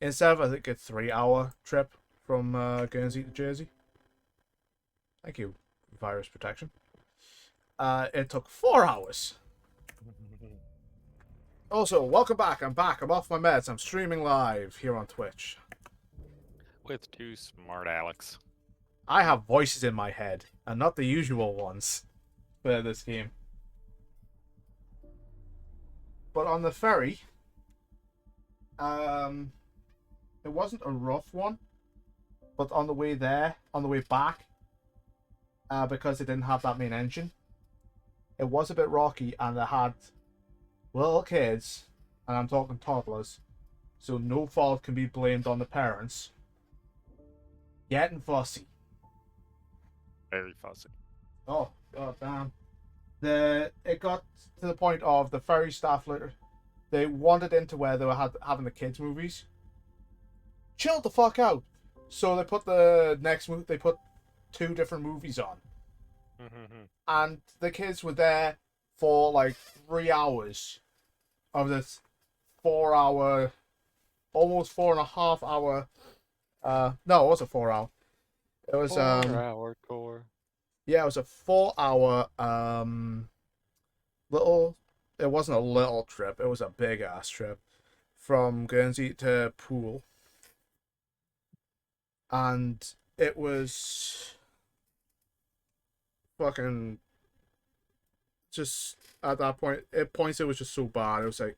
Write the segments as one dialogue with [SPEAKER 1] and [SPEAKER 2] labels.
[SPEAKER 1] Instead of, I think, a 3-hour trip from Guernsey to Jersey. Thank you, virus protection. It took 4 hours. Also, welcome back. I'm back. I'm off my meds. I'm streaming live here on Twitch.
[SPEAKER 2] With two smart Alex.
[SPEAKER 1] I have voices in my head, and not the usual ones for this game. But on the ferry, it wasn't a rough one. But on the way there, on the way back, because it didn't have that main engine, it was a bit rocky, and it had little kids, and I'm talking toddlers, so no fault can be blamed on the parents. Getting fussy.
[SPEAKER 2] Very fussy.
[SPEAKER 1] Oh, god damn. It got to the point of the ferry staff later. They wandered into where they were having the kids' movies. Chill the fuck out. So they put they put 2 different movies on. And the kids were there for like 3 hours of this 4-hour, almost 4.5 hour. No, it wasn't 4 hour. It was
[SPEAKER 2] 4-hour tour.
[SPEAKER 1] Yeah, it was a 4-hour little. It wasn't a little trip. It was a big ass trip from Guernsey to Poole, and it was fucking just at that point. At points, it was just so bad. It was like,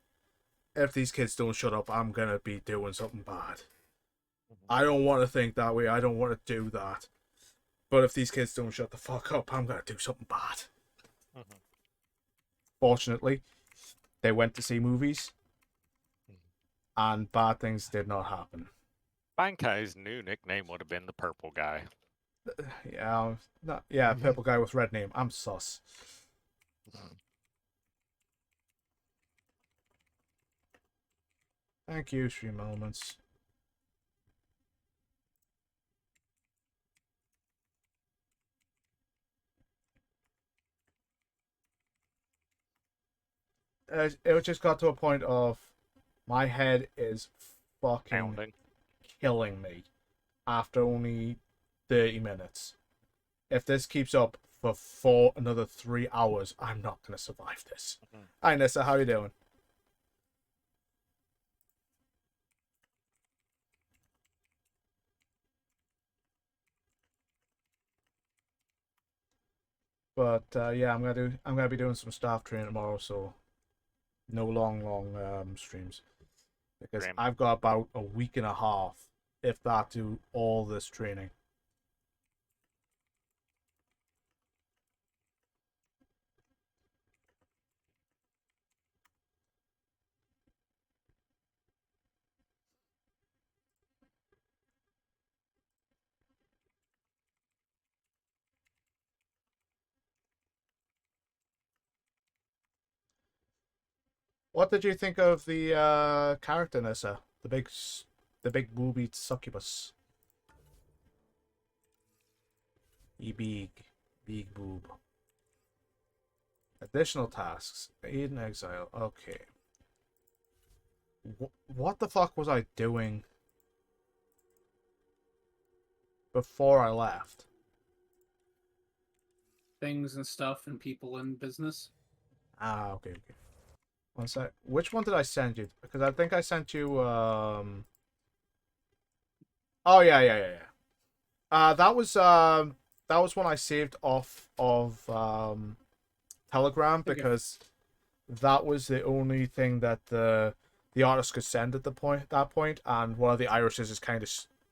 [SPEAKER 1] if these kids don't shut up, I'm gonna be doing something bad. I don't want to think that way. I don't want to do that. But if these kids don't shut the fuck up, I'm gonna do something bad. Fortunately, they went to see movies, and bad things did not happen.
[SPEAKER 2] Bankai's new nickname would have been the Purple Guy.
[SPEAKER 1] Purple guy with red name. I'm sus. Thank you, Stream Elements. It just got to a point of my head is fucking
[SPEAKER 2] Pounding.
[SPEAKER 1] killing me after only 30 minutes. If this keeps up for another 3 hours, I'm not going to survive this. Hi, Nissa. How you doing? But yeah, I'm gonna be doing some staff training tomorrow, so no long streams, because I've got about a week and a half, if that, to all this training. What did you think of the character, Nissa? The big booby succubus. Big boob. Additional tasks. Aid in exile. Okay. What the fuck was I doing before I left?
[SPEAKER 3] Things and stuff and people in business.
[SPEAKER 1] Ah, okay. One sec. Which one did I send you? Because I think I sent you, Oh, yeah. That was one I saved off of, Telegram, because that was the only thing that the artist could send at that point, and one of the irises is kind of,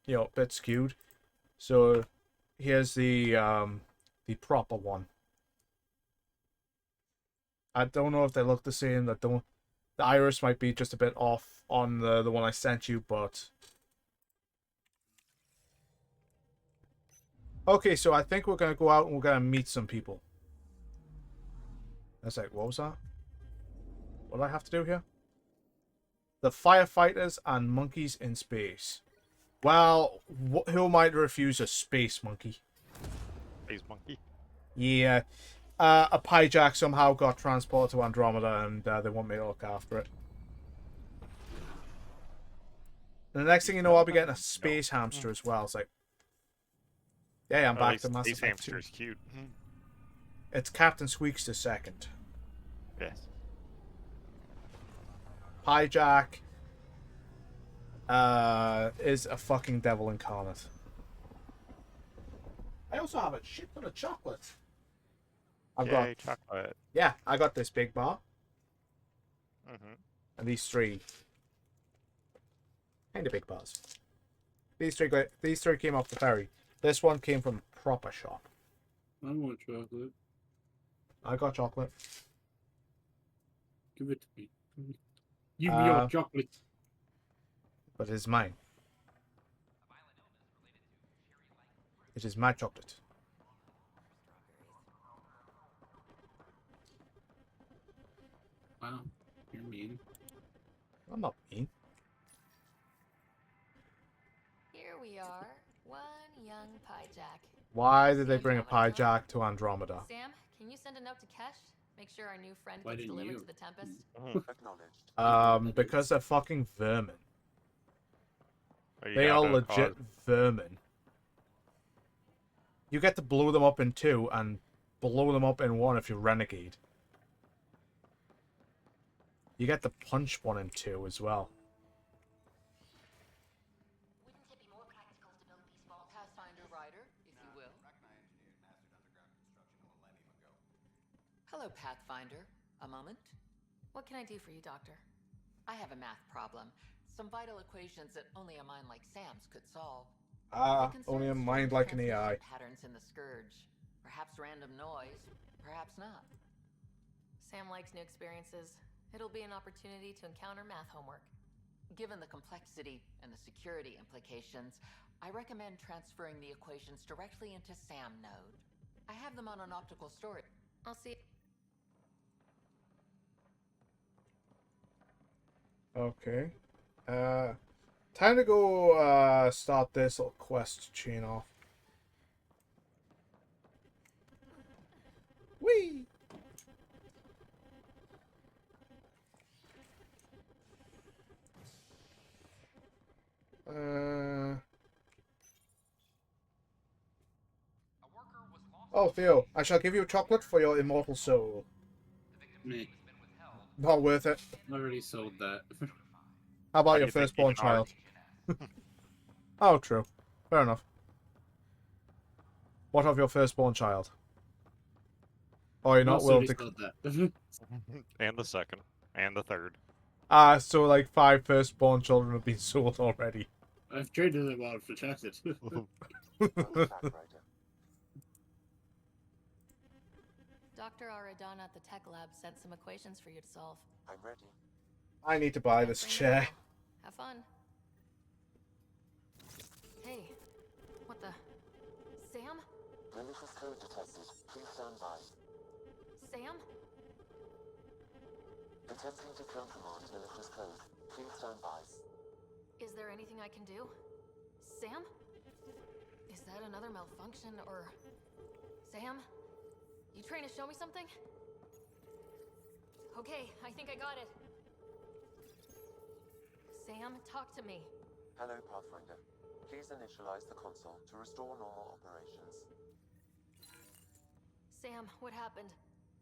[SPEAKER 1] a bit skewed. So here's the proper one. I don't know if they look the same. The iris might be just a bit off on the one I sent you, but okay. So I think we're gonna go out and we're gonna meet some people. That's like, what was that? What do I have to do here? The firefighters and monkeys in space. Well, who might refuse a space monkey?
[SPEAKER 2] Space monkey.
[SPEAKER 1] Yeah. A Pyjack somehow got transported to Andromeda, and they want me to look after it. And the next thing you know, I'll be getting a space hamster as well. It's like, yeah, I'm
[SPEAKER 2] Oh,
[SPEAKER 1] back to Mass
[SPEAKER 2] Space
[SPEAKER 1] Effect 2.
[SPEAKER 2] hamster's cute.
[SPEAKER 1] It's Captain Squeaks the second.
[SPEAKER 2] Yes.
[SPEAKER 1] Hijack is a fucking devil incarnate. I also have a shit ton of chocolate.
[SPEAKER 2] Yay, chocolate.
[SPEAKER 1] Yeah, I got this big bar
[SPEAKER 2] Mm-hmm.
[SPEAKER 1] and these three kind of big bars. These three came off the ferry. This one came from a proper shop.
[SPEAKER 3] I want chocolate.
[SPEAKER 1] I got chocolate.
[SPEAKER 3] Give it to me. Give me your chocolate.
[SPEAKER 1] But it is mine. It is my chocolate.
[SPEAKER 3] Wow, you're mean.
[SPEAKER 1] I'm not mean.
[SPEAKER 4] Here we are, one young Pyjack.
[SPEAKER 1] Why did they bring a pie jack to Andromeda?
[SPEAKER 4] Sam, can you send a note to Kesh? Make sure our new friend
[SPEAKER 3] Why
[SPEAKER 4] gets
[SPEAKER 3] didn't
[SPEAKER 4] delivered
[SPEAKER 3] you?
[SPEAKER 4] to the Tempest.
[SPEAKER 1] Because they're fucking vermin.
[SPEAKER 2] Oh, you
[SPEAKER 1] They are
[SPEAKER 2] gotta
[SPEAKER 1] legit vermin. You get to blow them up in 2 and blow them up in 1 if you renegade. You get to punch 1 and 2 as well.
[SPEAKER 4] Wouldn't it be more practical to build these small Pathfinder rider, if you will?
[SPEAKER 5] Hello, Pathfinder. A moment?
[SPEAKER 4] What can I do for you, Doctor?
[SPEAKER 5] I have a math problem. Some vital equations that only a mind like Sam's could solve. They
[SPEAKER 1] Only a
[SPEAKER 5] concern
[SPEAKER 1] mind
[SPEAKER 5] strange
[SPEAKER 1] like an
[SPEAKER 5] transmission
[SPEAKER 1] AI.
[SPEAKER 5] patterns in the Scourge. Perhaps random noise, perhaps not.
[SPEAKER 4] Sam likes new experiences. It'll be an opportunity to encounter math homework.
[SPEAKER 5] Given the complexity and the security implications, I recommend transferring the equations directly into SAM node. I have them on an optical storage.
[SPEAKER 4] I'll see.
[SPEAKER 1] Okay. Time to go start this little quest chain off. Whee! Oh, Theo, I shall give you chocolate for your immortal soul.
[SPEAKER 3] Me.
[SPEAKER 1] Not worth it.
[SPEAKER 3] I already sold that.
[SPEAKER 1] How about
[SPEAKER 2] How do
[SPEAKER 1] your
[SPEAKER 2] you think
[SPEAKER 1] firstborn
[SPEAKER 2] each art-
[SPEAKER 1] child? Oh, true. Fair enough. What of your firstborn child? Oh, you're not
[SPEAKER 3] Also
[SPEAKER 1] willing
[SPEAKER 3] already
[SPEAKER 1] to...
[SPEAKER 3] sold that.
[SPEAKER 2] And the second. And the third.
[SPEAKER 1] So like 5 firstborn children have been sold already.
[SPEAKER 3] I've traded them out for chocolate.
[SPEAKER 4] Dr. Aradana at the tech lab sent some equations for you to solve.
[SPEAKER 6] I'm ready.
[SPEAKER 1] I need to buy this
[SPEAKER 4] Bring it
[SPEAKER 1] chair.
[SPEAKER 4] on. Have fun. Hey, what the? Sam?
[SPEAKER 6] Malicious code detected. Please stand by.
[SPEAKER 4] Sam?
[SPEAKER 6] Attempting to countermand malicious code. Please stand by.
[SPEAKER 4] Is there anything I can do? Sam? Is that another malfunction, or... Sam? You trying to show me something? Okay, I think I got it. Sam, talk to me.
[SPEAKER 6] Hello, Pathfinder. Please initialize the console to restore normal operations.
[SPEAKER 4] Sam, what happened?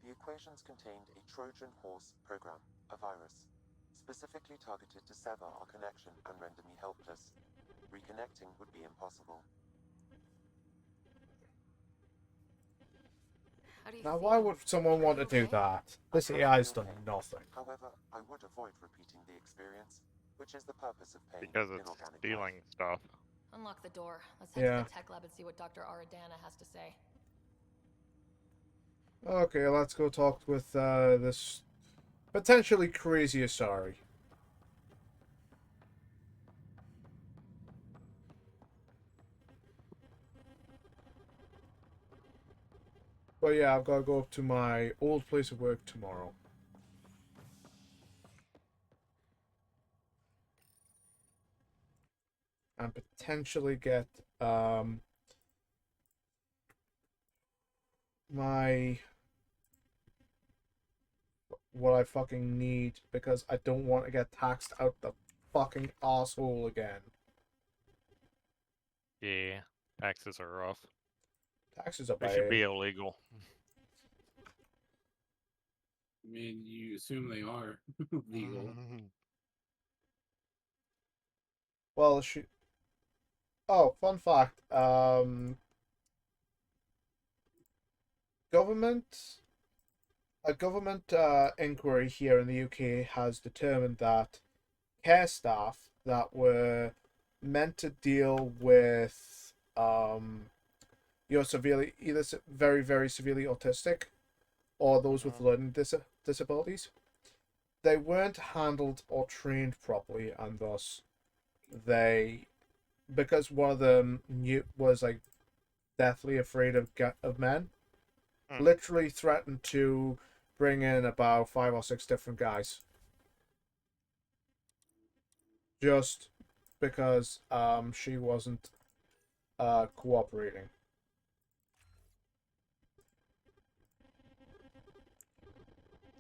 [SPEAKER 6] The equations contained a Trojan horse program, a virus, specifically targeted to sever our connection and render me helpless. Reconnecting would be impossible.
[SPEAKER 4] How do you
[SPEAKER 1] Now,
[SPEAKER 4] feel?
[SPEAKER 1] why would someone want to do
[SPEAKER 4] Okay.
[SPEAKER 1] that? This AI's done nothing.
[SPEAKER 6] However, I would avoid repeating the experience, which is the purpose of paying
[SPEAKER 2] Because it's
[SPEAKER 6] inorganic
[SPEAKER 2] stealing
[SPEAKER 6] life.
[SPEAKER 2] stuff.
[SPEAKER 4] Unlock the door. Let's head
[SPEAKER 1] Yeah.
[SPEAKER 4] to the tech lab and see what Dr. Aradana has to say.
[SPEAKER 1] Okay, let's go talk with this potentially crazy Asari. But yeah, I've got to go up to my old place of work tomorrow. And potentially get my what I fucking need, because I don't want to get taxed out the fucking asshole again.
[SPEAKER 2] Yeah, taxes are rough.
[SPEAKER 1] Taxes are
[SPEAKER 2] They should be
[SPEAKER 1] bad.
[SPEAKER 2] illegal.
[SPEAKER 3] I mean, you assume they are legal.
[SPEAKER 1] Well, oh, fun fact. Government. A government inquiry here in the UK has determined that care staff that were meant to deal with you're severely either very very severely autistic or those with learning disabilities, they weren't handled or trained properly, and thus they, because one of them was like deathly afraid of men, literally threatened to bring in about 5 or 6 different guys just because she wasn't cooperating.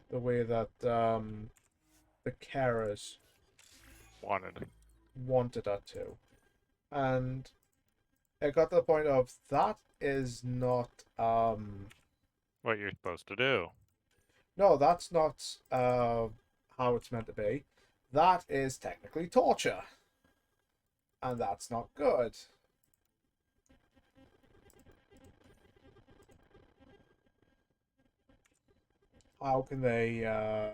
[SPEAKER 1] The way that the carers wanted her to. And it got to the point of that is not
[SPEAKER 2] What you're supposed to do.
[SPEAKER 1] no, that's not how it's meant to be. That is technically torture. And that's not good. How can they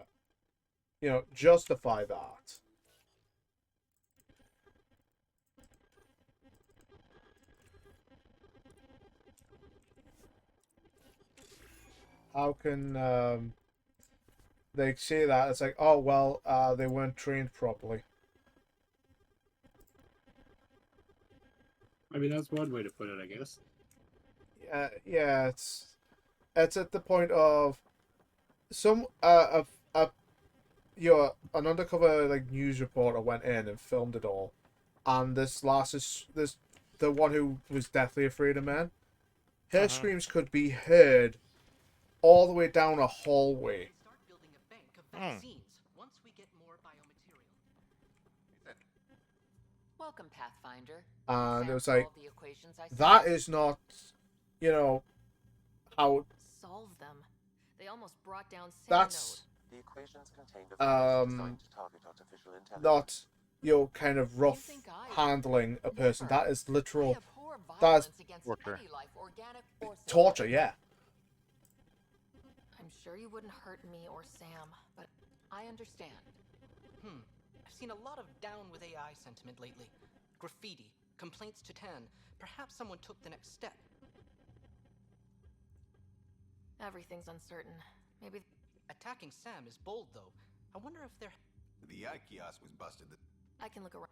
[SPEAKER 1] justify that? How can they say that? It's like, oh well, they weren't trained properly.
[SPEAKER 3] I mean, that's one way to put it, I guess.
[SPEAKER 1] Yeah, it's at the point of some an undercover like news reporter went in and filmed it all, and this the one who was deathly afraid of men. Her screams could be heard all the way down a hallway.
[SPEAKER 7] Start building a bank of vaccines once we get more biomaterial.
[SPEAKER 5] Welcome, Pathfinder.
[SPEAKER 1] And it
[SPEAKER 5] Sam
[SPEAKER 1] was like,
[SPEAKER 5] solved the equations I
[SPEAKER 1] that
[SPEAKER 5] solved.
[SPEAKER 1] is not, how
[SPEAKER 4] Solve them. They almost brought down Sam
[SPEAKER 1] that's
[SPEAKER 6] The equations contained a virus designed to target artificial intelligence.
[SPEAKER 1] not kind of rough
[SPEAKER 5] think I-
[SPEAKER 1] handling a person.
[SPEAKER 5] Never.
[SPEAKER 1] That is
[SPEAKER 5] I
[SPEAKER 1] literal
[SPEAKER 5] abhor
[SPEAKER 1] that's
[SPEAKER 5] violence against
[SPEAKER 2] torture.
[SPEAKER 5] any life, organic or
[SPEAKER 1] torture.
[SPEAKER 5] synthetic.
[SPEAKER 1] Yeah.
[SPEAKER 4] I'm sure you wouldn't hurt me or Sam, but
[SPEAKER 5] I understand.
[SPEAKER 7] I've seen a lot of down with AI sentiment lately. Graffiti, complaints to 10. Perhaps someone took the next step.
[SPEAKER 4] everything's uncertain. Maybe
[SPEAKER 7] Attacking Sam is bold, though. I wonder if they're...
[SPEAKER 8] The eye kiosk was busted.
[SPEAKER 4] I can look around.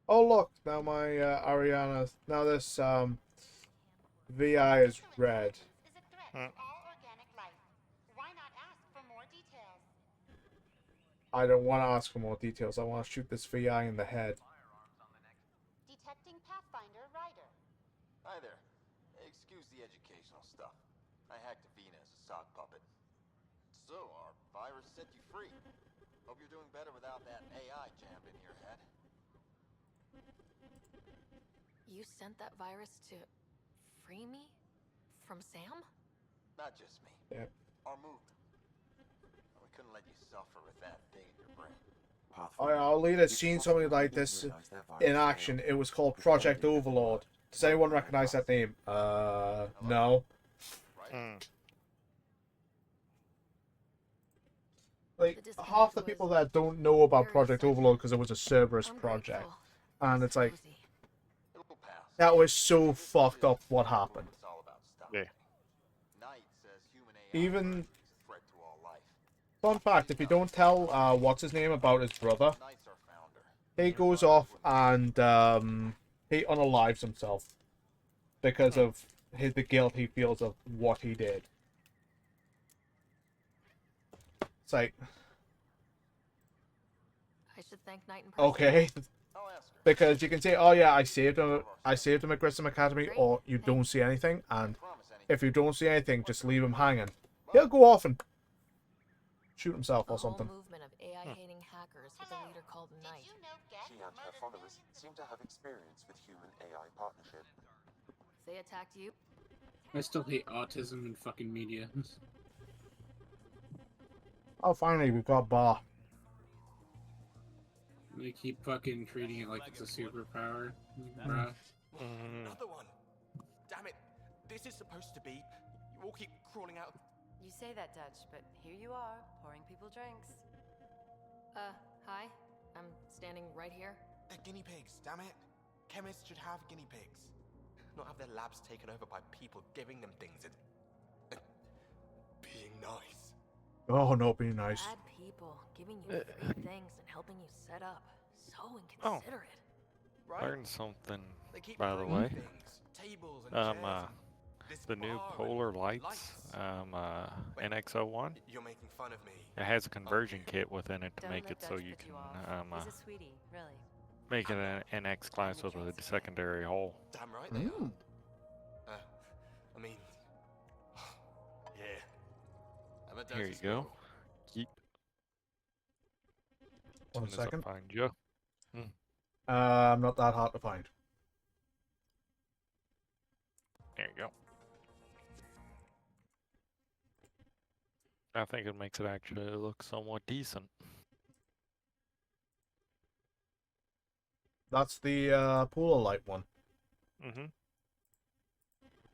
[SPEAKER 1] Oh look, now my Ariana. Now this VI is red.
[SPEAKER 9] Is a threat to all organic life. Why not ask for more details?
[SPEAKER 1] I don't want to ask for more details. I want to shoot this VI in the head.
[SPEAKER 9] Detecting Pathfinder Rider.
[SPEAKER 8] Hi there. Excuse the educational stuff. I hacked Avina as a sock puppet. So, our virus set you free. Hope you're doing better without that AI jammed in your head.
[SPEAKER 4] You sent that virus to free me from Sam?
[SPEAKER 8] Not just me.
[SPEAKER 1] Yep.
[SPEAKER 8] Our movement. We couldn't let you suffer with that thing in your brain.
[SPEAKER 1] I'll lead has seen something like this in action. It was called Project Overlord. Does anyone recognize that name? No. Like, half the people that don't know about Project Overlord because it was a Cerberus
[SPEAKER 4] I'm
[SPEAKER 1] project.
[SPEAKER 4] grateful.
[SPEAKER 1] And it's like,
[SPEAKER 4] Cozy.
[SPEAKER 8] It'll pass.
[SPEAKER 1] that was so fucked up what happened.
[SPEAKER 8] It's all about stopping.
[SPEAKER 2] Yeah.
[SPEAKER 8] Knight says human AI
[SPEAKER 1] Even-
[SPEAKER 8] is a threat to all life.
[SPEAKER 1] Fun fact, if you don't tell what's his name about his brother,
[SPEAKER 8] Knight's our founder.
[SPEAKER 1] he goes off and he unalives himself because of the guilt he feels of what he did. It's like,
[SPEAKER 4] I should thank Knight in person.
[SPEAKER 1] okay.
[SPEAKER 8] I'll ask her.
[SPEAKER 1] because you can say, "Oh yeah, I saved him at Grissom Academy,"
[SPEAKER 4] Great,
[SPEAKER 1] or you don't
[SPEAKER 4] thanks.
[SPEAKER 1] see anything, and
[SPEAKER 8] Promise anything.
[SPEAKER 1] if you don't see anything, just leave him hanging. He'll go off and shoot himself
[SPEAKER 4] A
[SPEAKER 1] or
[SPEAKER 4] whole
[SPEAKER 1] something.
[SPEAKER 4] movement of AI-hating hackers with a leader called
[SPEAKER 9] Did
[SPEAKER 4] Knight.
[SPEAKER 9] you know Geth
[SPEAKER 6] She and her
[SPEAKER 9] murdered
[SPEAKER 6] followers seem to have experience with human-AI partnership.
[SPEAKER 4] If they attacked you,
[SPEAKER 3] I still hate autism and fucking media.
[SPEAKER 1] Oh, finally, we've got Bar.
[SPEAKER 3] They keep fucking treating it like it's a superpower. Bruh.
[SPEAKER 10] Another one. Damn it. This is supposed to be. You all keep crawling out.
[SPEAKER 11] You say that, Dutch, but here you are, pouring people drinks.
[SPEAKER 4] hi. I'm standing right here.
[SPEAKER 10] They're guinea pigs, damn it. Chemists should have guinea pigs. Not have their labs taken over by people giving them things and being nice.
[SPEAKER 1] Oh, no, be nice.
[SPEAKER 4] Bad people giving you free things and helping you set up. So inconsiderate.
[SPEAKER 10] Right?
[SPEAKER 2] Learned something,
[SPEAKER 10] They keep
[SPEAKER 2] by the
[SPEAKER 10] bringing
[SPEAKER 2] way.
[SPEAKER 10] things, tables and chairs. This
[SPEAKER 2] The new
[SPEAKER 10] bar and
[SPEAKER 2] polar lights,
[SPEAKER 10] Wait,
[SPEAKER 2] NX01.
[SPEAKER 10] You're making fun of me.
[SPEAKER 2] It has a conversion kit within it to
[SPEAKER 11] Don't
[SPEAKER 2] make
[SPEAKER 11] let
[SPEAKER 2] it so
[SPEAKER 11] Dutch
[SPEAKER 2] you
[SPEAKER 11] put
[SPEAKER 2] can
[SPEAKER 11] you off. He's a sweetie, really.
[SPEAKER 2] make it an NX class with a secondary hull.
[SPEAKER 10] Damn right they
[SPEAKER 1] Mm.
[SPEAKER 10] are. I mean, yeah. Have a
[SPEAKER 2] Here you
[SPEAKER 10] Dutch's
[SPEAKER 2] go.
[SPEAKER 10] meal.
[SPEAKER 2] Keep.
[SPEAKER 1] One
[SPEAKER 2] As soon as I
[SPEAKER 1] second.
[SPEAKER 2] find you.
[SPEAKER 1] Not that hard to find.
[SPEAKER 2] There you go. I think it makes it actually look somewhat decent.
[SPEAKER 1] That's the polar light one.
[SPEAKER 2] Mm-hmm.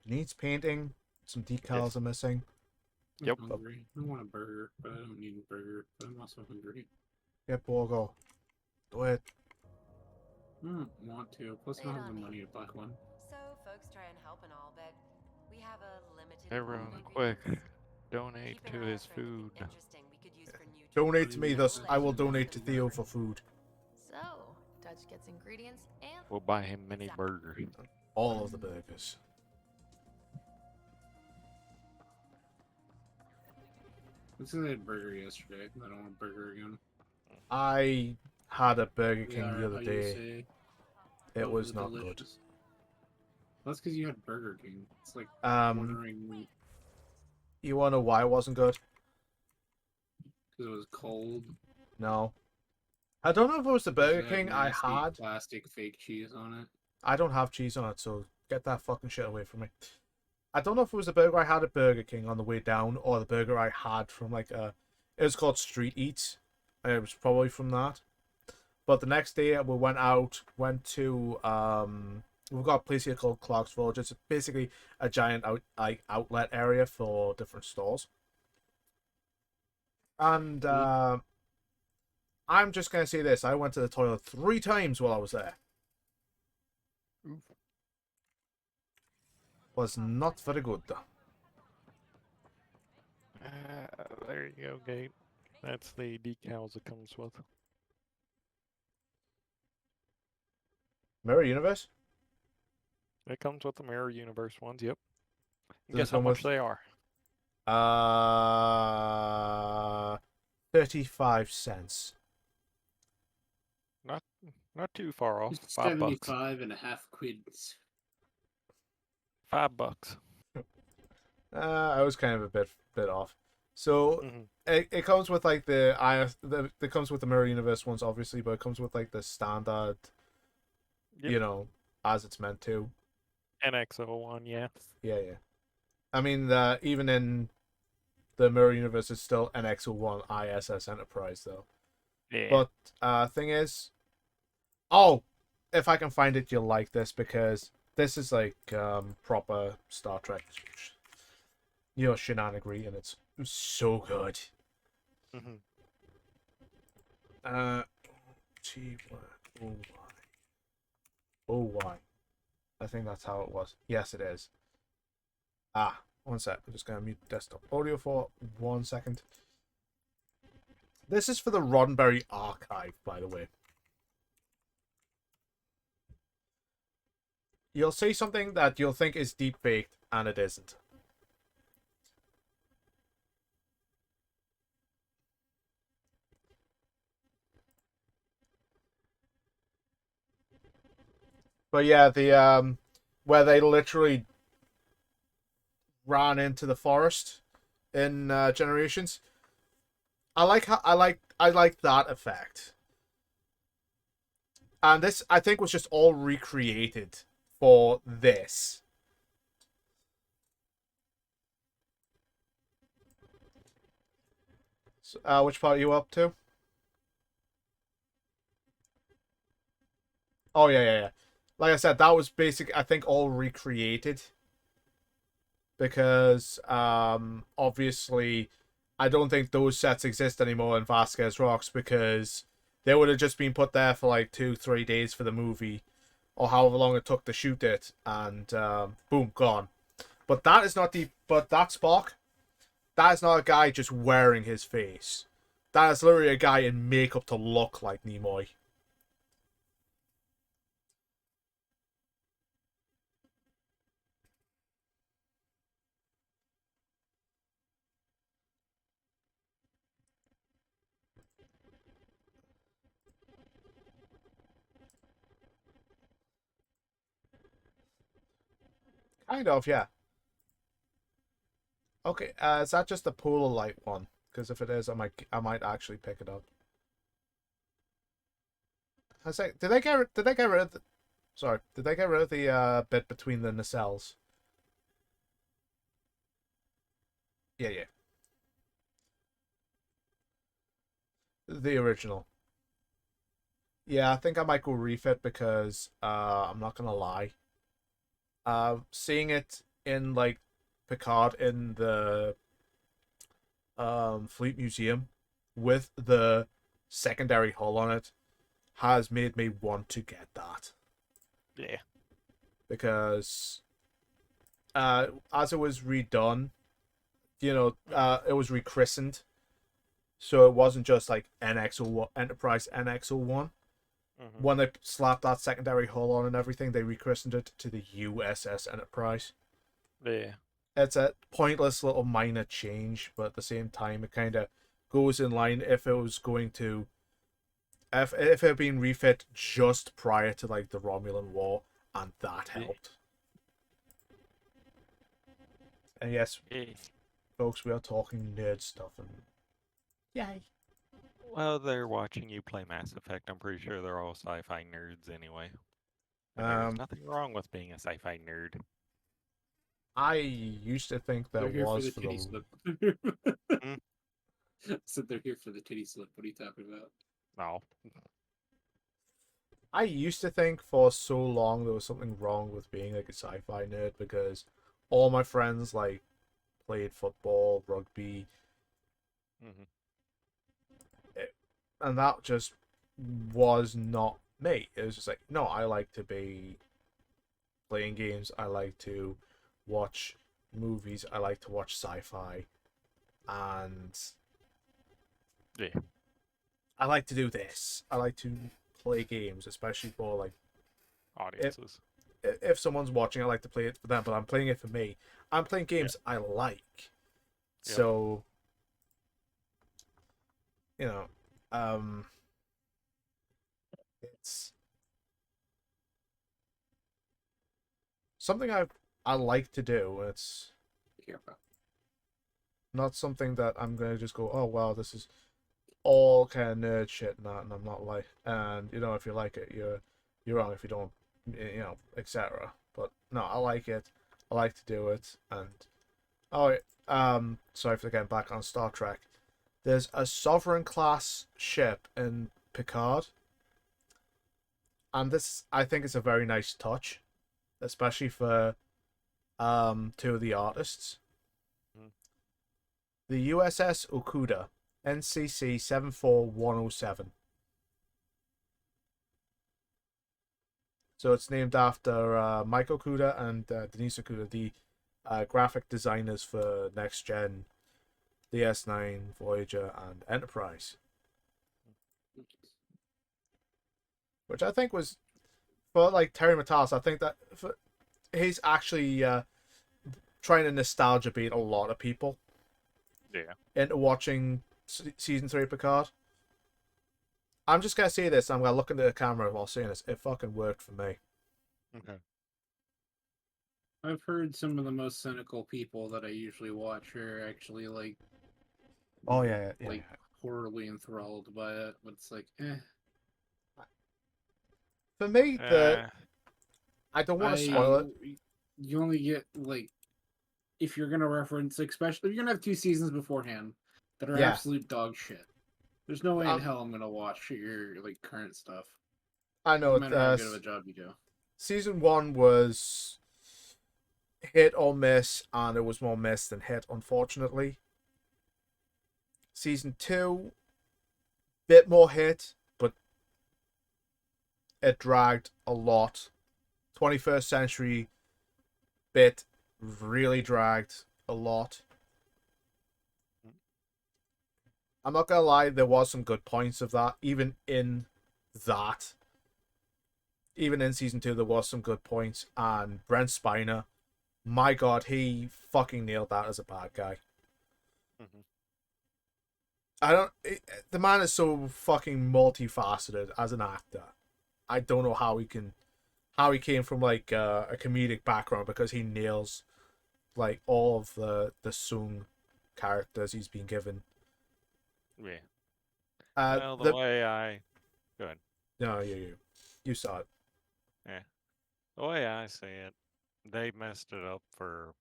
[SPEAKER 1] Needs painting. Some decals are missing.
[SPEAKER 2] Yep.
[SPEAKER 3] I'm hungry. I want a burger, but I don't need a burger. But I'm also hungry.
[SPEAKER 1] Get Borgo. Do it.
[SPEAKER 3] I don't want to. Plus, I don't
[SPEAKER 4] Lay it
[SPEAKER 3] have the
[SPEAKER 4] on me.
[SPEAKER 3] money to buy one.
[SPEAKER 11] So, folks try and help and all, but we have a limited
[SPEAKER 2] Everyone,
[SPEAKER 11] pool of
[SPEAKER 2] quick,
[SPEAKER 11] ingredients.
[SPEAKER 2] donate
[SPEAKER 11] Keep
[SPEAKER 2] to
[SPEAKER 11] an eye
[SPEAKER 2] his
[SPEAKER 11] out for anything
[SPEAKER 2] food.
[SPEAKER 11] interesting we could use for new
[SPEAKER 1] Donate to me,
[SPEAKER 3] Yeah.
[SPEAKER 1] thus I will
[SPEAKER 4] Legend of
[SPEAKER 1] donate to
[SPEAKER 4] the
[SPEAKER 1] Theo
[SPEAKER 4] burger.
[SPEAKER 1] for food.
[SPEAKER 4] So, Dutch gets ingredients and
[SPEAKER 2] We'll buy him mini
[SPEAKER 4] Exactly.
[SPEAKER 2] burgers.
[SPEAKER 1] All of the burgers.
[SPEAKER 3] I said I had a burger yesterday. I don't want a burger again.
[SPEAKER 1] I had a Burger
[SPEAKER 3] They
[SPEAKER 1] King
[SPEAKER 3] are,
[SPEAKER 1] the
[SPEAKER 3] how
[SPEAKER 1] other
[SPEAKER 3] you
[SPEAKER 1] day.
[SPEAKER 3] say,
[SPEAKER 1] It was
[SPEAKER 3] overly
[SPEAKER 1] not good.
[SPEAKER 3] delicious. That's because you had Burger King. It's like
[SPEAKER 1] Um,
[SPEAKER 3] ordering meat
[SPEAKER 1] you wanna know why it wasn't good?
[SPEAKER 3] because it was cold.
[SPEAKER 1] No. I don't know if it was the Burger
[SPEAKER 3] It had
[SPEAKER 1] King I
[SPEAKER 3] nasty
[SPEAKER 1] had.
[SPEAKER 3] plastic fake cheese on it.
[SPEAKER 1] I don't have cheese on it, so get that fucking shit away from me. I don't know if it was the burger I had at Burger King on the way down or the burger I had from like it was called Street Eats. And it was probably from that. But the next day we went to we've got a place here called Clarksville. It's basically a giant outlet area for different stores. And I'm just gonna say this, I went to the toilet 3 times while I was there. Was not very good.
[SPEAKER 2] There you go, Gabe. That's the decals it comes with.
[SPEAKER 1] Mirror Universe?
[SPEAKER 2] It comes with the Mirror Universe ones, yep.
[SPEAKER 1] Does it
[SPEAKER 2] Guess how
[SPEAKER 1] come
[SPEAKER 2] much
[SPEAKER 1] with-
[SPEAKER 2] they are.
[SPEAKER 1] 35 cents.
[SPEAKER 2] Not too far off.
[SPEAKER 3] It's
[SPEAKER 2] $5.
[SPEAKER 3] 75.5 quids.
[SPEAKER 2] $5.
[SPEAKER 1] I was kind of a bit off. So
[SPEAKER 2] Mm-hmm.
[SPEAKER 1] it comes with like it comes with the Mirror Universe ones obviously, but it comes with like the standard,
[SPEAKER 2] Yep.
[SPEAKER 1] you know, as it's meant to.
[SPEAKER 2] NX01, yeah.
[SPEAKER 1] Yeah. I mean, even in the Mirror Universe, it's still NX01 ISS Enterprise though.
[SPEAKER 2] Yeah.
[SPEAKER 1] But thing is, if I can find it, you'll like this because this is like proper Star Trek, you know, shenanigery, and it's so good.
[SPEAKER 2] Mhm.
[SPEAKER 1] T-Y-O-Y. O-Y. I think that's how it was. Yes, it is. One sec. I'm just going to mute desktop audio for 1 second. This is for the Roddenberry archive, by the way. You'll see something that you'll think is deep faked, and it isn't. But yeah, the where they literally ran into the forest in Generations. I like that effect. And this, I think, was just all recreated for this. So, which part are you up to? Oh, yeah. Like I said, that was basic, I think, all recreated. Because, obviously, I don't think those sets exist anymore in Vasquez Rocks because they would have just been put there for like 2-3 days for the movie or however long it took to shoot it, and boom, gone. But that is not but that Spock, that is not a guy just wearing his face. That is literally a guy in makeup to look like Nimoy. Kind of, yeah. Okay, is that just the pool light one? Because if it is, I might actually pick it up. I say, did they get rid of the, sorry, did they get rid of the bit between the nacelles? Yeah. The original. Yeah, I think I might go refit because I'm not gonna lie. Seeing it in like Picard in the Fleet Museum with the secondary hull on it has made me want to get that.
[SPEAKER 2] Yeah.
[SPEAKER 1] Because as it was redone, it was rechristened. So it wasn't just like NX01 Enterprise NX01.
[SPEAKER 2] Mm-hmm.
[SPEAKER 1] When they slapped that secondary hull on and everything, they rechristened it to the USS Enterprise.
[SPEAKER 2] Yeah.
[SPEAKER 1] It's a pointless little minor change, but at the same time, it kind of goes in line if it was going to. If it had been refit just prior to like the Romulan War, and that helped. And yes, folks, we are talking nerd stuff, and yay.
[SPEAKER 2] Well, they're watching you play Mass Effect. I'm pretty sure they're all sci-fi nerds anyway. And there's nothing wrong with being a sci-fi nerd.
[SPEAKER 1] I used to think there
[SPEAKER 3] they're here
[SPEAKER 1] was
[SPEAKER 3] for the titty slip. Said they're here for the titty slip. What are you talking about?
[SPEAKER 2] No.
[SPEAKER 1] I used to think for so long there was something wrong with being like a sci-fi nerd because all my friends like played football, rugby, and that just was not me. It was just like, no, I like to be playing games. I like to watch movies. I like to watch sci-fi, and I like to do this. I like to play games, especially for like
[SPEAKER 2] audiences.
[SPEAKER 1] If someone's watching, I like to play it for them, but I'm playing it for me. I'm playing games I like. So, it's something I like to do. It's not something that I'm gonna just go, oh wow, this is all kind of nerd shit, and I'm not like, and if you like it, you're wrong. If you don't, etc. But no, I like it. I like to do it, and sorry for getting back on Star Trek. There's a Sovereign class ship in Picard, and this I think is a very nice touch, especially for two of the artists. The USS Okuda, NCC 74107. So it's named after Mike Okuda and Denise Okuda, the graphic designers for Next Gen, DS9, Voyager, and Enterprise. Which I think was, for like Terry Matalas, I think that he's actually trying to nostalgia beat a lot of people into watching season 3 of Picard. I'm just gonna say this. I'm gonna look into the camera while saying this. It fucking worked for me.
[SPEAKER 2] Okay.
[SPEAKER 3] I've heard some of the most cynical people that I usually watch are actually like,
[SPEAKER 1] Oh yeah.
[SPEAKER 3] like horribly enthralled by it. But it's like,
[SPEAKER 1] For me, I don't want to spoil it.
[SPEAKER 3] You only get like, if you're gonna reference, especially if you're gonna have 2 seasons beforehand that are absolute dog shit. There's no way in hell I'm gonna watch your like current stuff.
[SPEAKER 1] I know.
[SPEAKER 3] No matter how good of a job you do.
[SPEAKER 1] Season 1 was hit or miss, and it was more miss than hit, unfortunately. Season 2, bit more hit, but it dragged a lot. 21st Century bit really dragged a lot. I'm not gonna lie, there was some good points of that. Even in season 2, there was some good points. And Brent Spiner, my god, he fucking nailed that as a bad guy. The man is so fucking multifaceted as an actor. I don't know how he came from like a comedic background, because he nails like all of the Sung characters he's been given.
[SPEAKER 2] Yeah.
[SPEAKER 1] Well,
[SPEAKER 2] the way I... Go ahead.
[SPEAKER 1] No, you saw it.
[SPEAKER 2] Yeah. The way I see it, they messed it up for,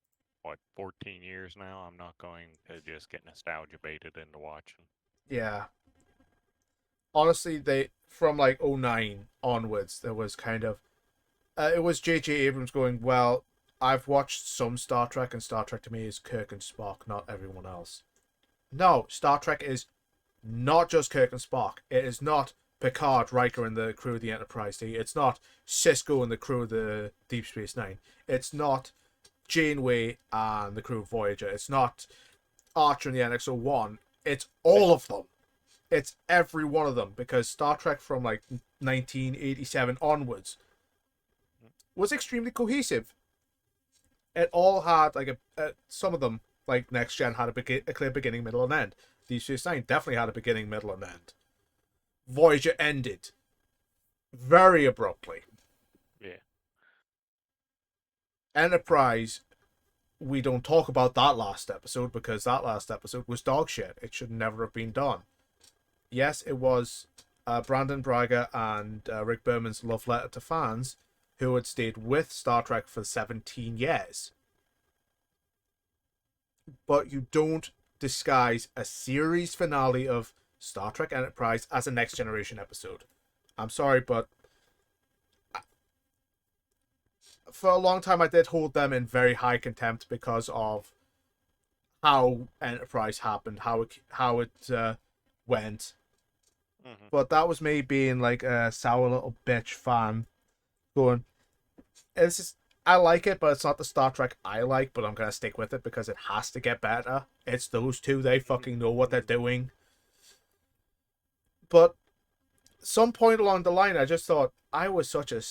[SPEAKER 2] 14 years now. I'm not going to just get nostalgia baited into watching.
[SPEAKER 1] Yeah. Honestly, from like 2009 onwards, there was kind of... it was J.J. Abrams going, well, I've watched some Star Trek, and Star Trek to me is Kirk and Spock, not everyone else. No, Star Trek is not just Kirk and Spock. It is not Picard, Riker, and the crew of the Enterprise D. It's not Sisko and the crew of the Deep Space Nine. It's not Janeway and the crew of Voyager. It's not Archer and the NX-01. It's all of them. It's every one of them, because Star Trek from like 1987 onwards was extremely cohesive. It all had like some of them, like Next Gen, had a clear beginning, middle, and end. Deep Space Nine definitely had a beginning, middle, and end. Voyager ended very abruptly.
[SPEAKER 2] Yeah.
[SPEAKER 1] Enterprise, we don't talk about that last episode, because that last episode was dog shit. It should never have been done. Yes, it was Brandon Braga and Rick Berman's love letter to fans who had stayed with Star Trek for 17 years. But you don't disguise a series finale of Star Trek Enterprise as a Next Generation episode. I'm sorry, but for a long time I did hold them in very high contempt because of how Enterprise happened, how it went.
[SPEAKER 2] Mm-hmm.
[SPEAKER 1] But that was me being like a sour little bitch fan, going, it's just, I like it, but it's not the Star Trek I like, but I'm gonna stick with it because it has to get better. It's those two, they fucking know what they're doing. But some point along the line, I just thought, I was such a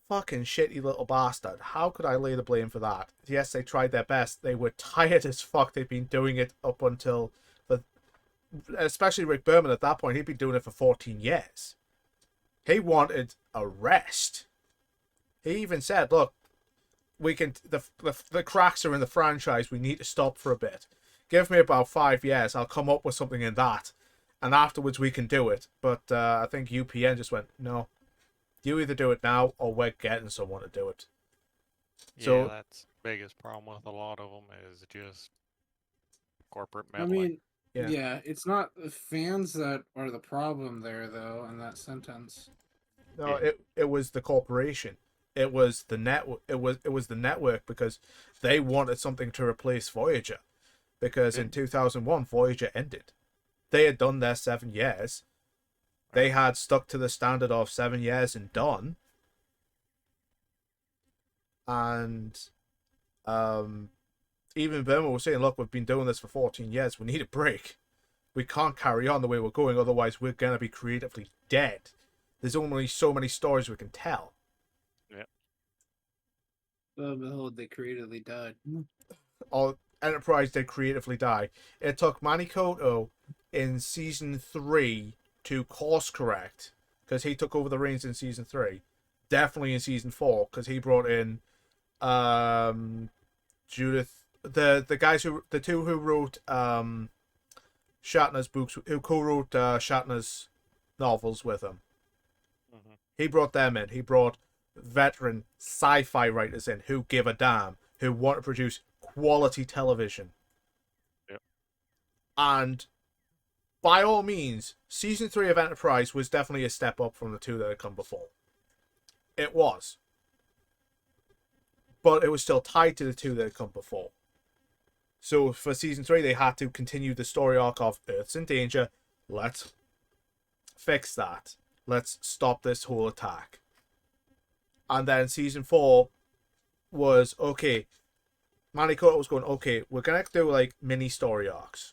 [SPEAKER 1] fucking shitty little bastard. How could I lay the blame for that? Yes, they tried their best. They were tired as fuck. They'd been doing it up until especially Rick Berman at that point. He'd been doing it for 14 years. He wanted a rest. He even said, look, we can, the cracks are in the franchise. We need to stop for a bit. Give me about 5 years. I'll come up with something in that. And afterwards we can do it. But I think UPN just went, no. You either do it now or we're getting someone to do it.
[SPEAKER 2] Yeah,
[SPEAKER 1] so
[SPEAKER 2] that's the biggest problem with a lot of them is just corporate
[SPEAKER 3] I
[SPEAKER 2] meddling.
[SPEAKER 3] mean, yeah, it's not the fans that are the problem there, though, in that sentence.
[SPEAKER 1] No, it was the corporation. It was the network. It was the network, because they wanted something to replace Voyager. Because in 2001, Voyager ended. They had done their 7 years. They had stuck to the standard of 7 years and done. And even Burma was saying, look, we've been doing this for 14 years. We need a break. We can't carry on the way we're going. Otherwise, we're going to be creatively dead. There's only so many stories we can tell.
[SPEAKER 2] Yeah.
[SPEAKER 3] Behold, they creatively died.
[SPEAKER 1] Or Enterprise did creatively die. It took Manny Koto in season 3 to course correct, because he took over the reins in season 3. definitely in season 4, because he brought in Judith, the guys the two who wrote Shatner's books, who co-wrote Shatner's novels with him.
[SPEAKER 2] Mm-hmm.
[SPEAKER 1] He brought them in. He brought veteran sci-fi writers in who give a damn, who want to produce quality television.
[SPEAKER 2] Yep.
[SPEAKER 1] And by all means, season 3 of Enterprise was definitely a step up from the two that had come before. It was. But it was still tied to the two that had come before. So for season 3, they had to continue the story arc of Earth's in danger. Let's fix that. Let's stop this whole attack. And then season 4 was, okay, Manny Coto was going, okay, we're going to do like mini story arcs.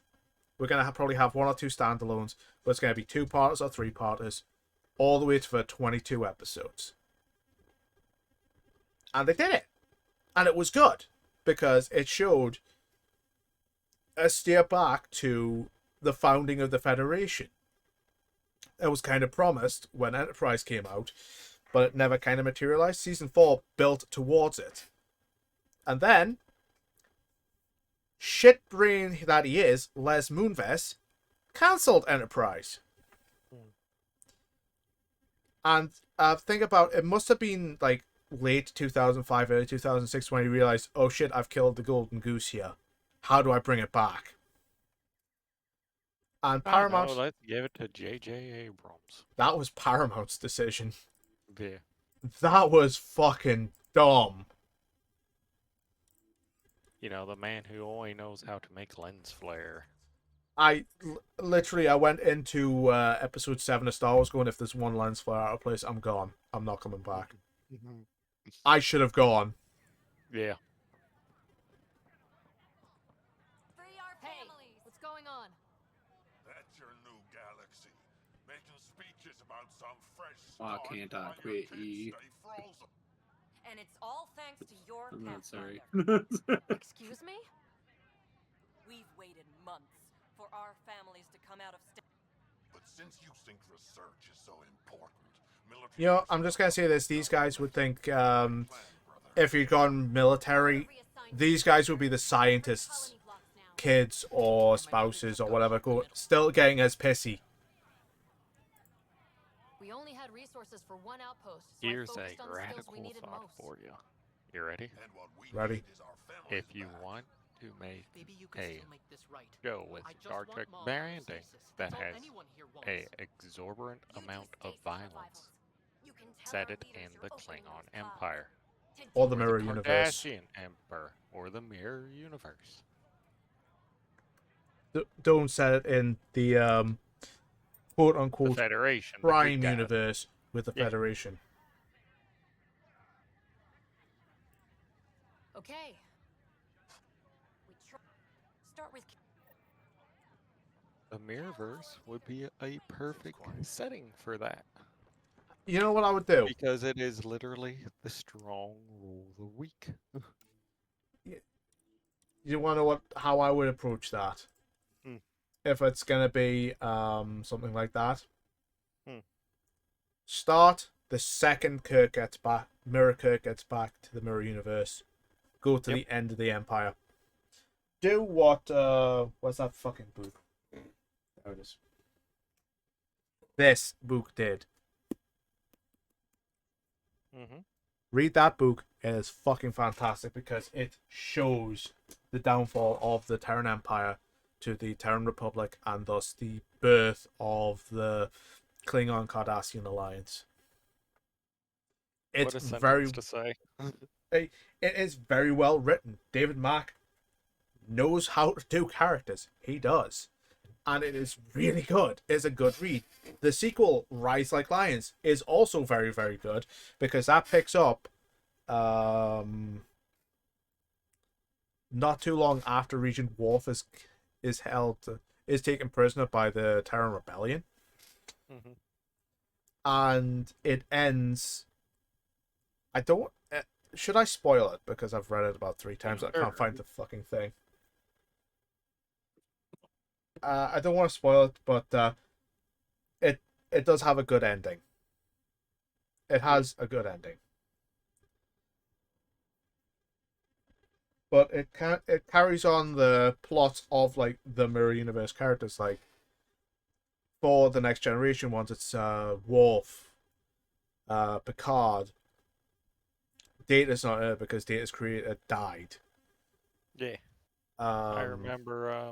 [SPEAKER 1] We're going to probably have 1 or 2 standalones, but it's going to be 2-parters or 3-parters, all the way to 22 episodes. And they did it. And it was good, because it showed a steer back to the founding of the Federation. It was kind of promised when Enterprise came out, but it never kind of materialized. Season 4 built towards it. And then, shitbrain that he is, Les Moonves, cancelled Enterprise. And think about, it must have been like late 2005, early 2006 when he realized, oh shit, I've killed the golden goose here. How do I bring it back? And Paramount...
[SPEAKER 2] Oh, let's give it to J.J. Abrams.
[SPEAKER 1] That was Paramount's decision.
[SPEAKER 2] Yeah.
[SPEAKER 1] That was fucking dumb.
[SPEAKER 2] You know, the man who only knows how to make lens flare.
[SPEAKER 1] I went into episode 7 of Star Wars going, if there's one lens flare out of place, I'm gone. I'm not coming back. I should have gone.
[SPEAKER 2] Yeah.
[SPEAKER 4] Free our families! What's going on?
[SPEAKER 12] That's your new galaxy. Making speeches about some fresh
[SPEAKER 3] Why
[SPEAKER 12] start
[SPEAKER 3] can't I
[SPEAKER 12] while
[SPEAKER 3] quit
[SPEAKER 12] your kids
[SPEAKER 3] ye?
[SPEAKER 12] stay frozen.
[SPEAKER 11] And it's all thanks to your
[SPEAKER 3] I'm not sorry.
[SPEAKER 4] Excuse me?
[SPEAKER 11] We've waited months for our families to come out of state.
[SPEAKER 12] But since you think research is so important, military...
[SPEAKER 1] You know, I'm just going to say this. These guys would think, if you'd gone military, these guys would be the scientists' kids or spouses or whatever, still getting as pissy.
[SPEAKER 4] We only had resources for one outpost, so
[SPEAKER 2] Here's
[SPEAKER 4] I
[SPEAKER 2] a
[SPEAKER 4] focused on the skills
[SPEAKER 2] radical
[SPEAKER 4] we needed
[SPEAKER 2] thought
[SPEAKER 4] most.
[SPEAKER 2] for you. You ready?
[SPEAKER 12] And what we
[SPEAKER 1] Ready.
[SPEAKER 12] need is our families
[SPEAKER 2] If you
[SPEAKER 12] back.
[SPEAKER 2] want to make
[SPEAKER 7] Maybe you can
[SPEAKER 2] a
[SPEAKER 7] still make this right.
[SPEAKER 2] show with
[SPEAKER 7] I just
[SPEAKER 2] Star
[SPEAKER 7] want
[SPEAKER 2] Trek
[SPEAKER 7] Mom
[SPEAKER 2] branding
[SPEAKER 7] prosthesis.
[SPEAKER 2] that
[SPEAKER 7] That's all
[SPEAKER 2] has
[SPEAKER 7] anyone here wants.
[SPEAKER 2] a exorbitant amount of violence, set it in the Klingon Empire,
[SPEAKER 1] Or the
[SPEAKER 2] or
[SPEAKER 1] Mirror
[SPEAKER 2] the
[SPEAKER 1] Universe.
[SPEAKER 2] Kardashian Emperor, or the Mirror Universe.
[SPEAKER 1] Don't set it in the quote
[SPEAKER 2] The
[SPEAKER 1] unquote
[SPEAKER 2] Federation. the
[SPEAKER 1] prime
[SPEAKER 2] good guys.
[SPEAKER 1] universe with the
[SPEAKER 2] Yeah.
[SPEAKER 1] Federation.
[SPEAKER 4] Okay.
[SPEAKER 11] Start with
[SPEAKER 2] The Mirrorverse would be a perfect setting for that.
[SPEAKER 1] You know what I would do?
[SPEAKER 2] Because it is literally the strong rule of the weak.
[SPEAKER 1] You want to know how I would approach that?
[SPEAKER 2] Hmm.
[SPEAKER 1] If it's gonna be something like that.
[SPEAKER 2] Hmm.
[SPEAKER 1] Start the second Kirk gets back. Kirk gets back to the Mirror Universe. Go to the end of the Empire. Do what? What's that fucking book? There it is. This book did.
[SPEAKER 2] Mm-hmm.
[SPEAKER 1] Read that book. It is fucking fantastic because it shows the downfall of the Terran Empire to the Terran Republic and thus the birth of the Klingon Cardassian alliance. It's
[SPEAKER 2] What a sentence
[SPEAKER 1] very
[SPEAKER 2] to say.
[SPEAKER 1] it is very well written. David Mack knows how to do characters. He does. And it is really good. It's a good read. The sequel, Rise Like Lions, is also very, very good because that picks up not too long after Regent Worf is taken prisoner by the Terran Rebellion.
[SPEAKER 2] Mm-hmm.
[SPEAKER 1] And it ends. I don't. Should I spoil it? Because I've read it about 3 times. I can't find the fucking thing. I don't want to spoil it, but it does have a good ending. it has a good ending. But it carries on the plot of like the Mirror Universe characters. Like for the Next Generation ones, it's Worf, Picard. Data's not here because Data's creator died.
[SPEAKER 2] Yeah. I remember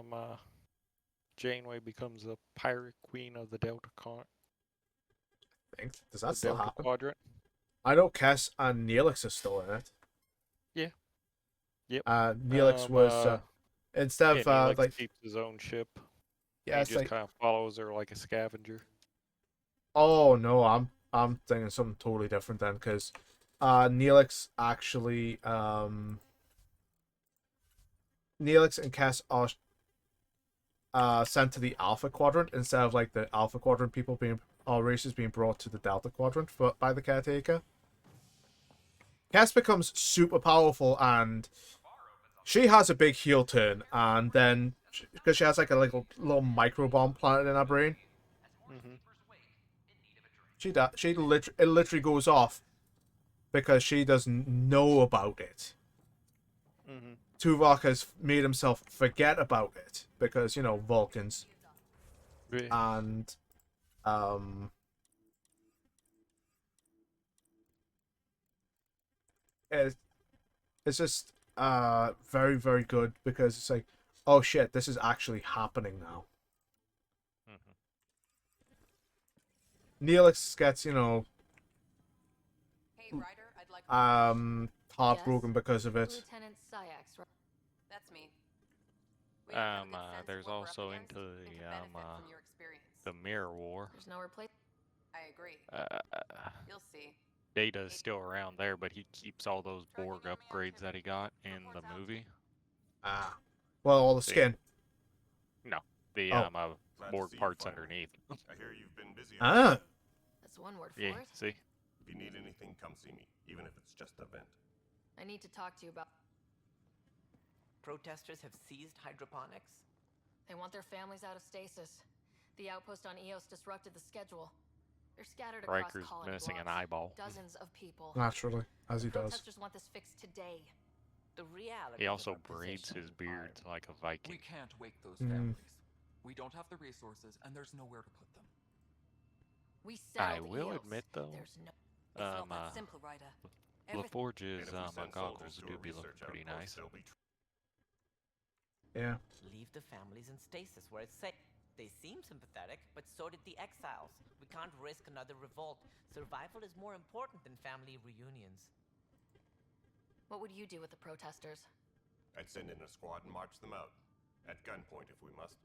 [SPEAKER 2] Janeway becomes the pirate queen of the Delta
[SPEAKER 1] Does that still happen?
[SPEAKER 2] Quadrant.
[SPEAKER 1] I know Cass and Neelix are still in it.
[SPEAKER 2] Yeah. Yep.
[SPEAKER 1] Neelix was instead of
[SPEAKER 2] Neelix
[SPEAKER 1] like
[SPEAKER 2] keeps his own ship.
[SPEAKER 1] yeah,
[SPEAKER 2] He
[SPEAKER 1] it's
[SPEAKER 2] just
[SPEAKER 1] like
[SPEAKER 2] kind of follows her like a scavenger.
[SPEAKER 1] oh no, I'm thinking something totally different then because Neelix actually Neelix and Cass are sent to the Alpha Quadrant instead of like the Alpha Quadrant people being races being brought to the Delta Quadrant by the caretaker. Cass becomes super powerful and she has a big heel turn, and then because she has like a little micro bomb planted in her brain, it literally goes off because she doesn't know about it. Tuvok has made himself forget about it because Vulcans, and it's just very, very good because it's like, oh shit, this is actually happening now. Neelix gets heartbroken because of it.
[SPEAKER 4] Lieutenant Syax, right?
[SPEAKER 11] That's me.
[SPEAKER 2] There's also into the Mirror War.
[SPEAKER 4] There's no replace.
[SPEAKER 11] I agree. You'll see.
[SPEAKER 2] Data's still around there, but he keeps all those Borg upgrades that he got in the movie.
[SPEAKER 1] Well, all the skin.
[SPEAKER 2] No, the Borg parts underneath.
[SPEAKER 12] I hear you've been busy.
[SPEAKER 4] That's one word for it.
[SPEAKER 2] See?
[SPEAKER 12] If you need anything, come see me, even if it's just a vent.
[SPEAKER 4] I need to talk to you about.
[SPEAKER 5] Protesters have seized hydroponics?
[SPEAKER 4] They want their families out of stasis. The outpost on Eos disrupted the schedule. They're scattered across
[SPEAKER 2] Riker's
[SPEAKER 4] colony
[SPEAKER 2] missing
[SPEAKER 4] blocks.
[SPEAKER 2] an eyeball.
[SPEAKER 4] Dozens of people.
[SPEAKER 1] Naturally, as he does.
[SPEAKER 4] Protesters want this fixed today.
[SPEAKER 5] The reality.
[SPEAKER 2] He also braids his beard like a Viking.
[SPEAKER 13] We can't wake those families. We don't have the resources, and there's nowhere to put them.
[SPEAKER 4] We
[SPEAKER 2] I
[SPEAKER 4] settled
[SPEAKER 2] will
[SPEAKER 4] Eos.
[SPEAKER 2] admit though,
[SPEAKER 11] It's not that simple, Ryder.
[SPEAKER 2] LaForge's goggles do be looking pretty nice.
[SPEAKER 1] Yeah.
[SPEAKER 5] Leave the families in stasis where it's safe. They seem sympathetic, but so did the exiles. We can't risk another revolt. Survival is more important than family reunions.
[SPEAKER 4] What would you do with the protesters?
[SPEAKER 12] I'd send in a squad and march them out. At gunpoint if we must.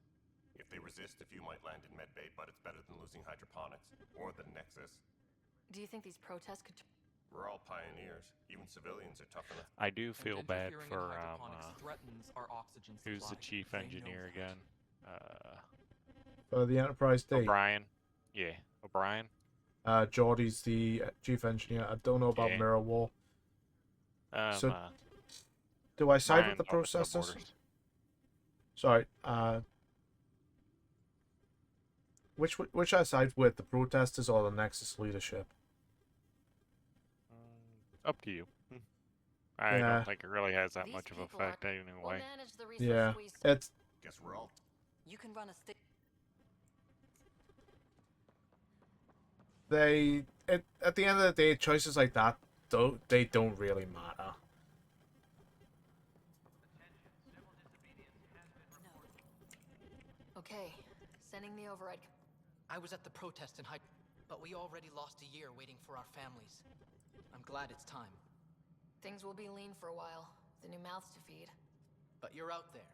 [SPEAKER 12] If they resist, a few might land in medbay, but it's better than losing hydroponics. Or the Nexus.
[SPEAKER 4] Do you think these protests could...
[SPEAKER 12] We're all pioneers. Even civilians are tough enough.
[SPEAKER 2] I do feel bad for
[SPEAKER 13] threatens our oxygen
[SPEAKER 2] who's the
[SPEAKER 13] supply.
[SPEAKER 2] chief
[SPEAKER 13] They
[SPEAKER 2] engineer
[SPEAKER 13] know that.
[SPEAKER 2] again?
[SPEAKER 1] For the Enterprise D.
[SPEAKER 2] O'Brien. Yeah, O'Brien.
[SPEAKER 1] Geordie's the chief engineer. I don't know about Mirror War. So, do I side with the protesters? Sorry. Which I side with, the protesters or the Nexus leadership?
[SPEAKER 2] Up to you. I don't think it really has that much of an effect anyway.
[SPEAKER 1] Yeah, it's.
[SPEAKER 12] Guess we're all.
[SPEAKER 11] You can run a stick.
[SPEAKER 1] At the end of the day, choices like that don't really matter.
[SPEAKER 4] Okay, sending the override.
[SPEAKER 7] I was at the protest in but we already lost a year waiting for our families. I'm glad it's time.
[SPEAKER 4] Things will be lean for a while. The new mouths to feed.
[SPEAKER 7] But you're out there.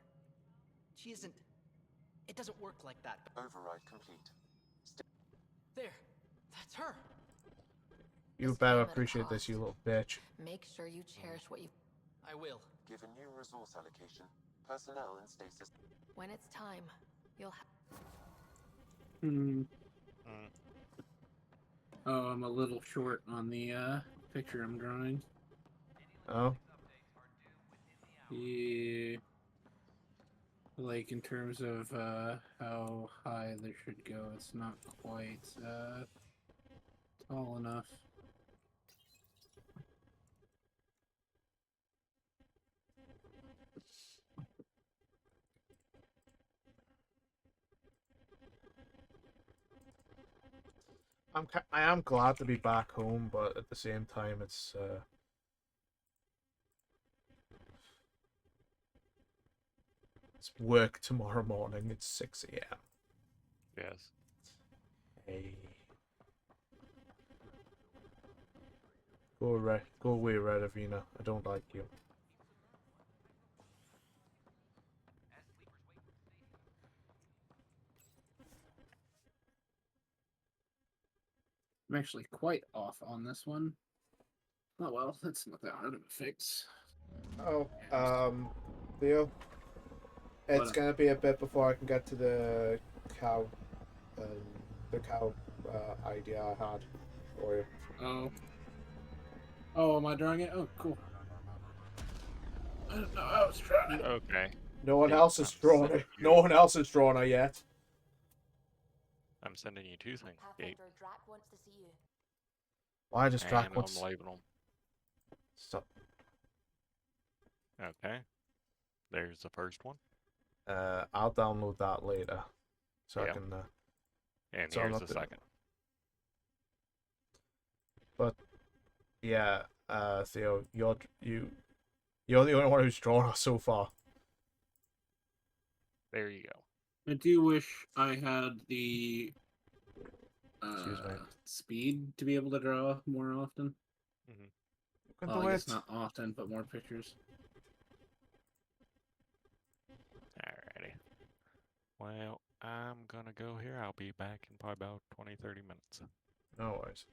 [SPEAKER 7] She isn't... It doesn't work like that.
[SPEAKER 6] Override complete.
[SPEAKER 7] There. That's her.
[SPEAKER 1] You better appreciate this, you little bitch.
[SPEAKER 4] Make sure you cherish what you...
[SPEAKER 7] I will.
[SPEAKER 6] Given new resource allocation, personnel in stasis.
[SPEAKER 4] When it's time, you'll have...
[SPEAKER 3] Oh, I'm a little short on the picture I'm drawing.
[SPEAKER 1] Oh.
[SPEAKER 3] Yeah. Like in terms of how high they should go, it's not quite tall enough.
[SPEAKER 1] I am glad to be back home, but at the same time, it's work tomorrow morning. It's 6 a.m.
[SPEAKER 2] Yes.
[SPEAKER 1] Hey. Go away, Red Avena. I don't like you.
[SPEAKER 3] I'm actually quite off on this one. Oh well, that's not that hard of a fix.
[SPEAKER 1] Oh, Theo, it's
[SPEAKER 3] What?
[SPEAKER 1] gonna be a bit before I can get to the cow, um, idea I had for you.
[SPEAKER 3] Oh. Oh, am I drawing it? Oh, cool. I didn't know I was drawing it.
[SPEAKER 2] Okay.
[SPEAKER 1] No one
[SPEAKER 2] Dude,
[SPEAKER 1] else has
[SPEAKER 2] I'm
[SPEAKER 1] drawn
[SPEAKER 2] sending
[SPEAKER 1] it.
[SPEAKER 2] you-
[SPEAKER 1] No one else has drawn it yet.
[SPEAKER 2] I'm sending you 2 things, Gabe.
[SPEAKER 4] Pathfinder Drac wants to see you.
[SPEAKER 1] Why does
[SPEAKER 2] And
[SPEAKER 1] Drac
[SPEAKER 2] I'm
[SPEAKER 1] want?
[SPEAKER 2] labeling them.
[SPEAKER 1] Stop.
[SPEAKER 2] Okay. There's the first one.
[SPEAKER 1] I'll download that later, so I
[SPEAKER 2] Yeah.
[SPEAKER 1] can.
[SPEAKER 2] And
[SPEAKER 1] so I'm
[SPEAKER 2] here's
[SPEAKER 1] not
[SPEAKER 2] the
[SPEAKER 1] doing-
[SPEAKER 2] second.
[SPEAKER 1] But yeah, Theo, you're the only one who's drawn us so far.
[SPEAKER 2] There you go.
[SPEAKER 3] I do wish I had the
[SPEAKER 1] Excuse me.
[SPEAKER 3] speed to be able to draw more often.
[SPEAKER 2] Mm-hmm.
[SPEAKER 1] You can
[SPEAKER 3] Well,
[SPEAKER 1] do
[SPEAKER 3] I guess
[SPEAKER 1] it.
[SPEAKER 3] not often, but more pictures.
[SPEAKER 2] Alrighty. Well, I'm gonna go here. I'll be back in probably about 20-30 minutes.
[SPEAKER 1] No worries.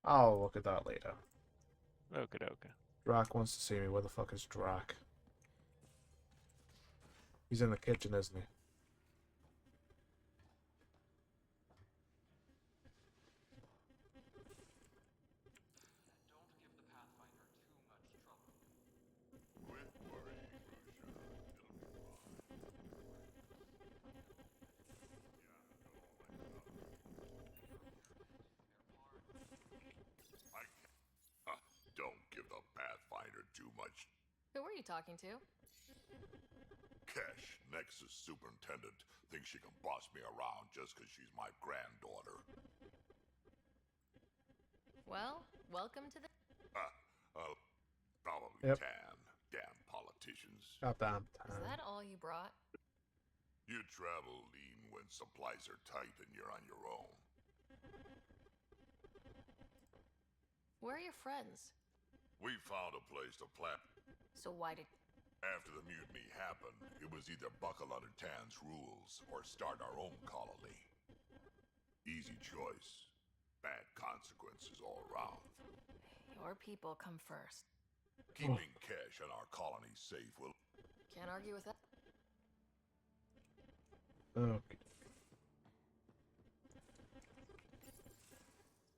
[SPEAKER 1] I'll look at that later.
[SPEAKER 2] Okie dokie.
[SPEAKER 1] Drac wants to see me. Where the fuck is Drac? He's in the kitchen, isn't he?
[SPEAKER 14] Don't give the Pathfinder too much.
[SPEAKER 4] Who were you talking to?
[SPEAKER 14] Kesh, Nexus Superintendent, thinks she can boss me around just because she's my granddaughter.
[SPEAKER 4] Well, welcome to the.
[SPEAKER 14] Probably
[SPEAKER 1] Yep.
[SPEAKER 14] tan. Damn politicians.
[SPEAKER 1] Goddamn
[SPEAKER 4] Is
[SPEAKER 1] time.
[SPEAKER 4] that all you brought?
[SPEAKER 14] You travel lean when supplies are tight and you're on your own.
[SPEAKER 4] Where are your friends?
[SPEAKER 14] We found a place to plant.
[SPEAKER 4] So why did.
[SPEAKER 14] After the mutiny happened, it was either buckle under Tan's rules or start our own colony. Easy choice. Bad consequences all around.
[SPEAKER 4] Your people come first.
[SPEAKER 14] Keeping Kesh and our colony safe will...
[SPEAKER 4] Can't argue with that.
[SPEAKER 1] Okay.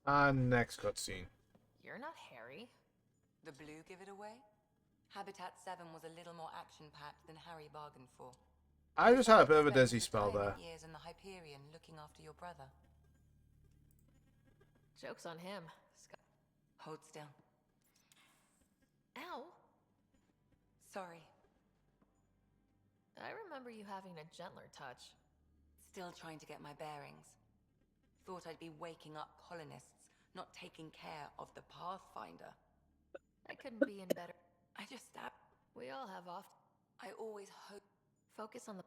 [SPEAKER 1] And next cutscene.
[SPEAKER 4] You're not Harry.
[SPEAKER 15] The blue give it away? Habitat 7 was a little more action-packed than Harry bargained for.
[SPEAKER 1] I just had a bit of a dizzy spell there.
[SPEAKER 15] Retirement years in the Hyperion looking after your brother.
[SPEAKER 4] Joke's on him.
[SPEAKER 15] Hold still.
[SPEAKER 4] Ow!
[SPEAKER 15] Sorry.
[SPEAKER 4] I remember you having a gentler touch.
[SPEAKER 15] Still trying to get my bearings. Thought I'd be waking up colonists, not taking care of the Pathfinder.
[SPEAKER 4] I couldn't be in better.
[SPEAKER 15] I just stabbed.
[SPEAKER 4] We all have off.
[SPEAKER 15] I always hope.
[SPEAKER 4] Focus on the.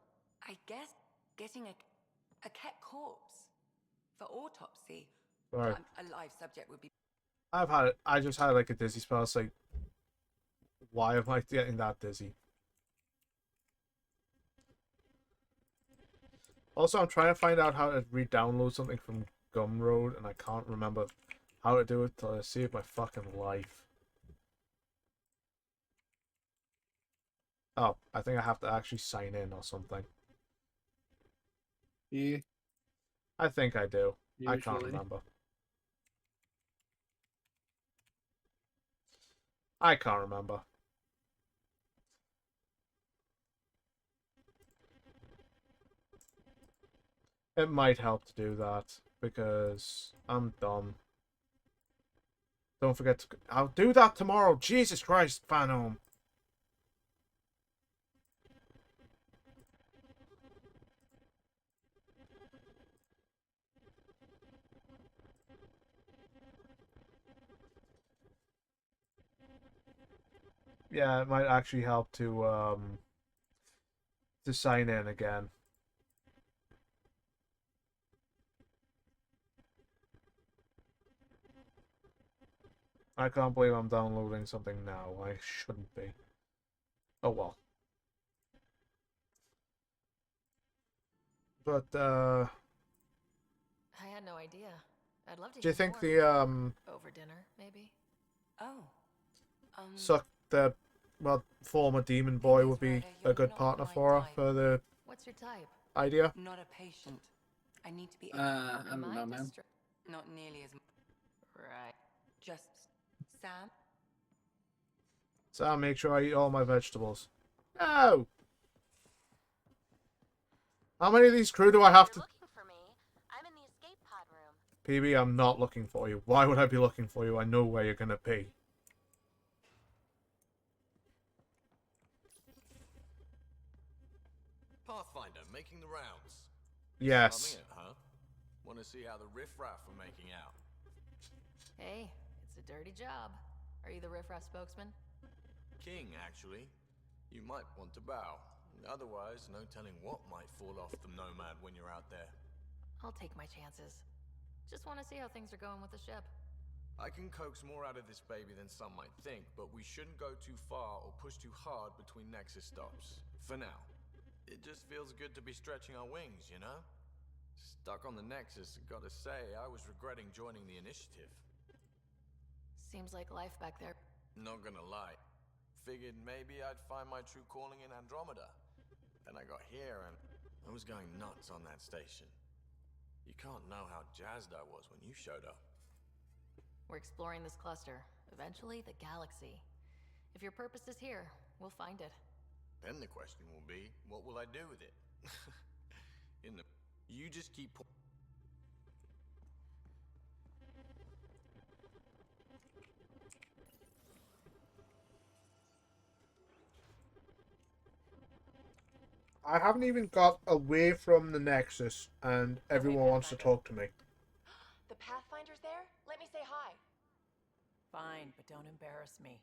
[SPEAKER 15] I guess getting a cat corpse for autopsy.
[SPEAKER 1] Right.
[SPEAKER 15] A live subject would be.
[SPEAKER 1] I just had like a dizzy spell. It's like, why am I getting that dizzy? Also, I'm trying to find out how to re-download something from Gumroad, and I can't remember how to do it to save my fucking life. Oh, I think I have to actually sign in or something.
[SPEAKER 3] Yeah.
[SPEAKER 1] I think I do. I can't
[SPEAKER 3] Usually.
[SPEAKER 1] remember. I can't remember. It might help to do that because I'm dumb. Don't forget to. I'll do that tomorrow. Jesus Christ, Phantom. Yeah, it might actually help to sign in again. I can't believe I'm downloading something now. I shouldn't be. Oh well. But
[SPEAKER 4] I had no idea. I'd love to
[SPEAKER 1] do you
[SPEAKER 4] hear
[SPEAKER 1] think
[SPEAKER 4] more.
[SPEAKER 1] the
[SPEAKER 4] Over dinner, maybe?
[SPEAKER 15] Oh.
[SPEAKER 1] suck the former demon boy would be a good partner for her for the
[SPEAKER 4] What's your type?
[SPEAKER 1] idea?
[SPEAKER 15] Not a patient. I need to be.
[SPEAKER 3] I don't know, man.
[SPEAKER 15] Not nearly as.
[SPEAKER 4] Right.
[SPEAKER 15] Just Sam.
[SPEAKER 1] So I'll make sure I eat all my vegetables. No! How many of these crew do I have to...
[SPEAKER 9] Looking for me? I'm in the escape pod room.
[SPEAKER 1] PB, I'm not looking for you. Why would I be looking for you? I know where you're gonna be.
[SPEAKER 16] Pathfinder, making the rounds.
[SPEAKER 1] Yes.
[SPEAKER 16] Loving it, huh? Want to see how the riffraff are making out?
[SPEAKER 4] Hey, it's a dirty job. Are you the riffraff spokesman?
[SPEAKER 16] King, actually. You might want to bow. Otherwise, no telling what might fall off the nomad when you're out there.
[SPEAKER 4] I'll take my chances. Just want to see how things are going with the ship.
[SPEAKER 16] I can coax more out of this baby than some might think, but we shouldn't go too far or push too hard between Nexus stops. For now. It just feels good to be stretching our wings, you know? Stuck on the Nexus, gotta say, I was regretting joining the initiative.
[SPEAKER 4] Seems like life back there.
[SPEAKER 16] Not gonna lie. Figured maybe I'd find my true calling in Andromeda. Then I got here and I was going nuts on that station. You can't know how jazzed I was when you showed up.
[SPEAKER 4] We're exploring this cluster. Eventually, the galaxy. If your purpose is here, we'll find it.
[SPEAKER 16] Then the question will be, what will I do with it? You just keep...
[SPEAKER 1] I haven't even got away from the Nexus, and everyone wants to talk to me.
[SPEAKER 11] The Pathfinder's there? Let me say hi.
[SPEAKER 17] Fine, but don't embarrass me.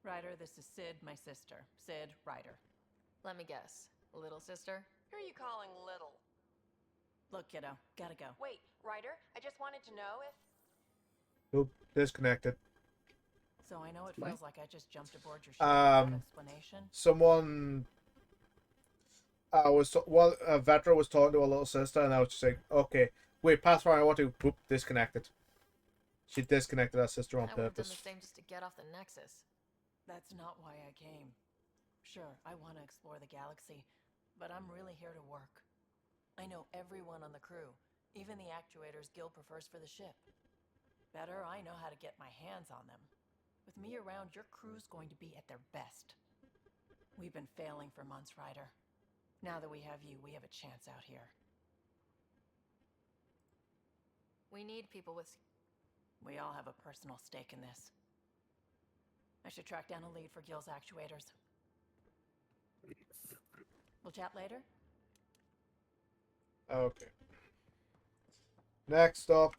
[SPEAKER 17] Ryder, this is Sid, my sister. Sid, Ryder.
[SPEAKER 4] Let me guess. Little sister?
[SPEAKER 11] Who are you calling little?
[SPEAKER 17] Look, kiddo, gotta go.
[SPEAKER 11] Wait, Ryder, I just wanted to know if...
[SPEAKER 1] Oop, disconnected.
[SPEAKER 17] So I know it feels like I just jumped aboard your ship without explanation.
[SPEAKER 1] Someone... Vetra was talking to her little sister, and I was just like, okay, wait, Pathfinder, I want to... Boop, disconnected. She disconnected her sister on
[SPEAKER 4] I would have done
[SPEAKER 1] purpose.
[SPEAKER 4] the same just to get off the Nexus.
[SPEAKER 17] That's not why I came. Sure, I want to explore the galaxy, but I'm really here to work. I know everyone on the crew, even the actuators Gil prefers for the ship. Better, I know how to get my hands on them. With me around, your crew's going to be at their best. We've been failing for months, Ryder. Now that we have you, we have a chance out here.
[SPEAKER 4] We need people with...
[SPEAKER 17] We all have a personal stake in this. I should track down a lead for Gil's actuators. We'll chat later?
[SPEAKER 1] Okay. Next up.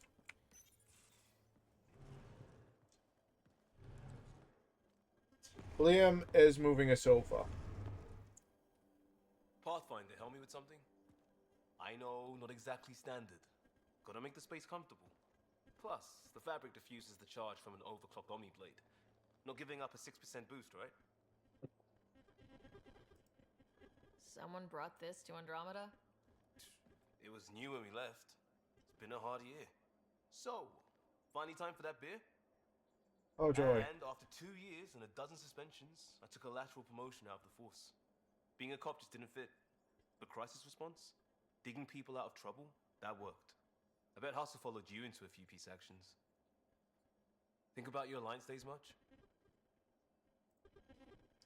[SPEAKER 1] Liam is moving a sofa.
[SPEAKER 18] Pathfinder, help me with something? I know, not exactly standard. Gotta make the space comfortable. Plus, the fabric diffuses the charge from an overclocked Omniblade. Not giving up a 6% boost, right?
[SPEAKER 4] Someone brought this to Andromeda?
[SPEAKER 18] It was new when we left. It's been a hard year. So, finally time for that beer?
[SPEAKER 1] Oh, joy.
[SPEAKER 18] And after 2 years and a dozen suspensions, I took a lateral promotion out of the force. Being a cop just didn't fit. But crisis response? Digging people out of trouble? That worked. I bet Hustle followed you into a few peace actions. Think about your Alliance days much?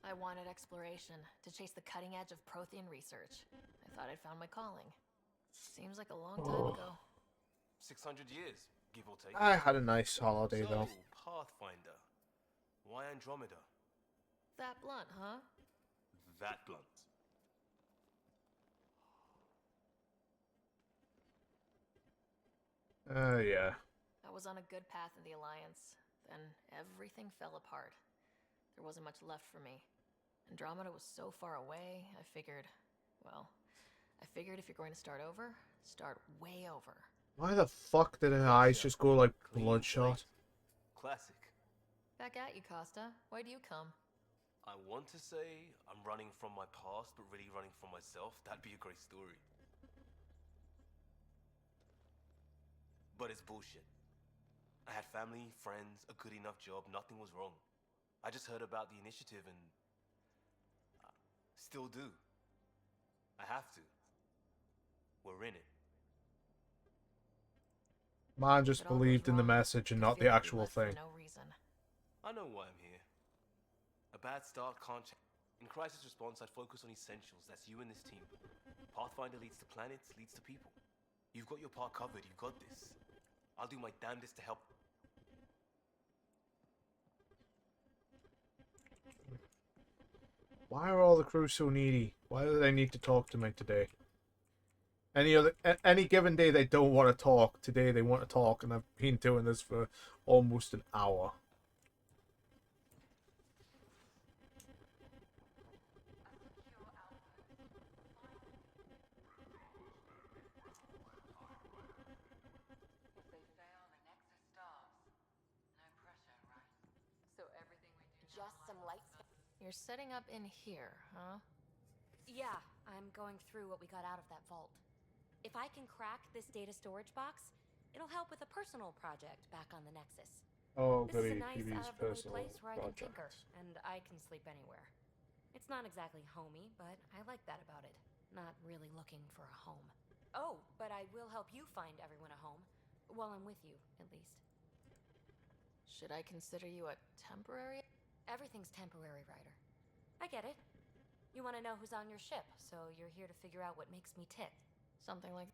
[SPEAKER 4] I wanted exploration, to chase the cutting edge of Prothean research. I thought I'd found my calling. Seems like a long time ago.
[SPEAKER 18] 600 years, give or take.
[SPEAKER 1] I had a nice holiday, though.
[SPEAKER 18] Pathfinder. Why Andromeda?
[SPEAKER 4] That blunt, huh?
[SPEAKER 18] That blunt.
[SPEAKER 1] Yeah.
[SPEAKER 4] I was on a good path in the Alliance. Then everything fell apart. there wasn't much left for me. Andromeda was so far away, I figured if you're going to start over, start way over.
[SPEAKER 1] Why the fuck did her eyes just go like bloodshot?
[SPEAKER 18] Classic.
[SPEAKER 4] Back at you, Costa. Why do you come?
[SPEAKER 18] I want to say I'm running from my past, but really running from myself. That'd be a great story. But it's bullshit. I had family, friends, a good enough job, nothing was wrong. I just heard about the initiative and... still do. I have to. We're in it.
[SPEAKER 1] Man just believed in the message and not the actual thing.
[SPEAKER 4] No reason.
[SPEAKER 18] I know why I'm here. A bad start can't change. In crisis response, I'd focus on essentials. That's you and this team. Pathfinder leads to planets, leads to people. You've got your part covered. You've got this. I'll do my damnedest to help.
[SPEAKER 1] Why are all the crew so needy? Why do they need to talk to me today? Any given day they don't want to talk. Today they want to talk, and I've been doing this for almost an hour.
[SPEAKER 4] So everything we do just some lights. You're setting up in here, huh?
[SPEAKER 19] Yeah, I'm going through what we got out of that vault. If I can crack this data storage box, it'll help with a personal project back on the Nexus.
[SPEAKER 1] Oh,
[SPEAKER 19] This is
[SPEAKER 1] goody,
[SPEAKER 19] a nice,
[SPEAKER 1] Phoebe's
[SPEAKER 19] out-of-the-way
[SPEAKER 1] personal
[SPEAKER 19] place where I can
[SPEAKER 1] project.
[SPEAKER 19] tinker, and I can sleep anywhere. It's not exactly homey, but I like that about it. Not really looking for a home. Oh, but I will help you find everyone a home. While I'm with you, at least.
[SPEAKER 4] Should I consider you a temporary?
[SPEAKER 19] Everything's temporary, Ryder. I get it. You want to know who's on your ship, so you're here to figure out what makes me tick.
[SPEAKER 4] Something like...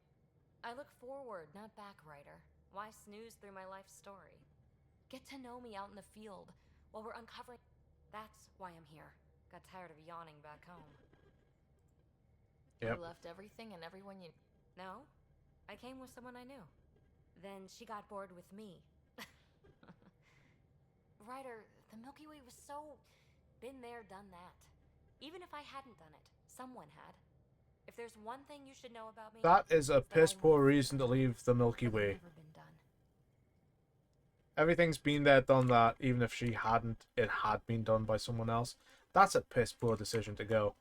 [SPEAKER 19] I look forward, not back, Ryder. Why snooze through my life story? Get to know me out in the field while we're uncovering... That's why I'm here. Got tired of yawning back home.
[SPEAKER 1] Yep.
[SPEAKER 4] You left everything and everyone you...
[SPEAKER 19] No, I came with someone I knew. Then she got bored with me. Ryder, the Milky Way was so... been there, done that. Even if I hadn't done it, someone had. If there's one thing you should know about me...
[SPEAKER 1] That is a piss poor reason to leave the Milky Way. Everything's been there, done that. Even if she hadn't, it had been done by someone else. That's a piss poor decision to go.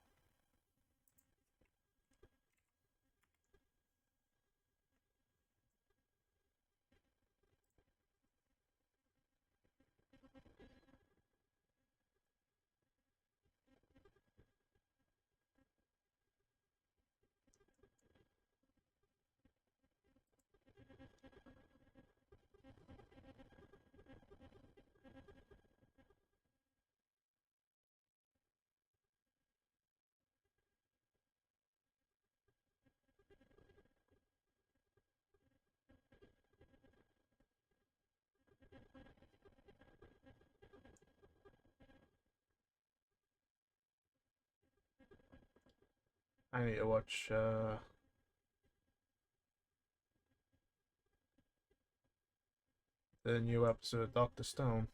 [SPEAKER 1] I need to watch the new episode of Dr. Stone.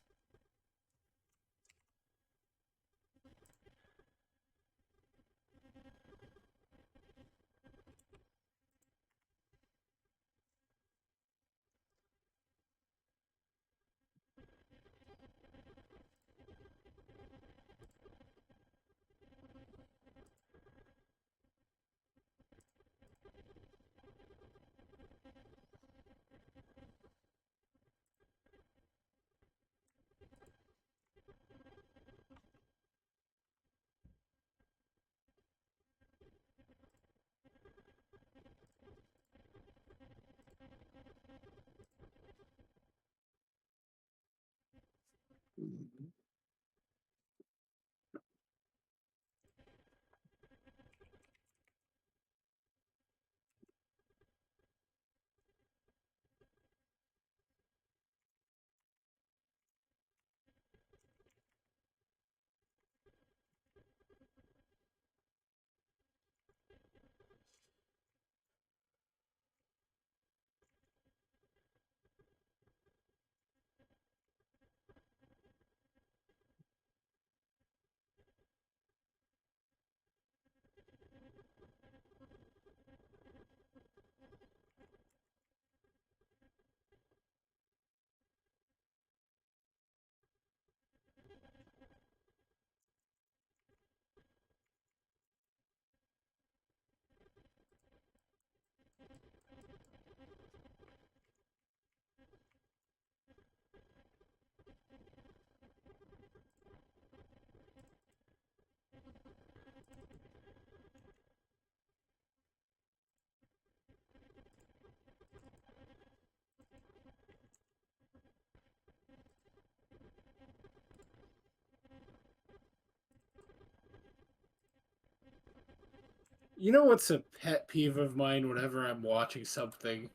[SPEAKER 3] You know what's a pet peeve of mine whenever I'm watching something?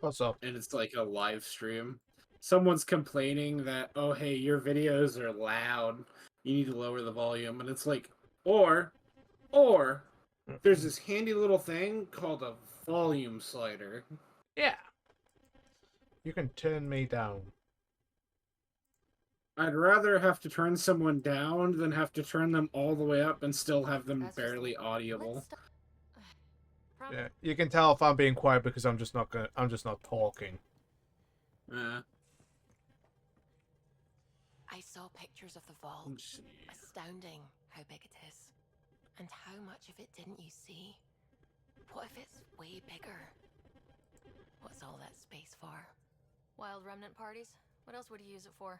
[SPEAKER 1] What's up?
[SPEAKER 3] And it's like a live stream. Someone's complaining that, oh, hey, your videos are loud. You need to lower the volume. And it's like, or, there's this handy little thing called a volume slider.
[SPEAKER 1] Yeah. You can turn me down.
[SPEAKER 3] I'd rather have to turn someone down than have to turn them all the way up and still have them barely audible.
[SPEAKER 1] Yeah, you can tell if I'm being quiet because I'm just not talking.
[SPEAKER 5] I saw pictures of the vault. Astounding how big it is. And how much of it didn't you see? What if it's way bigger? What's all that space for?
[SPEAKER 4] Wild remnant parties? What else would you use it for?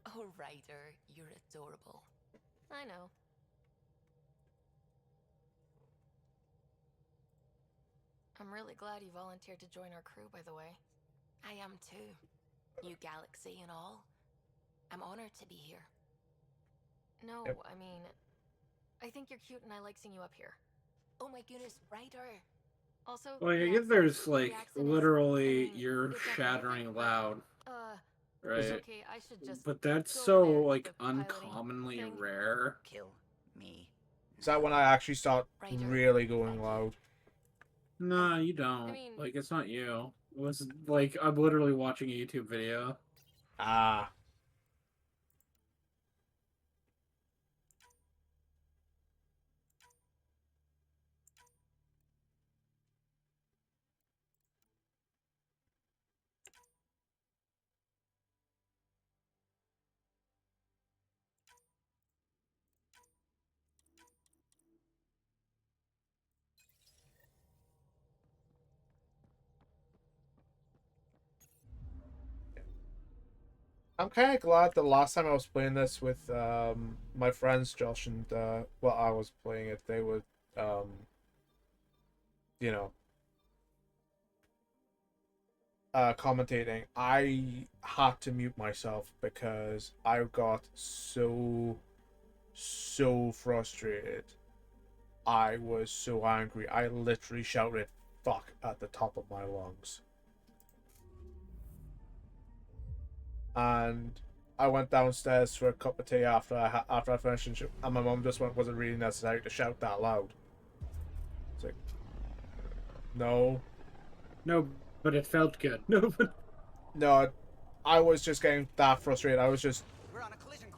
[SPEAKER 5] Oh, Ryder, you're adorable.
[SPEAKER 4] I know. I'm really glad you volunteered to join our crew, by the way.
[SPEAKER 5] I am too. New galaxy and all. I'm honored to be here.
[SPEAKER 4] No,
[SPEAKER 1] Yep.
[SPEAKER 4] I mean, I think you're cute and I like seeing you up here.
[SPEAKER 5] Oh my goodness, Ryder.
[SPEAKER 4] Also,
[SPEAKER 3] Like, I get there's, like, literally, you're shattering loud. Right?
[SPEAKER 4] It's okay, I should just
[SPEAKER 3] But that's
[SPEAKER 4] go
[SPEAKER 3] so,
[SPEAKER 4] over there,
[SPEAKER 3] like,
[SPEAKER 4] the piloting
[SPEAKER 3] uncommonly
[SPEAKER 4] thing.
[SPEAKER 3] rare.
[SPEAKER 5] Kill me.
[SPEAKER 1] Is that when I actually start really going loud?
[SPEAKER 3] Nah, you don't. Like, it's not you. It was, like, I'm literally watching a YouTube video.
[SPEAKER 1] Ah. I'm kind of glad the last time I was playing this with my friends Josh and well, I was playing it. They were, you know, commentating. I had to mute myself because I got so frustrated. I was so angry. I literally shouted "fuck" at the top of my lungs. And I went downstairs for a cup of tea after I finished, and my mum just went, "Was it really necessary to shout that loud?" It's like, no,
[SPEAKER 3] but it felt good.
[SPEAKER 1] No, I was just getting that frustrated.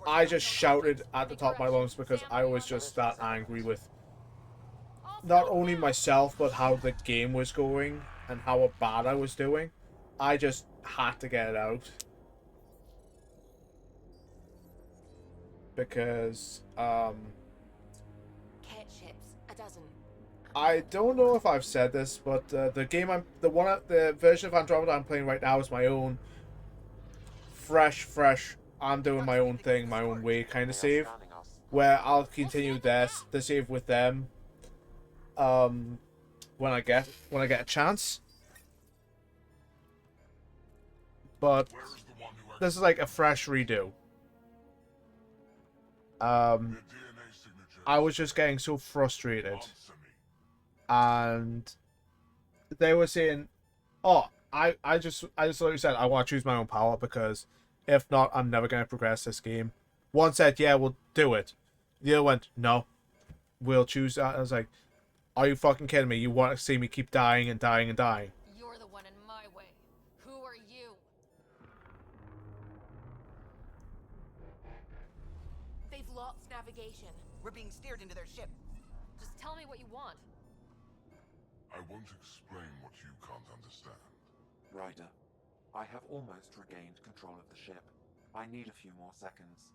[SPEAKER 1] I just shouted at the top of my lungs because I was just that angry with not only myself but how the game was going and how bad I was doing. I just had to get it out. Because
[SPEAKER 5] Cat ships, a dozen.
[SPEAKER 1] I don't know if I've said this, but the version of Andromeda I'm playing right now is my own fresh. I'm doing my own thing, my own way kind of save, where I'll continue the save with them. When I get a chance. But this is like a fresh redo. I was just getting so frustrated, and they were saying, "Oh, I just literally said I want to choose my own power because if not, I'm never going to progress this game." One said, "Yeah, we'll do it." The other went, "No, we'll choose that." I was like, "Are you fucking kidding me? You want to see me keep dying and dying and dying?"
[SPEAKER 4] You're the one in my way. Who are you?
[SPEAKER 5] They've lost navigation. We're being steered into their ship.
[SPEAKER 4] Just tell me what you want.
[SPEAKER 14] I won't explain what you can't understand.
[SPEAKER 6] Ryder, I have almost regained control of the ship. I need a few more seconds.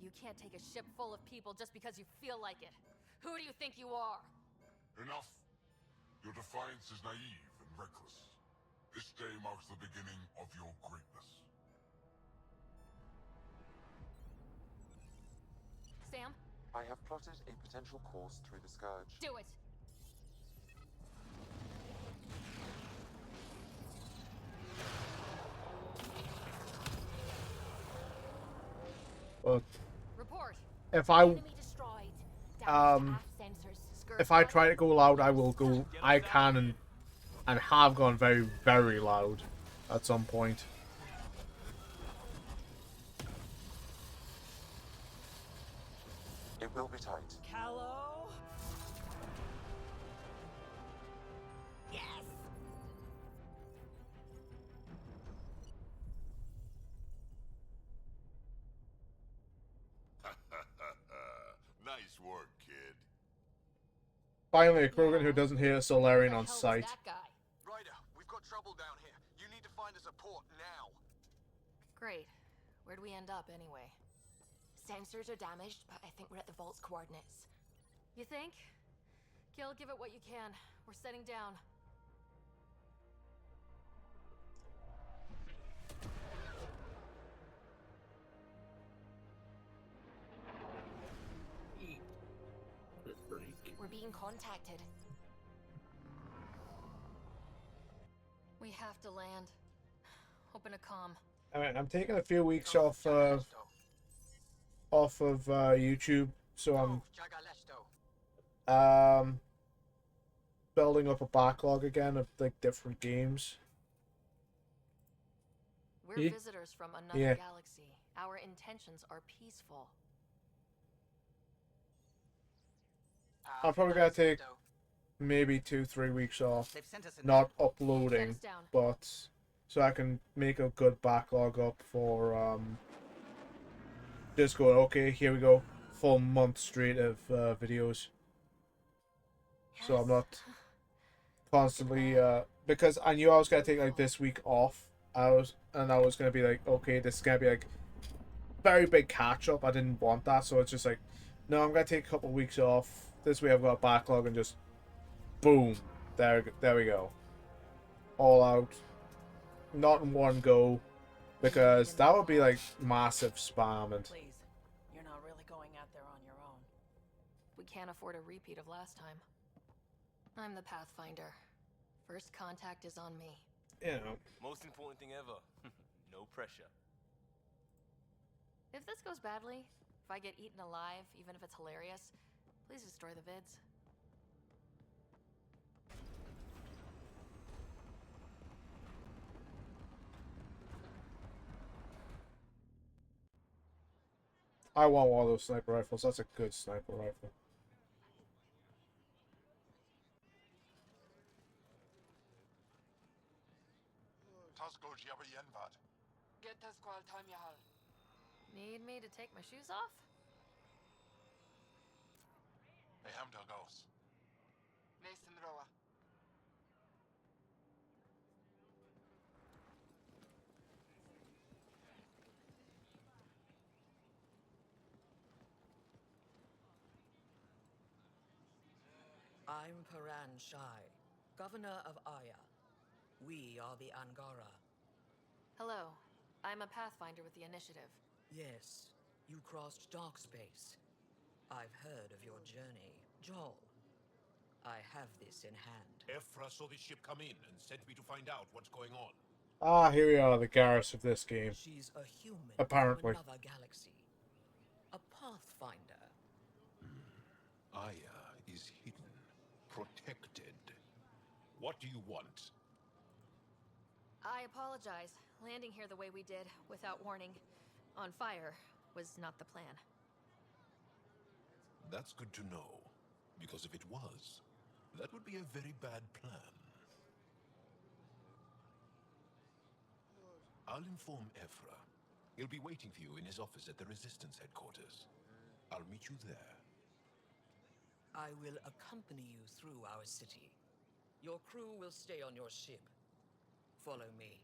[SPEAKER 4] You can't take a ship full of people just because you feel like it. Who do you think you are?
[SPEAKER 14] Enough! Your defiance is naive and reckless. This day marks the beginning of your greatness.
[SPEAKER 4] Sam?
[SPEAKER 6] I have plotted a potential course through the Scourge.
[SPEAKER 4] Do it!
[SPEAKER 1] But
[SPEAKER 4] Report.
[SPEAKER 1] if I
[SPEAKER 5] Enemy destroyed.
[SPEAKER 1] if I try to go loud, I will go. I can and have gone very, very loud at some point.
[SPEAKER 6] It will be tight.
[SPEAKER 11] Callow? Yes!
[SPEAKER 14] Nice work, kid.
[SPEAKER 1] Finally, a Krogan who doesn't hear a Solarian on sight.
[SPEAKER 8] Ryder, we've got trouble down here. You need to find us a port now.
[SPEAKER 4] Great. Where'd we end up anyway?
[SPEAKER 5] Sensors are damaged, but I think we're at the vault's coordinates.
[SPEAKER 4] You think? Gil, give it what you can. We're setting down.
[SPEAKER 5] We're being contacted.
[SPEAKER 4] We have to land. Open a comm.
[SPEAKER 1] Alright, I'm taking a few weeks off of YouTube, so I'm building up a backlog again of like different games.
[SPEAKER 4] We're visitors from another galaxy. Our intentions are peaceful.
[SPEAKER 1] I'm probably gonna take maybe 2-3 weeks off, not uploading, but so I can make a good backlog up for just going, okay, here we go, full month straight of videos. So I'm not constantly because I knew I was gonna take like this week off. I was gonna be like, okay, this is gonna be like very big catch up. I didn't want that, so it's just like, no, I'm gonna take a couple of weeks off. This way I've got a backlog and just boom, there we go, all out, not in one go, because that would be like massive spam. And
[SPEAKER 17] Please, you're not really going out there on your own.
[SPEAKER 4] We can't afford a repeat of last time. I'm the Pathfinder. First contact is on me.
[SPEAKER 1] you know,
[SPEAKER 18] Most important thing ever. No pressure.
[SPEAKER 4] If this goes badly, if I get eaten alive, even if it's hilarious, please destroy the vids.
[SPEAKER 1] I want one of those sniper rifles. That's a good sniper rifle.
[SPEAKER 4] Need me to take my shoes off?
[SPEAKER 20] I'm Paran Shai, Governor of Aya. We are the Angara.
[SPEAKER 4] Hello. I'm a Pathfinder with the Initiative.
[SPEAKER 20] Yes, you crossed dark space. I've heard of your journey, Joel. I have this in hand.
[SPEAKER 14] Ephra saw the ship come in and sent me to find out what's going on.
[SPEAKER 1] Ah, here we are, the Garrus of this game.
[SPEAKER 20] She's a human
[SPEAKER 1] Apparently.
[SPEAKER 20] from another galaxy. A Pathfinder.
[SPEAKER 14] Aya is hidden, protected. What do you want?
[SPEAKER 4] I apologize. Landing here the way we did, without warning, on fire, was not the plan.
[SPEAKER 14] That's good to know, because if it was, that would be a very bad plan. I'll inform Ephra. He'll be waiting for you in his office at the Resistance headquarters. I'll meet you there.
[SPEAKER 20] I will accompany you through our city. Your crew will stay on your ship. Follow me.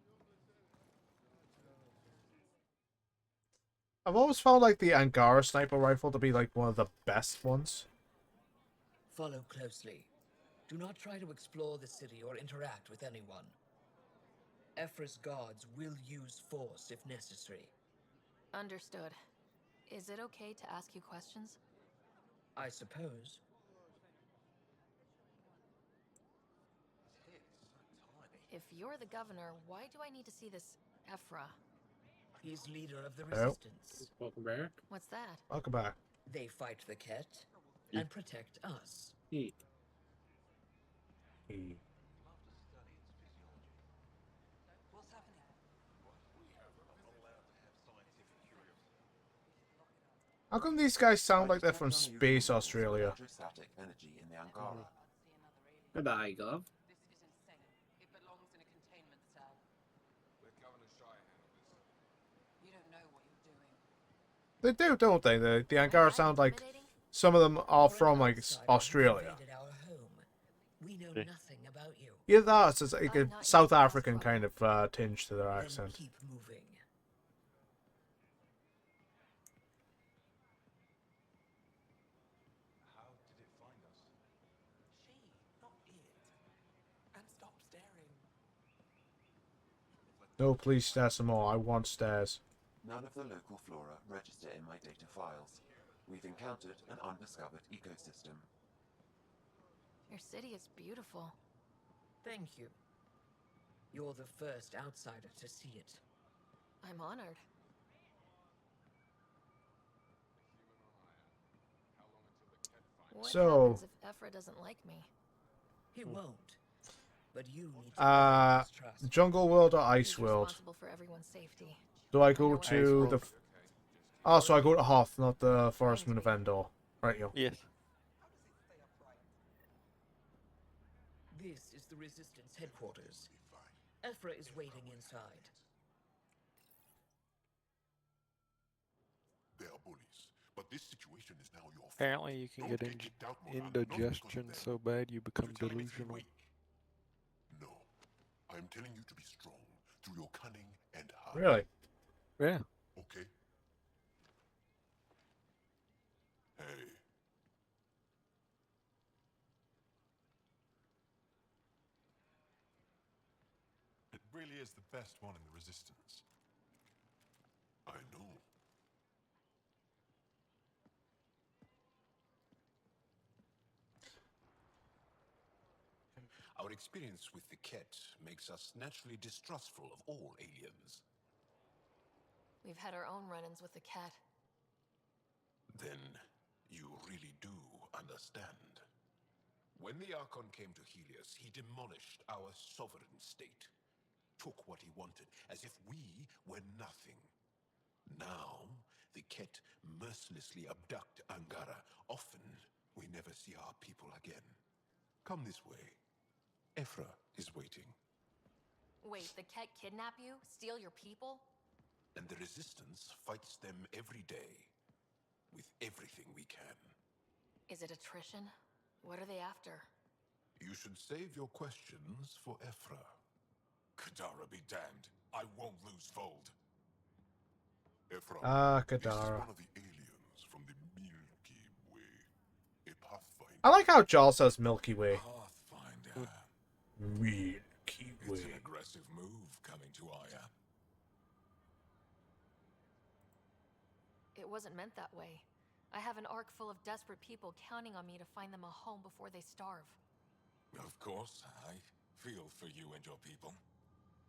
[SPEAKER 1] I've always found like the Angara sniper rifle to be like one of the best ones.
[SPEAKER 20] Follow closely. Do not try to explore the city or interact with anyone. Ephra's guards will use force if necessary.
[SPEAKER 4] Understood. Is it okay to ask you questions?
[SPEAKER 20] I suppose.
[SPEAKER 4] If you're the governor, why do I need to see this Ephra?
[SPEAKER 20] He's leader of the
[SPEAKER 1] Oh.
[SPEAKER 20] Resistance.
[SPEAKER 3] Welcome back.
[SPEAKER 4] What's that?
[SPEAKER 1] Welcome back.
[SPEAKER 20] They fight the Ket. and protect us.
[SPEAKER 1] How come these guys sound
[SPEAKER 6] By
[SPEAKER 1] like they're from
[SPEAKER 6] detecting
[SPEAKER 1] Space
[SPEAKER 6] unusual
[SPEAKER 1] Australia?
[SPEAKER 6] electrostatic energy in the Angara.
[SPEAKER 3] Goodbye, Gov.
[SPEAKER 1] They do, don't they? The Angara sound like some of them are from like Australia.
[SPEAKER 20] Invaded our home. We know nothing about you.
[SPEAKER 1] Yeah, that's like a South African kind of tinge to their
[SPEAKER 20] Then
[SPEAKER 1] accent.
[SPEAKER 20] keep moving.
[SPEAKER 10] How did it find us? She, not it. And stop staring.
[SPEAKER 1] No, please stare some more. I want stairs.
[SPEAKER 6] None of the local flora register in my data files. We've encountered an undiscovered ecosystem.
[SPEAKER 4] Your city is beautiful.
[SPEAKER 20] Thank you. You're the first outsider to see it.
[SPEAKER 4] I'm honored. What
[SPEAKER 1] So-
[SPEAKER 4] happens if Ephra doesn't like me?
[SPEAKER 20] He won't. But you need to earn his trust.
[SPEAKER 1] Jungle World or Ice
[SPEAKER 4] Who's
[SPEAKER 1] World?
[SPEAKER 4] responsible for everyone's safety?
[SPEAKER 1] Do I go
[SPEAKER 4] Ice
[SPEAKER 1] to
[SPEAKER 2] World.
[SPEAKER 1] the... Oh, so I go to Hoth, not the Forest Moon of Endor. Right, yo.
[SPEAKER 2] Yes.
[SPEAKER 20] This is the Resistance headquarters. Ephra is waiting inside.
[SPEAKER 14] They are bullies, but this situation is now your fault.
[SPEAKER 2] Apparently you can
[SPEAKER 14] Don't
[SPEAKER 2] get
[SPEAKER 14] get kicked out, Morgana, not because of
[SPEAKER 2] indigestion
[SPEAKER 14] them.
[SPEAKER 2] so bad you become
[SPEAKER 14] You're telling me to be
[SPEAKER 2] delusional.
[SPEAKER 14] weak. No, I am telling you to be strong through your cunning and heart.
[SPEAKER 1] Really?
[SPEAKER 2] Yeah.
[SPEAKER 14] Okay. Hey.
[SPEAKER 21] It really is the best one in the Resistance.
[SPEAKER 14] I know.
[SPEAKER 22] Our experience with the Ket makes us naturally distrustful of all aliens.
[SPEAKER 4] We've had our own run-ins with the cat.
[SPEAKER 22] Then you really do understand. When the Archon came to Helius, he demolished our sovereign state. Took what he wanted, as if we were nothing. Now, the Ket mercilessly abduct Angara. Often, we never see our people again. Come this way. Ephra is waiting,
[SPEAKER 4] Wait, the cat kidnap you? Steal your people?
[SPEAKER 22] and the Resistance fights them every day, with everything we can.
[SPEAKER 4] Is it attrition? What are they after?
[SPEAKER 22] You should save your questions for Ephra.
[SPEAKER 14] Kadara be damned. I won't lose fold. Ephra,
[SPEAKER 1] Ah,
[SPEAKER 14] this is
[SPEAKER 1] Kadara.
[SPEAKER 14] one of the aliens from the Milky Way. A pathfinder.
[SPEAKER 1] I like how Jarl says Milky Way.
[SPEAKER 14] Pathfinder.
[SPEAKER 1] Milky
[SPEAKER 14] It's
[SPEAKER 1] Way.
[SPEAKER 14] an aggressive move coming to Aya.
[SPEAKER 4] It wasn't meant that way. I have an ark full of desperate people counting on me to find them a home before they starve.
[SPEAKER 14] Of course, I feel for you and your people.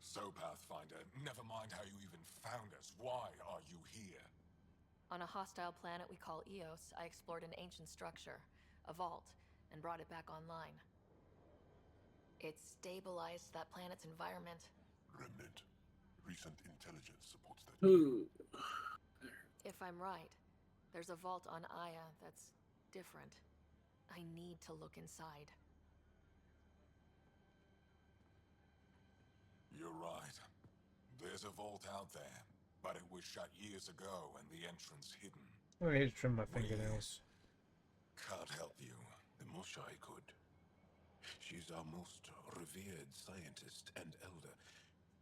[SPEAKER 14] So, Pathfinder, never mind how you even found us. Why are you here?
[SPEAKER 4] On a hostile planet we call Eos, I explored an ancient structure, a vault, and brought it back online. It stabilized that planet's environment.
[SPEAKER 14] Remnant. Recent intelligence supports that.
[SPEAKER 4] If I'm right, there's a vault on Aya that's different. I need to look inside.
[SPEAKER 14] You're right. There's a vault out there, but it was shut years ago and the entrance hidden.
[SPEAKER 1] I need to trim my fingernails.
[SPEAKER 14] Can't help you.
[SPEAKER 22] The most I could. She's our most revered scientist and elder.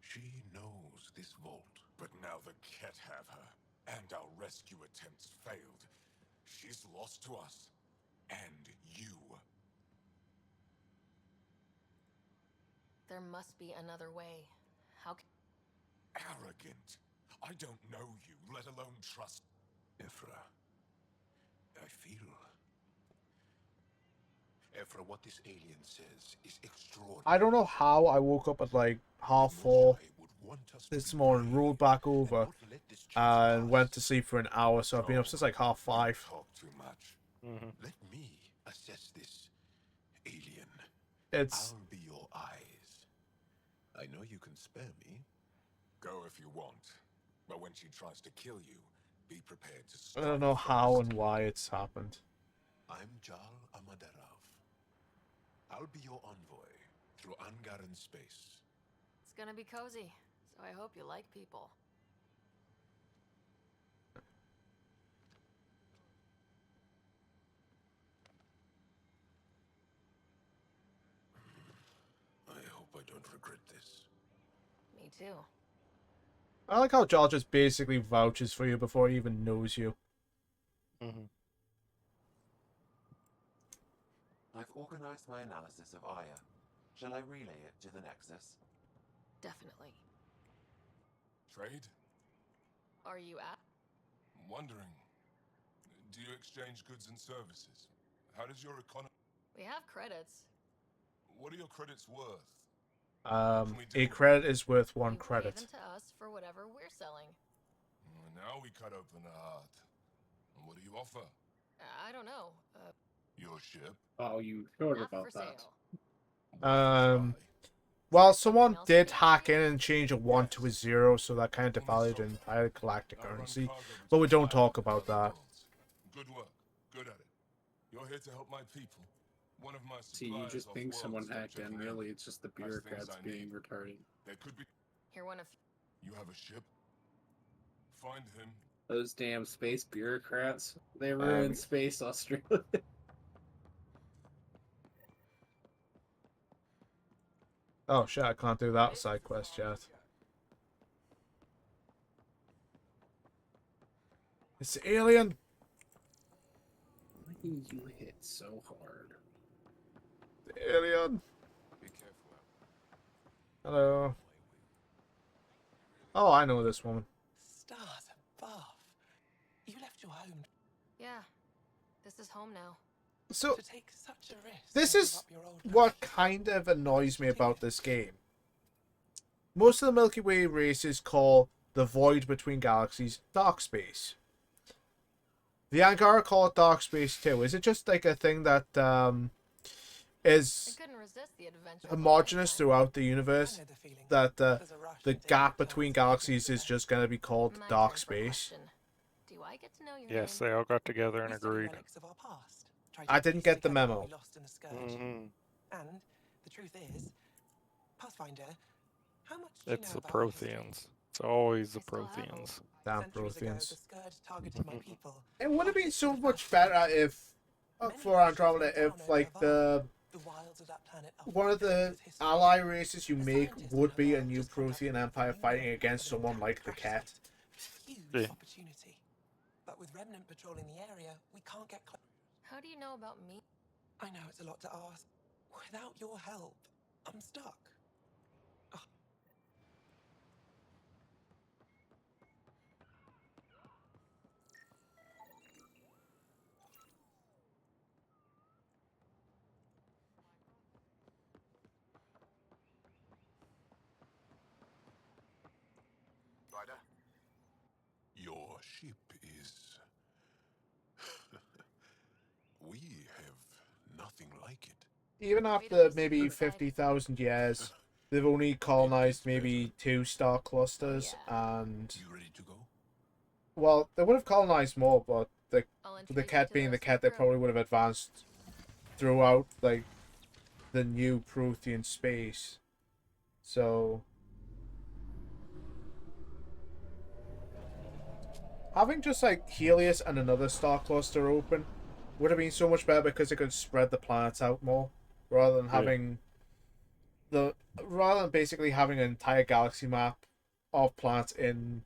[SPEAKER 22] She knows this vault.
[SPEAKER 14] But now the Ket have her, and our rescue attempts failed. She's lost to us. And you.
[SPEAKER 4] There must be another way. How can...
[SPEAKER 14] Arrogant. I don't know you, let alone trust.
[SPEAKER 22] Ephra, I feel. Ephra, what this alien says is extraordinary.
[SPEAKER 1] I don't know how I woke up at like 4:30 this morning, rolled back over, and went to sleep for an hour. So I've been up since like 5:30.
[SPEAKER 14] Talk too much.
[SPEAKER 22] Let me assess this alien.
[SPEAKER 1] It's
[SPEAKER 22] I'll be your eyes. I know you can spare me.
[SPEAKER 14] Go if you want. But when she tries to kill you, be prepared to
[SPEAKER 1] I
[SPEAKER 14] strike
[SPEAKER 1] don't know how
[SPEAKER 14] first.
[SPEAKER 1] and why it's happened.
[SPEAKER 22] I'm Jal Amaderov. I'll be your envoy through Angaran space.
[SPEAKER 4] It's gonna be cozy, so I hope you like people.
[SPEAKER 22] I hope I don't regret this.
[SPEAKER 4] Me too.
[SPEAKER 1] I like how Jar just basically vouches for you before he even knows you.
[SPEAKER 6] I've organized my analysis of Aya. Shall I relay it to the Nexus?
[SPEAKER 4] Definitely.
[SPEAKER 14] Trade?
[SPEAKER 4] Are you at?
[SPEAKER 14] Wondering. Do you exchange goods and services? How does your economy...
[SPEAKER 4] We have credits.
[SPEAKER 14] What are your credits worth?
[SPEAKER 1] A credit is worth one
[SPEAKER 4] You pay
[SPEAKER 1] credit.
[SPEAKER 4] them to us for whatever we're selling.
[SPEAKER 14] Now we cut open the heart. And what do you offer?
[SPEAKER 4] I don't know.
[SPEAKER 14] Your ship?
[SPEAKER 3] Oh, you heard
[SPEAKER 4] Not
[SPEAKER 3] about
[SPEAKER 4] for
[SPEAKER 3] that.
[SPEAKER 4] sale.
[SPEAKER 1] Well, someone did hack in and change a 1 to a 0, so that kind of devalued an entire galactic currency. But we don't talk about that.
[SPEAKER 14] Good work. Good at it. You're here to help my people. One of my
[SPEAKER 3] See, you
[SPEAKER 14] suppliers
[SPEAKER 3] just
[SPEAKER 14] off
[SPEAKER 3] think
[SPEAKER 14] world
[SPEAKER 3] someone
[SPEAKER 14] stopped
[SPEAKER 3] hacked in.
[SPEAKER 14] checking
[SPEAKER 3] Really, it's just the
[SPEAKER 14] Has things
[SPEAKER 3] bureaucrats
[SPEAKER 14] I
[SPEAKER 3] being
[SPEAKER 14] need.
[SPEAKER 3] retarded.
[SPEAKER 14] There could be...
[SPEAKER 4] You're one of...
[SPEAKER 14] You have a ship? Find him.
[SPEAKER 3] Those damn space bureaucrats. They ruined space, Australia.
[SPEAKER 1] Oh shit, I can't do that side quest yet. It's the alien!
[SPEAKER 3] Why do you hit so hard?
[SPEAKER 1] The alien!
[SPEAKER 14] Be careful.
[SPEAKER 1] Hello. Oh, I know this woman.
[SPEAKER 10] Stars above. You left your home
[SPEAKER 4] Yeah. This is home now.
[SPEAKER 1] So,
[SPEAKER 10] to take such a risk.
[SPEAKER 1] this
[SPEAKER 10] and
[SPEAKER 1] is
[SPEAKER 10] give up your old
[SPEAKER 1] what kind of annoys me about this game. Most of the Milky Way races call the void between galaxies dark space. The Angara call it dark space too. Is it just like a thing that is
[SPEAKER 4] I couldn't resist the adventure.
[SPEAKER 1] homogenous throughout the universe? That the gap between galaxies is just going to be called dark space?
[SPEAKER 4] Do I get to know your
[SPEAKER 2] Yes,
[SPEAKER 4] name?
[SPEAKER 2] they all got together and agreed.
[SPEAKER 10] relics of our past. Try to
[SPEAKER 1] I didn't
[SPEAKER 10] piece
[SPEAKER 1] get the
[SPEAKER 10] together what
[SPEAKER 1] memo.
[SPEAKER 10] we lost in the scourge. And the truth is, Pathfinder, how much do
[SPEAKER 2] It's
[SPEAKER 10] you
[SPEAKER 2] the
[SPEAKER 10] know about our history?
[SPEAKER 2] Protheans. It's always the Protheans.
[SPEAKER 1] Damn
[SPEAKER 10] Centuries ago,
[SPEAKER 1] Protheans.
[SPEAKER 10] the scourge targeted my people.
[SPEAKER 1] It would have been so much better if, for Andromeda, if like the
[SPEAKER 10] wilds of that planet are
[SPEAKER 1] one of the ally races you make would be a new Prothean empire fighting against someone like the Cat.
[SPEAKER 10] huge opportunity. But with Remnant patrolling the area, we can't get close.
[SPEAKER 4] How do you know about me?
[SPEAKER 10] I know it's a lot to ask. Without your help, I'm stuck.
[SPEAKER 14] Ryder? Your ship is... we have nothing like it.
[SPEAKER 1] Even after maybe 50,000 years, they've only colonized maybe 2 star clusters, and
[SPEAKER 14] You ready to go?
[SPEAKER 1] well, they would have colonized more, but the
[SPEAKER 4] introduce
[SPEAKER 1] Cat
[SPEAKER 4] you to
[SPEAKER 1] being
[SPEAKER 4] the
[SPEAKER 1] the
[SPEAKER 4] rest of
[SPEAKER 1] Cat,
[SPEAKER 4] the
[SPEAKER 1] they
[SPEAKER 4] crew.
[SPEAKER 1] probably would have advanced throughout like the new Prothean space. So having just like Helius and another star cluster open would have been so much better because it could spread the planets out more rather than having rather than basically having an entire galaxy map of planets in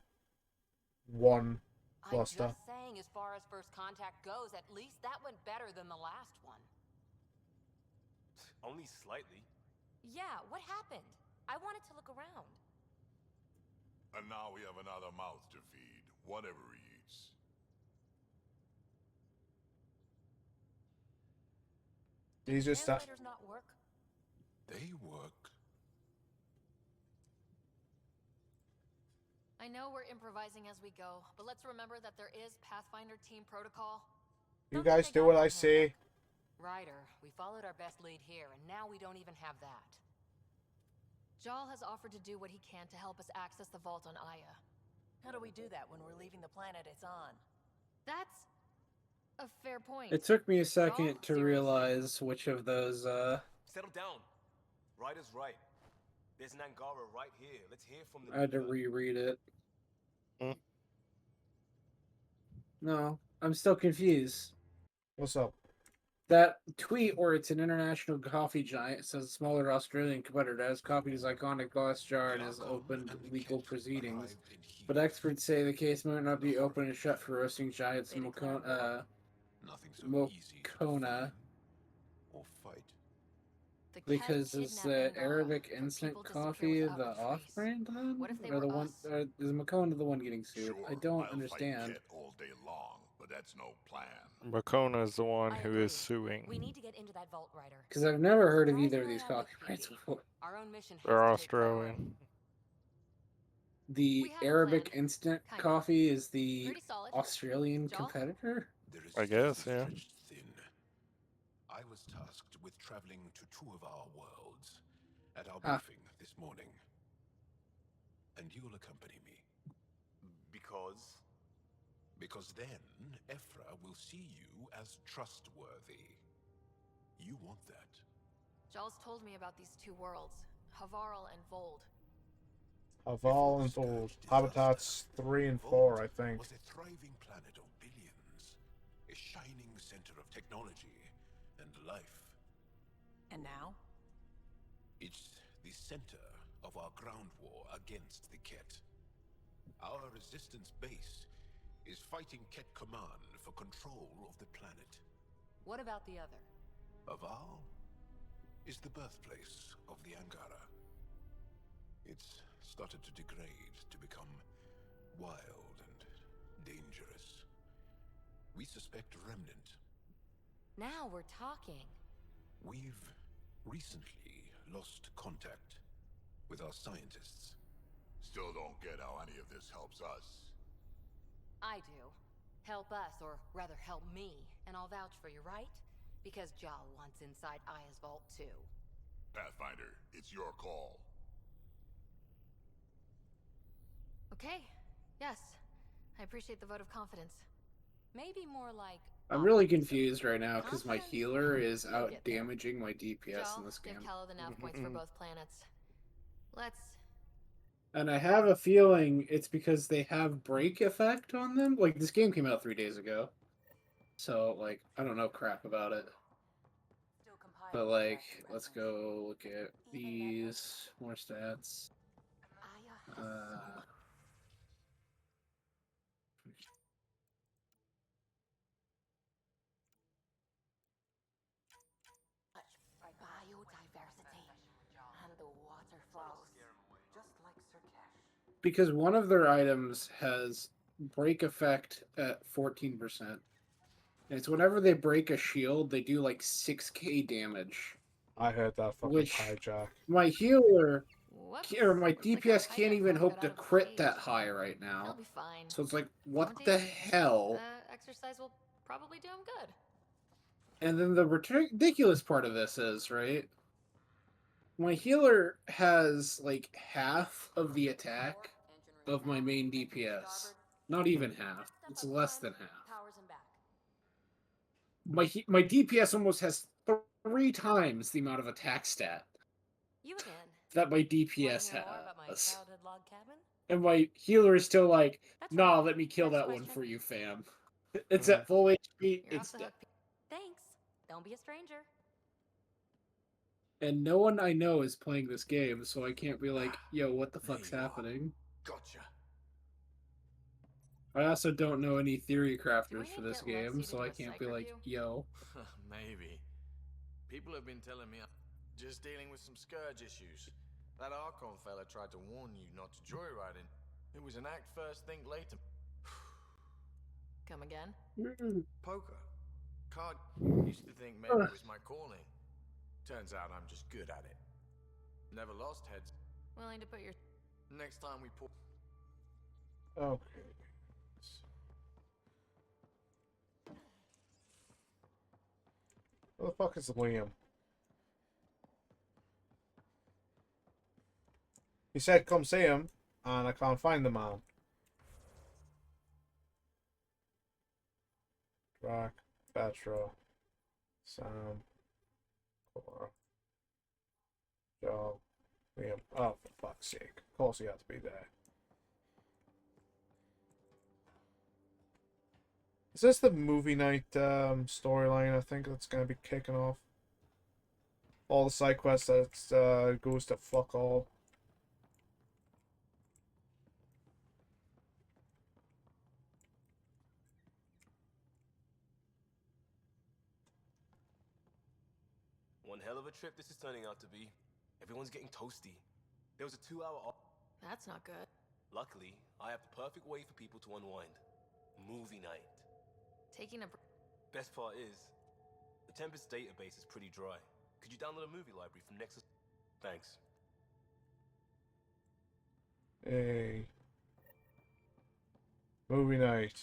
[SPEAKER 1] one cluster.
[SPEAKER 5] I'm just saying, as far as first contact goes, at least that went better than the last one.
[SPEAKER 18] Only slightly.
[SPEAKER 5] Yeah, what happened? I wanted to look around.
[SPEAKER 14] And now we have another mouth to feed, whatever he eats.
[SPEAKER 1] These just
[SPEAKER 5] Translators not work?
[SPEAKER 14] They work.
[SPEAKER 4] I know we're improvising as we go, but let's remember that there is Pathfinder team protocol.
[SPEAKER 1] You guys do what I say.
[SPEAKER 5] Ryder, we followed our best lead here, and now we don't even have that.
[SPEAKER 4] Jal has offered to do what he can to help us access the vault on Aya.
[SPEAKER 17] How do we do that when we're leaving the planet it's on?
[SPEAKER 4] That's a fair point.
[SPEAKER 3] It took me a second
[SPEAKER 4] Jal,
[SPEAKER 3] to realize which of those,
[SPEAKER 18] Settle down. Ryder's right. There's an Angara right here. Let's hear from the
[SPEAKER 3] I had to
[SPEAKER 18] leader.
[SPEAKER 3] reread it. No, I'm still confused.
[SPEAKER 1] What's up?
[SPEAKER 3] That tweet where it's an international coffee giant says a smaller Australian competitor has copied his iconic glass jar and has opened legal proceedings. But experts say the case might not be open and shut for roasting giants Mokona
[SPEAKER 14] Or fight.
[SPEAKER 3] because is the Arabic instant coffee the off-brand then? Or the one? Is Mokona the one getting sued?
[SPEAKER 14] Sure,
[SPEAKER 3] I don't
[SPEAKER 14] I'll
[SPEAKER 3] understand.
[SPEAKER 14] Fight Ket all day long, but that's no plan.
[SPEAKER 2] Bacona is the one who is suing.
[SPEAKER 19] We need to get into that vault, Ryder.
[SPEAKER 3] Because I've never heard of either of these coffee brands before.
[SPEAKER 5] Our own mission has
[SPEAKER 2] They're
[SPEAKER 5] to take care of our own.
[SPEAKER 2] Australian.
[SPEAKER 3] The Arabic instant coffee is the
[SPEAKER 4] Pretty solid.
[SPEAKER 3] Australian
[SPEAKER 4] Jal?
[SPEAKER 3] competitor?
[SPEAKER 2] I guess, yeah.
[SPEAKER 14] Thin. I was tasked with traveling to two of our worlds at our briefing this morning. And you'll accompany me.
[SPEAKER 18] Because?
[SPEAKER 14] Because then Ephra will see you as trustworthy. You want that.
[SPEAKER 4] Jal's told me about these two worlds, Havaral and Vold.
[SPEAKER 1] Haval and Vold. Habitats 3 and 4, I think.
[SPEAKER 14] Was a thriving planet of billions. A shining center of technology and life.
[SPEAKER 17] And now?
[SPEAKER 14] It's the center of our ground war against the Ket. Our resistance base is fighting Ket Command for control of the planet.
[SPEAKER 5] What about the other?
[SPEAKER 14] Aval is the birthplace of the Angara. It's started to degrade, to become wild and dangerous. We suspect a remnant.
[SPEAKER 5] Now we're talking.
[SPEAKER 14] We've recently lost contact with our scientists. Still don't get how any of this helps us.
[SPEAKER 5] I do. Help us, or rather help me, and I'll vouch for you, right? Because Jal wants inside Aya's vault too.
[SPEAKER 14] Pathfinder, it's your call.
[SPEAKER 4] Okay, yes. I appreciate the vote of confidence.
[SPEAKER 5] Maybe more like
[SPEAKER 3] I'm really confused right now because my healer is out damaging my DPS
[SPEAKER 4] Jal,
[SPEAKER 3] in this game.
[SPEAKER 4] give Kello the nav points for both planets. Let's...
[SPEAKER 3] And I have a feeling it's because they have break effect on them. Like, this game came out 3 days ago. So, like, I don't know crap about it. But, like, let's go look at these. More stats.
[SPEAKER 15] Biodiversity and the water flows, just like Sirkesh.
[SPEAKER 3] Because one of their items has break effect at 14%. And it's whenever they break a shield, they do like 6k damage.
[SPEAKER 1] I heard that fucking
[SPEAKER 3] Which
[SPEAKER 1] hijack.
[SPEAKER 3] my healer or my DPS can't even hope to crit that high right now.
[SPEAKER 4] He'll be fine.
[SPEAKER 3] So it's like, what the hell?
[SPEAKER 4] Exercise will probably do him good.
[SPEAKER 3] And then the ridiculous part of this is, right? My healer has like half of the attack of my main DPS. Not even half. It's less than half. My DPS almost has 3 times the amount of attack stat
[SPEAKER 5] You again.
[SPEAKER 3] that my DPS
[SPEAKER 5] More about my
[SPEAKER 3] has.
[SPEAKER 5] childhood log cabin?
[SPEAKER 3] And my healer is still like, nah, let me kill that one for you, fam. It's at full HP.
[SPEAKER 5] You're off
[SPEAKER 3] It's
[SPEAKER 5] the hook. Thanks. Don't be a stranger.
[SPEAKER 3] and no one I know is playing this game, so I can't be like, yo, what the fuck's happening?
[SPEAKER 16] Gotcha.
[SPEAKER 3] I also don't know any theory crafters for this game, so I can't be like, yo.
[SPEAKER 16] Maybe. People have been telling me I'm just dealing with some scourge issues. That Archon fella tried to warn you not to joyride in. It was an act first, think later.
[SPEAKER 4] Come again?
[SPEAKER 16] Poker. Card. Used to think maybe it was my calling. Turns out I'm just good at it. Never lost heads.
[SPEAKER 4] Willing to put your...
[SPEAKER 16] Next time we pull...
[SPEAKER 1] Okay. Where the fuck is Liam? He said come see him, and I can't find the man. Drac, Petra, Sam, Cora, Joe, Liam. Oh, for fuck's sake. Of course he had to be there. Is this the movie night storyline? I think that's going to be kicking off. All the side quests that goes to fuck all.
[SPEAKER 18] One hell of a trip this is turning out to be. Everyone's getting toasty. There was a 2-hour off.
[SPEAKER 4] That's not good.
[SPEAKER 18] Luckily, I have the perfect way for people to unwind. Movie night.
[SPEAKER 4] Taking a...
[SPEAKER 18] Best part is, the Tempest database is pretty dry. Could you download a movie library from Nexus? Thanks.
[SPEAKER 1] Hey. Movie night.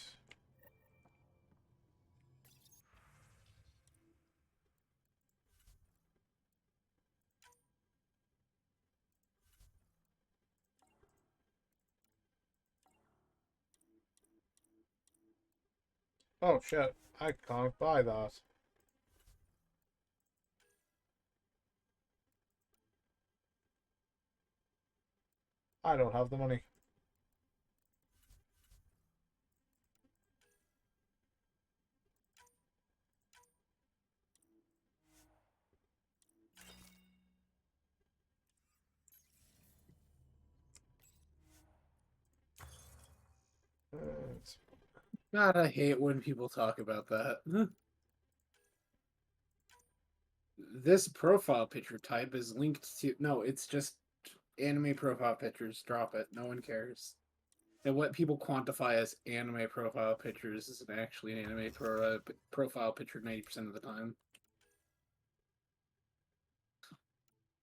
[SPEAKER 1] Oh shit, I can't buy that. I don't have the money.
[SPEAKER 3] God, I hate when people talk about that. This profile picture type is linked to... No, it's just anime profile pictures. Drop it. No one cares. And what people quantify as anime profile pictures isn't actually an anime profile picture 90% of the time.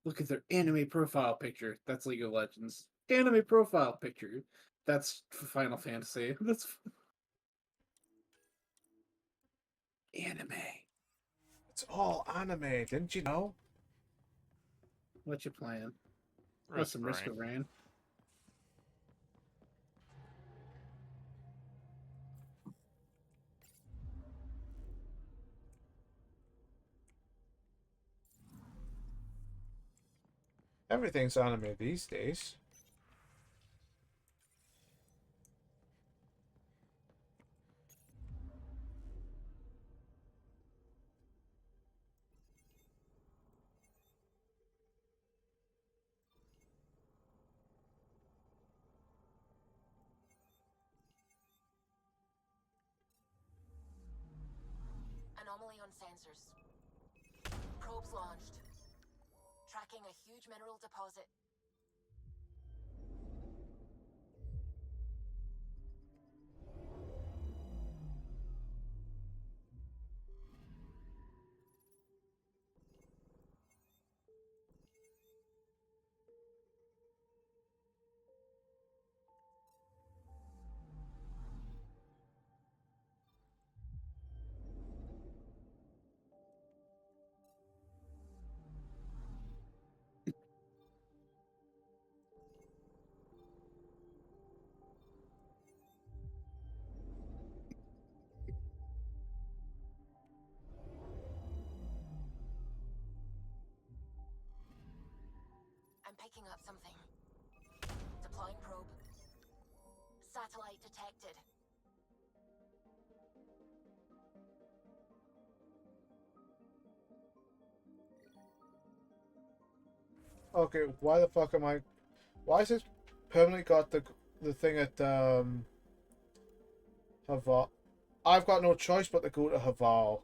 [SPEAKER 3] Look at their anime profile picture. That's League of Legends. Anime profile picture. That's Final Fantasy. That's anime.
[SPEAKER 1] It's all anime, didn't you know?
[SPEAKER 3] What you playing? What's some Risk of Rain?
[SPEAKER 1] Everything's anime these days.
[SPEAKER 5] Anomaly on sensors. Probes launched. Tracking a huge mineral deposit. I'm picking up something. Deploying probe. Satellite detected.
[SPEAKER 1] Okay, why the fuck am I... Why is it permanently got the thing at Haval? I've got no choice but to go to Haval.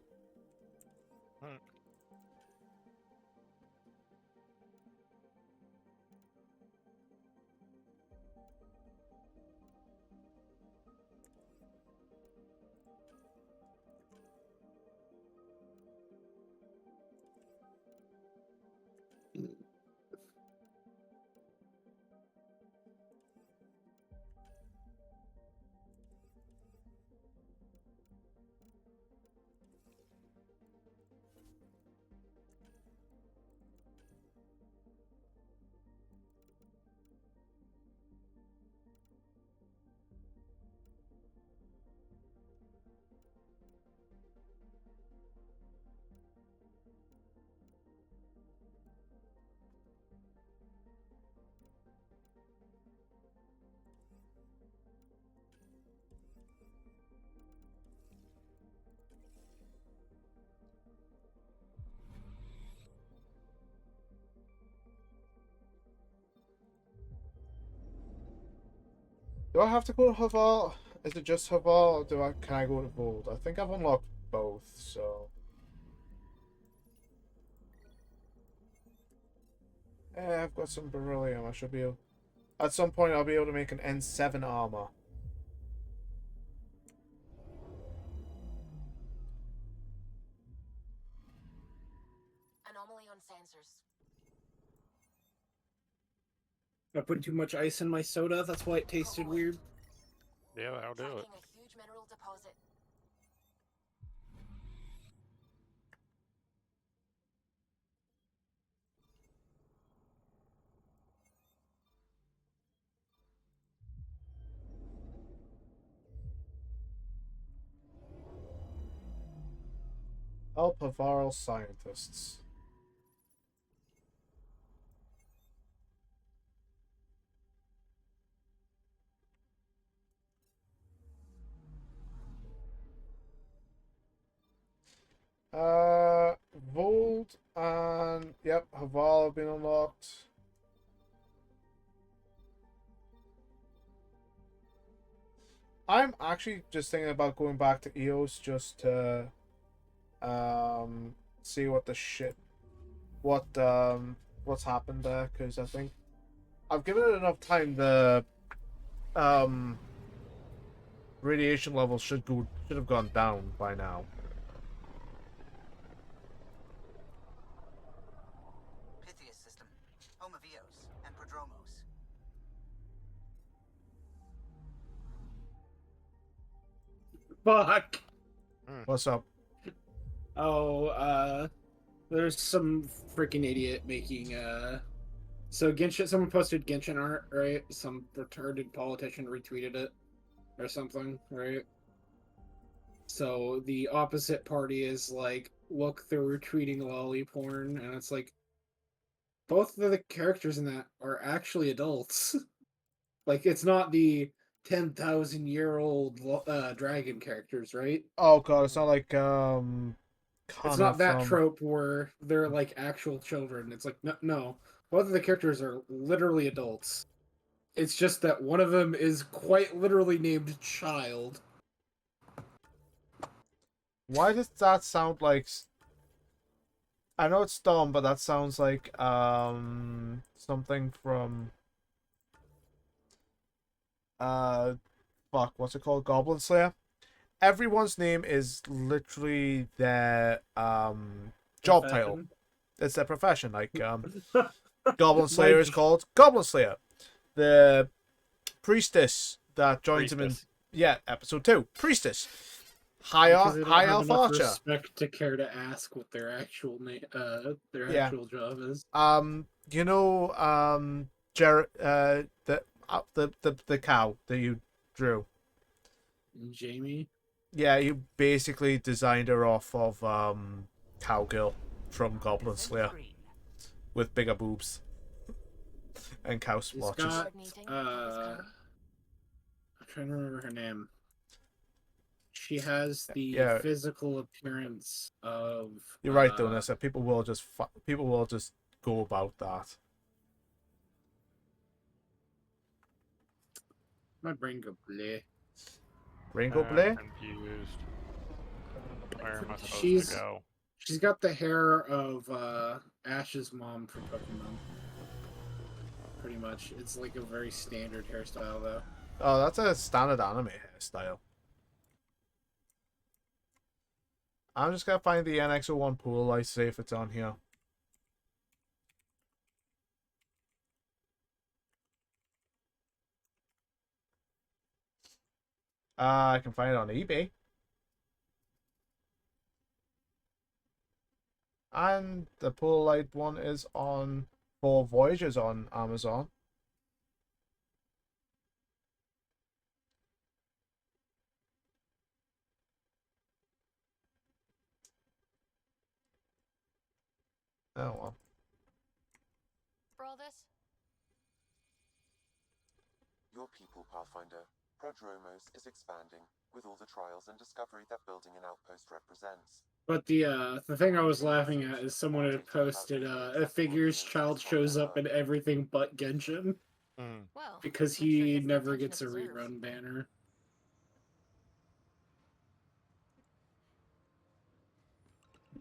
[SPEAKER 1] Do I have to go to Haval? Is it just Haval, or can I go to Vold? I think I've unlocked both, so... I've got some beryllium. I should be able... At some point, I'll be able to make an N7 armor.
[SPEAKER 5] Anomaly on sensors.
[SPEAKER 3] I put too much ice in my soda, that's why it tasted weird.
[SPEAKER 2] Yeah, that'll do it.
[SPEAKER 5] A huge mineral deposit.
[SPEAKER 1] Help Havarl scientists. Vold and yep, Haval have been unlocked. I'm actually just thinking about going back to EOS just to see what the shit what's happened there, because I think I've given it enough time. The radiation levels should have gone down by now.
[SPEAKER 12] Pythias system, home of Eos and Prodromos.
[SPEAKER 3] Fuck!
[SPEAKER 1] What's up?
[SPEAKER 3] Oh, there's some freaking idiot making, so Genshin, someone posted Genshin art, right? Some retarded politician retweeted it, or something, right? So the opposite party is like, look, they're retweeting lolly porn, and it's like, both of the characters in that are actually adults. Like, it's not the 10,000-year-old dragon characters, right?
[SPEAKER 1] Oh god, it's not like
[SPEAKER 3] It's not that trope where they're like actual children. It's like no, both of the characters are literally adults. It's just that one of them is quite literally named Child.
[SPEAKER 1] Why does that sound like? I know it's dumb, but that sounds like something from fuck, what's it called? Goblin Slayer. Everyone's name is literally their job title. It's their profession. Like Goblin Slayer is called Goblin Slayer. The priestess that joins him in episode 2, priestess. High Elf Archer.
[SPEAKER 3] Respect to care to ask what their actual name, actual job is.
[SPEAKER 1] You know, the cow that you drew.
[SPEAKER 3] Jamie.
[SPEAKER 1] Yeah, you basically designed her off of Cowgirl from Goblin Slayer with bigger boobs and cow splotches.
[SPEAKER 3] I'm trying to remember her name. She has the physical appearance of.
[SPEAKER 1] You're right, though, Nessa. People will just go about that.
[SPEAKER 3] My brain go bleh.
[SPEAKER 1] Brain go bleh?
[SPEAKER 2] Confused. Where am I supposed to go?
[SPEAKER 3] She's got the hair of Ash's mom from Pokemon. Pretty much. It's like a very standard hairstyle, though.
[SPEAKER 1] Oh, that's a standard anime hairstyle. I'm just gonna find the NX01 pool. I see if it's on here. I can find it on eBay. And the pool light one is on 4 Voyages on Amazon. Oh well.
[SPEAKER 4] For all this?
[SPEAKER 6] Your people, Pathfinder. Prodromos is expanding, with all the trials and discovery that building an outpost represents.
[SPEAKER 3] But the thing I was laughing at is someone had posted a figures Child shows up in everything but Genshin.
[SPEAKER 4] Well,
[SPEAKER 3] because
[SPEAKER 4] make sure
[SPEAKER 3] he
[SPEAKER 4] gets the
[SPEAKER 3] never
[SPEAKER 4] attention
[SPEAKER 3] gets a
[SPEAKER 4] it deserves.
[SPEAKER 3] rerun banner.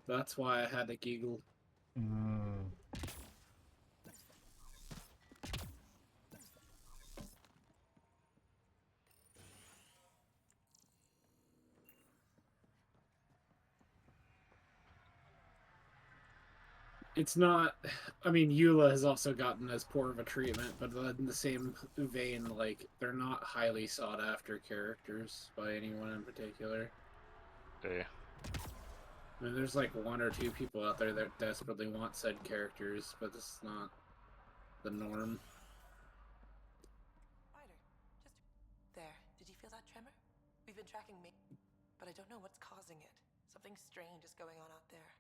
[SPEAKER 3] That's why I had to giggle. It's not. I mean, Eula has also gotten as poor of a treatment, but in the same vein, like, they're not highly sought after characters by anyone in particular.
[SPEAKER 2] Yeah.
[SPEAKER 3] I mean, there's like one or two people out there that desperately want said characters, but it's not the norm.
[SPEAKER 7] There. Did you feel that tremor? We've been tracking me, but I don't know what's causing it. Something strange is going on out there.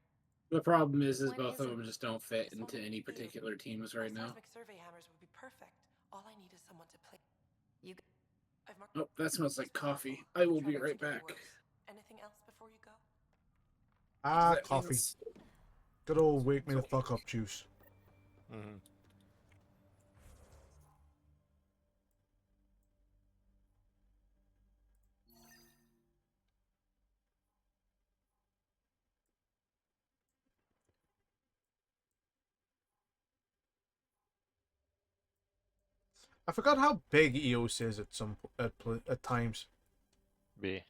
[SPEAKER 3] The problem is
[SPEAKER 7] When
[SPEAKER 3] both
[SPEAKER 7] is
[SPEAKER 3] of
[SPEAKER 7] it?
[SPEAKER 3] them just don't fit
[SPEAKER 7] Just
[SPEAKER 3] into
[SPEAKER 7] wanted
[SPEAKER 3] any
[SPEAKER 7] to be.
[SPEAKER 3] particular teams right now.
[SPEAKER 7] Seismic survey hammers would be perfect. All I need is someone to play. I've marked.
[SPEAKER 3] Oh, that smells like coffee. I will be right back.
[SPEAKER 7] Anything else before you go?
[SPEAKER 1] Ah,
[SPEAKER 3] That
[SPEAKER 1] coffee.
[SPEAKER 3] means-
[SPEAKER 1] Good old wake me the fuck up juice. I forgot how big EOS is at at times.
[SPEAKER 2] B.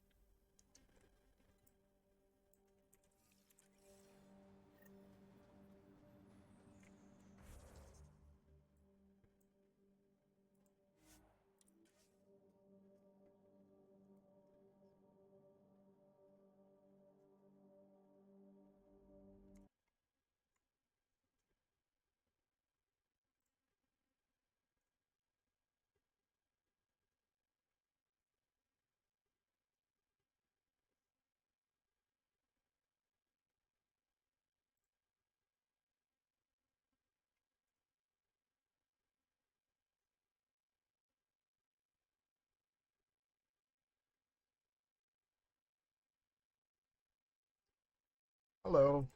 [SPEAKER 1] Hello.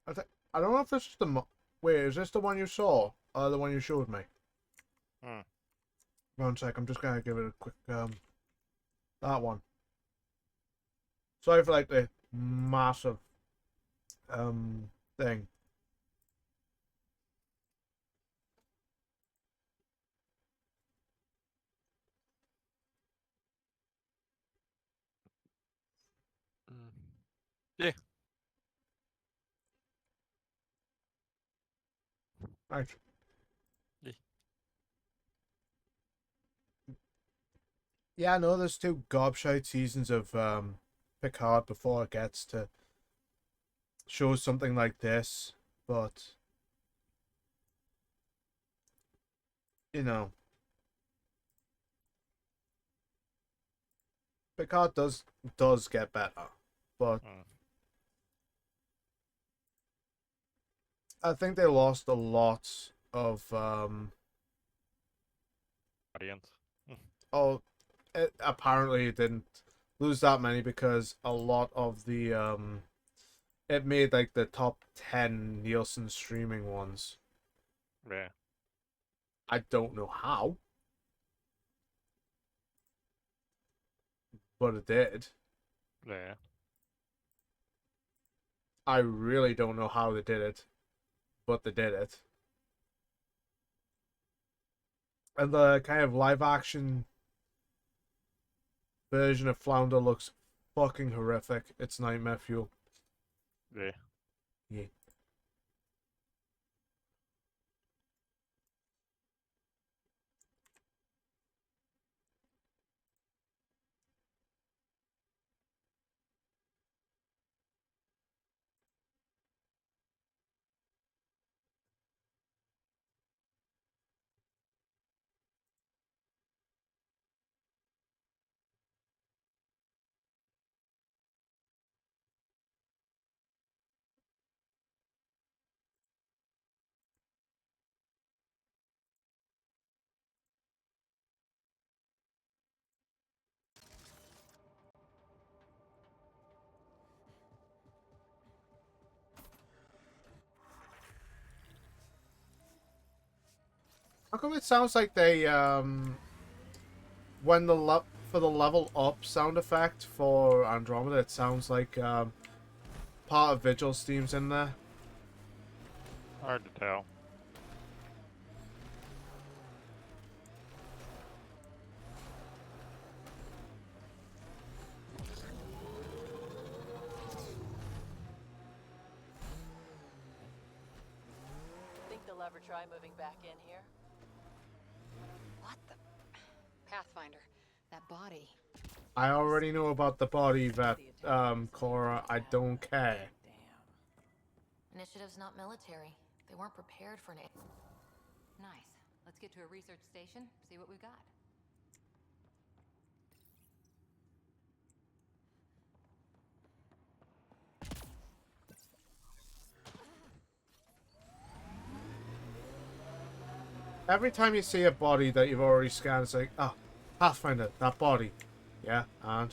[SPEAKER 1] I don't know if this is wait, is this the one you saw? Or the one you showed me? One sec, I'm just gonna give it a quick that one. Sorry for like the massive thing.
[SPEAKER 2] Yeah.
[SPEAKER 1] Right. Yeah, I know there's 2 gobshite seasons of Picard before it gets to show something like this, but you know, Picard does get better, but I think they lost a lot of
[SPEAKER 2] Audience.
[SPEAKER 1] oh, apparently it didn't lose that many because a lot of the it made like the top 10 Nielsen streaming ones.
[SPEAKER 2] Yeah.
[SPEAKER 1] I don't know how, but it did.
[SPEAKER 2] Yeah.
[SPEAKER 1] I really don't know how they did it, but they did it. And the kind of live action version of Flounder looks fucking horrific. It's nightmare fuel.
[SPEAKER 2] Yeah.
[SPEAKER 1] Yeah. How come it sounds like they when the for the level up sound effect for Andromeda, it sounds like part of Vigil's theme's in there.
[SPEAKER 2] Hard to tell.
[SPEAKER 17] Think they'll ever try moving back in here?
[SPEAKER 4] What the? Pathfinder, that body.
[SPEAKER 1] I already know about the body that Cora. I don't care.
[SPEAKER 4] Initiative's not military. They weren't prepared for an.
[SPEAKER 5] Nice. Let's get to a research station, see what we've got.
[SPEAKER 1] Every time you see a body that you've already scanned, it's like, oh, Pathfinder, that body. Yeah, and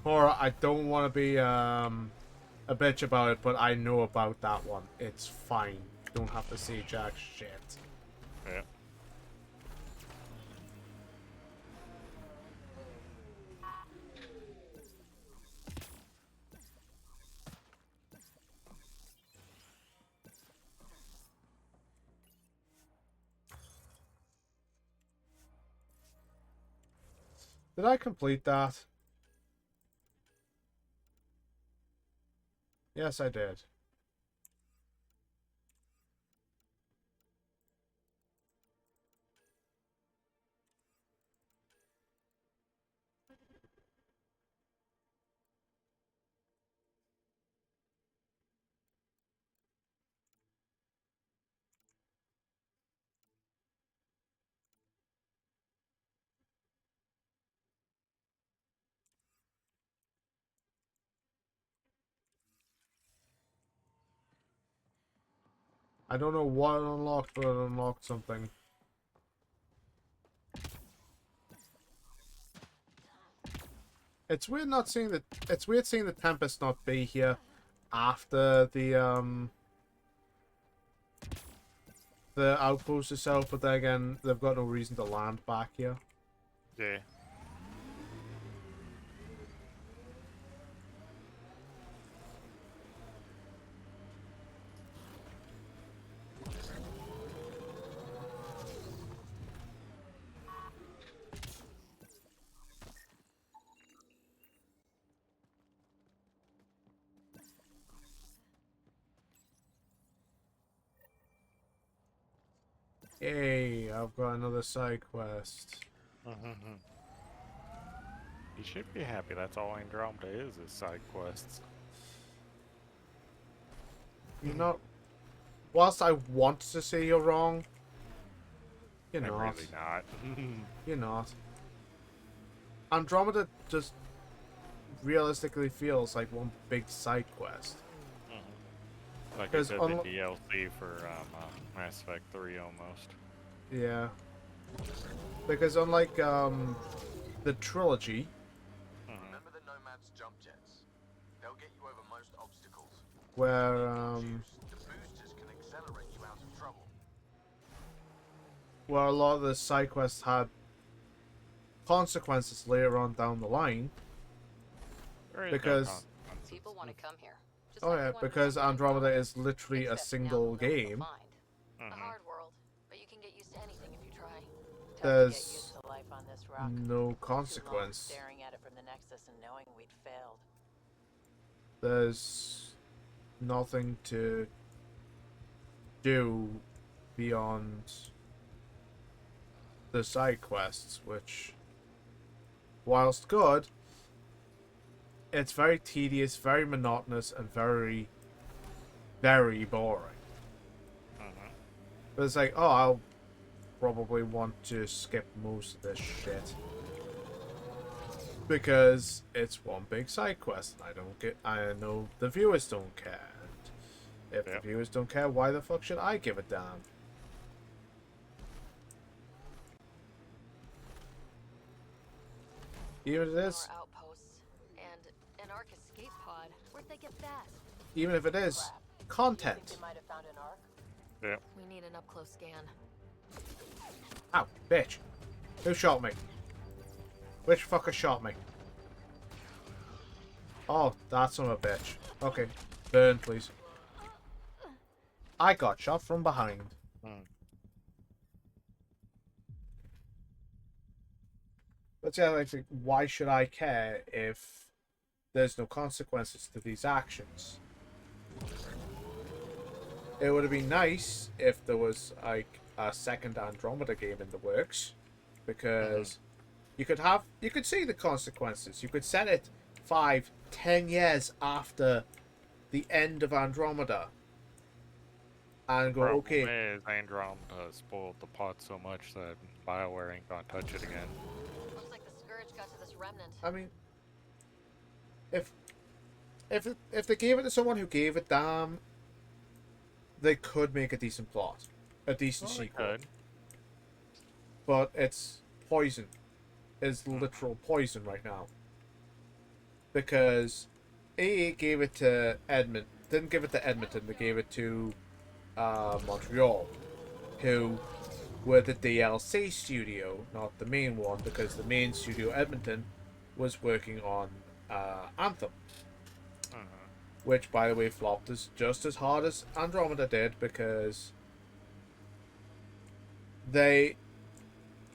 [SPEAKER 1] Cora, I don't want to be a bitch about it, but I know about that one. It's fine. Don't have to see jack shit.
[SPEAKER 2] Yeah.
[SPEAKER 1] Did I complete that? Yes, I did. I don't know what it unlocked, but it unlocked something. It's weird not seeing the. It's weird seeing the Tempest not be here after the outpost itself, but then again, they've got no reason to land back here.
[SPEAKER 2] Yeah.
[SPEAKER 1] Yay, I've got another side quest.
[SPEAKER 2] You should be happy. That's all Andromeda is side quests.
[SPEAKER 1] You're not. Whilst I want to say you're wrong, you're
[SPEAKER 2] I'm
[SPEAKER 1] not.
[SPEAKER 2] really not.
[SPEAKER 1] You're not. Andromeda just realistically feels like one big side quest.
[SPEAKER 2] Like I said, the DLC for Mass Effect 3 almost.
[SPEAKER 1] Yeah. Because unlike the trilogy,
[SPEAKER 8] Remember the Nomad's jump jets? They'll get you over most obstacles.
[SPEAKER 1] where
[SPEAKER 8] The boosters can accelerate you out of trouble.
[SPEAKER 1] a lot of the side quests had consequences later on down the line. Because
[SPEAKER 4] people want to come here. Just
[SPEAKER 1] oh
[SPEAKER 4] like
[SPEAKER 1] yeah,
[SPEAKER 4] the one
[SPEAKER 1] because
[SPEAKER 4] we have
[SPEAKER 1] Andromeda is literally a
[SPEAKER 4] Except now
[SPEAKER 1] single
[SPEAKER 4] we'll know what we'll
[SPEAKER 1] game.
[SPEAKER 4] find. A hard world, but you can get used to anything if you try.
[SPEAKER 1] There's
[SPEAKER 17] To life on this rock.
[SPEAKER 1] no
[SPEAKER 17] Too long
[SPEAKER 1] consequence.
[SPEAKER 17] staring at it from the Nexus and knowing we'd failed.
[SPEAKER 1] There's nothing to do beyond the side quests, which, whilst good, it's very tedious, very monotonous, and very, very boring. But it's like, oh, I'll probably want to skip most of this shit because it's one big side quest, and I know the viewers don't care. And if the viewers don't care, why the fuck should I give a damn? Even if it is,
[SPEAKER 4] outposts and an arc escape pod. Where'd they get that?
[SPEAKER 1] even if it is content.
[SPEAKER 2] Yeah.
[SPEAKER 4] We need an up-close scan.
[SPEAKER 1] Ow, bitch. Who shot me? Which fucker shot me? Oh, that's son of a bitch. Okay, burn, please. I got shot from behind. But yeah, like, why should I care if there's no consequences to these actions? It would have been nice if there was like a second Andromeda game in the works, because you could see the consequences. You could set it 5-10 years after the end of Andromeda and go,
[SPEAKER 2] Problem
[SPEAKER 1] okay.
[SPEAKER 2] is Andromeda spoiled the pot so much that BioWare ain't gonna touch it again.
[SPEAKER 4] Looks like the Scourge got to this remnant.
[SPEAKER 1] I mean, if they gave it to someone who gave it damn, they could make a decent plot, a decent sequel.
[SPEAKER 2] Could.
[SPEAKER 1] But it's poison. It's literal poison right now. Because EA gave it to Edmonton, didn't give it to Edmonton, they gave it to Montreal, who were the DLC studio, not the main one, because the main studio, Edmonton, was working on Anthem. Which, by the way, flopped just as hard as Andromeda did, because they...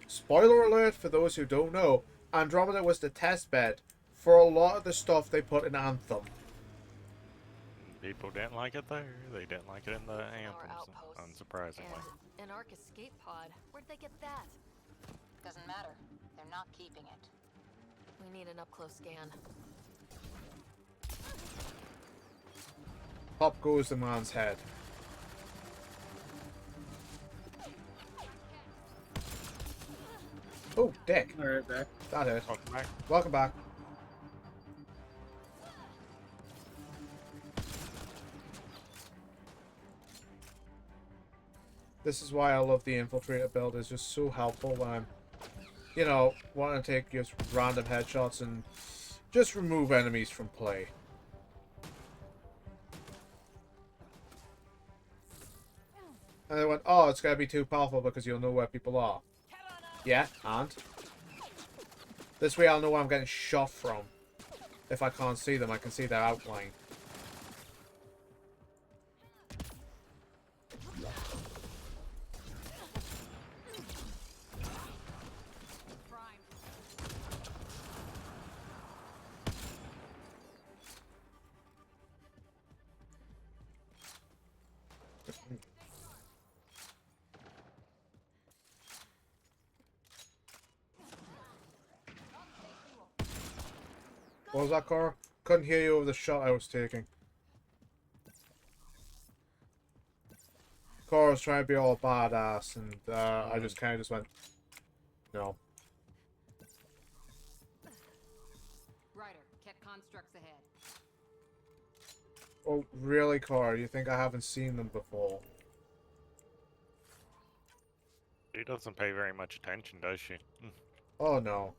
[SPEAKER 1] Spoiler alert for those who don't know, Andromeda was the test bed for a lot of the stuff they put in Anthem.
[SPEAKER 2] People didn't like it there. They didn't like it in the Anthems, unsurprisingly.
[SPEAKER 4] And an Ark escape pod. Where'd they get that?
[SPEAKER 9] Doesn't matter. They're not keeping it.
[SPEAKER 4] We need an up-close scan.
[SPEAKER 1] Pop goes the man's head. Oh, dick.
[SPEAKER 3] Alright, back.
[SPEAKER 1] That hurt.
[SPEAKER 2] Welcome back.
[SPEAKER 1] Welcome back. This is why I love the infiltrator build. It's just so helpful when I'm, you know, wanting to take just random headshots and just remove enemies from play. And they went, oh, it's going to be too powerful because you'll know where people are. Yeah, and? This way I'll know where I'm getting shot from. If I can't see them, I can see their outline. What was that, Cora? Couldn't hear you over the shot I was taking. Cora was trying to be all badass, and I just kind of just went, no.
[SPEAKER 11] Ryder, Ket constructs ahead.
[SPEAKER 1] Oh, really, Cora? You think I haven't seen them before?
[SPEAKER 2] She doesn't pay very much attention, does she?
[SPEAKER 1] Oh, no.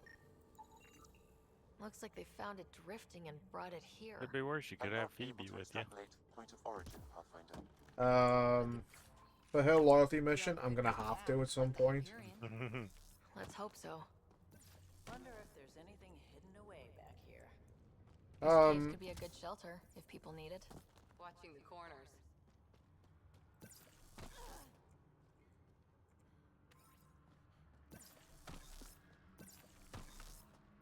[SPEAKER 4] Looks like they found it drifting and brought it here.
[SPEAKER 2] Could be worse. You could have Phoebe with you.
[SPEAKER 6] Point of origin, Pathfinder.
[SPEAKER 1] For her loyalty mission, I'm gonna have to at some point.
[SPEAKER 4] Let's hope so.
[SPEAKER 17] Wonder if there's anything hidden away back here.
[SPEAKER 4] This cave could be a good shelter if people need it.
[SPEAKER 11] Watching the corners.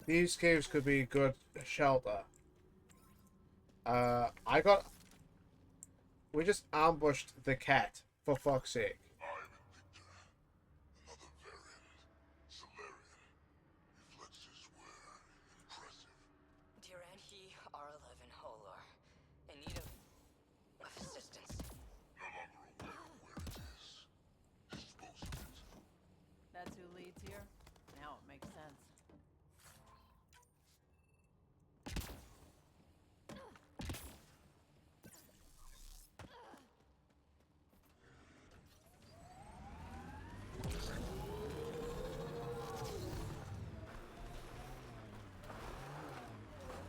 [SPEAKER 1] These caves could be good shelter. We just ambushed the cat, for fuck's sake.
[SPEAKER 9] Dear Aunt, he R11 Holar. In need of assistance.
[SPEAKER 17] That's who leads here? Now it makes sense.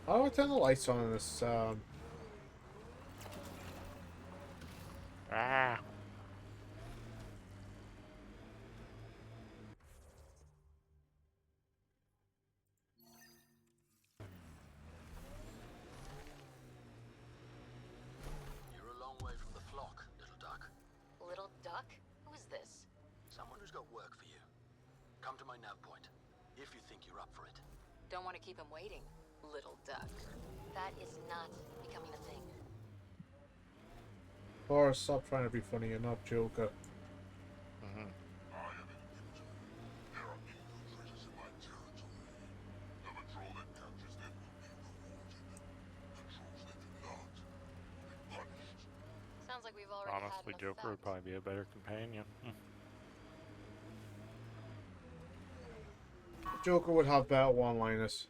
[SPEAKER 1] How do I turn the lights on in this,
[SPEAKER 2] Ah.
[SPEAKER 13] You're a long way from the flock, little duck.
[SPEAKER 4] Little duck? Who is this?
[SPEAKER 13] Someone who's got work for you. Come to my nav point, if you think you're up for it.
[SPEAKER 4] Don't want to keep him waiting, little duck. That is not becoming a thing.
[SPEAKER 1] Boris, stop trying to be funny. You're not Joker.
[SPEAKER 2] Mm-hmm.
[SPEAKER 4] Sounds like we've already
[SPEAKER 2] Honestly,
[SPEAKER 4] had an
[SPEAKER 2] Joker would
[SPEAKER 4] effect.
[SPEAKER 2] probably be a better companion.
[SPEAKER 1] Joker would have better one-liners.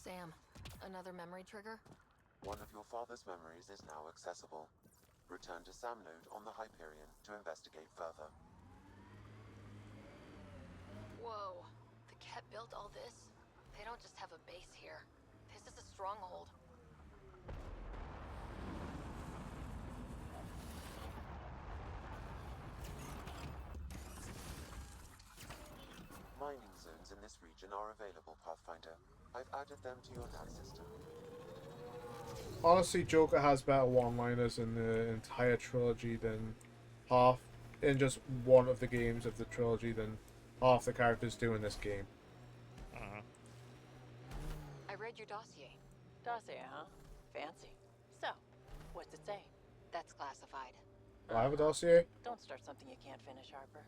[SPEAKER 4] Sam, another memory trigger?
[SPEAKER 6] One of your father's memories is now accessible. Return to Sam node on the Hyperion to investigate further.
[SPEAKER 4] Whoa. The Ket built all this? They don't just have a base here. This is a stronghold.
[SPEAKER 6] Mining zones in this region are available, Pathfinder. I've added them to your nav system.
[SPEAKER 1] Honestly, Joker has better one-liners in the entire trilogy than half in just one of the games of the trilogy than half the characters do in this game.
[SPEAKER 4] I read your dossier.
[SPEAKER 17] Dossier, huh? Fancy. So, what's it say?
[SPEAKER 4] That's classified.
[SPEAKER 1] Do I have a dossier?
[SPEAKER 17] Don't start something you can't finish, Harper.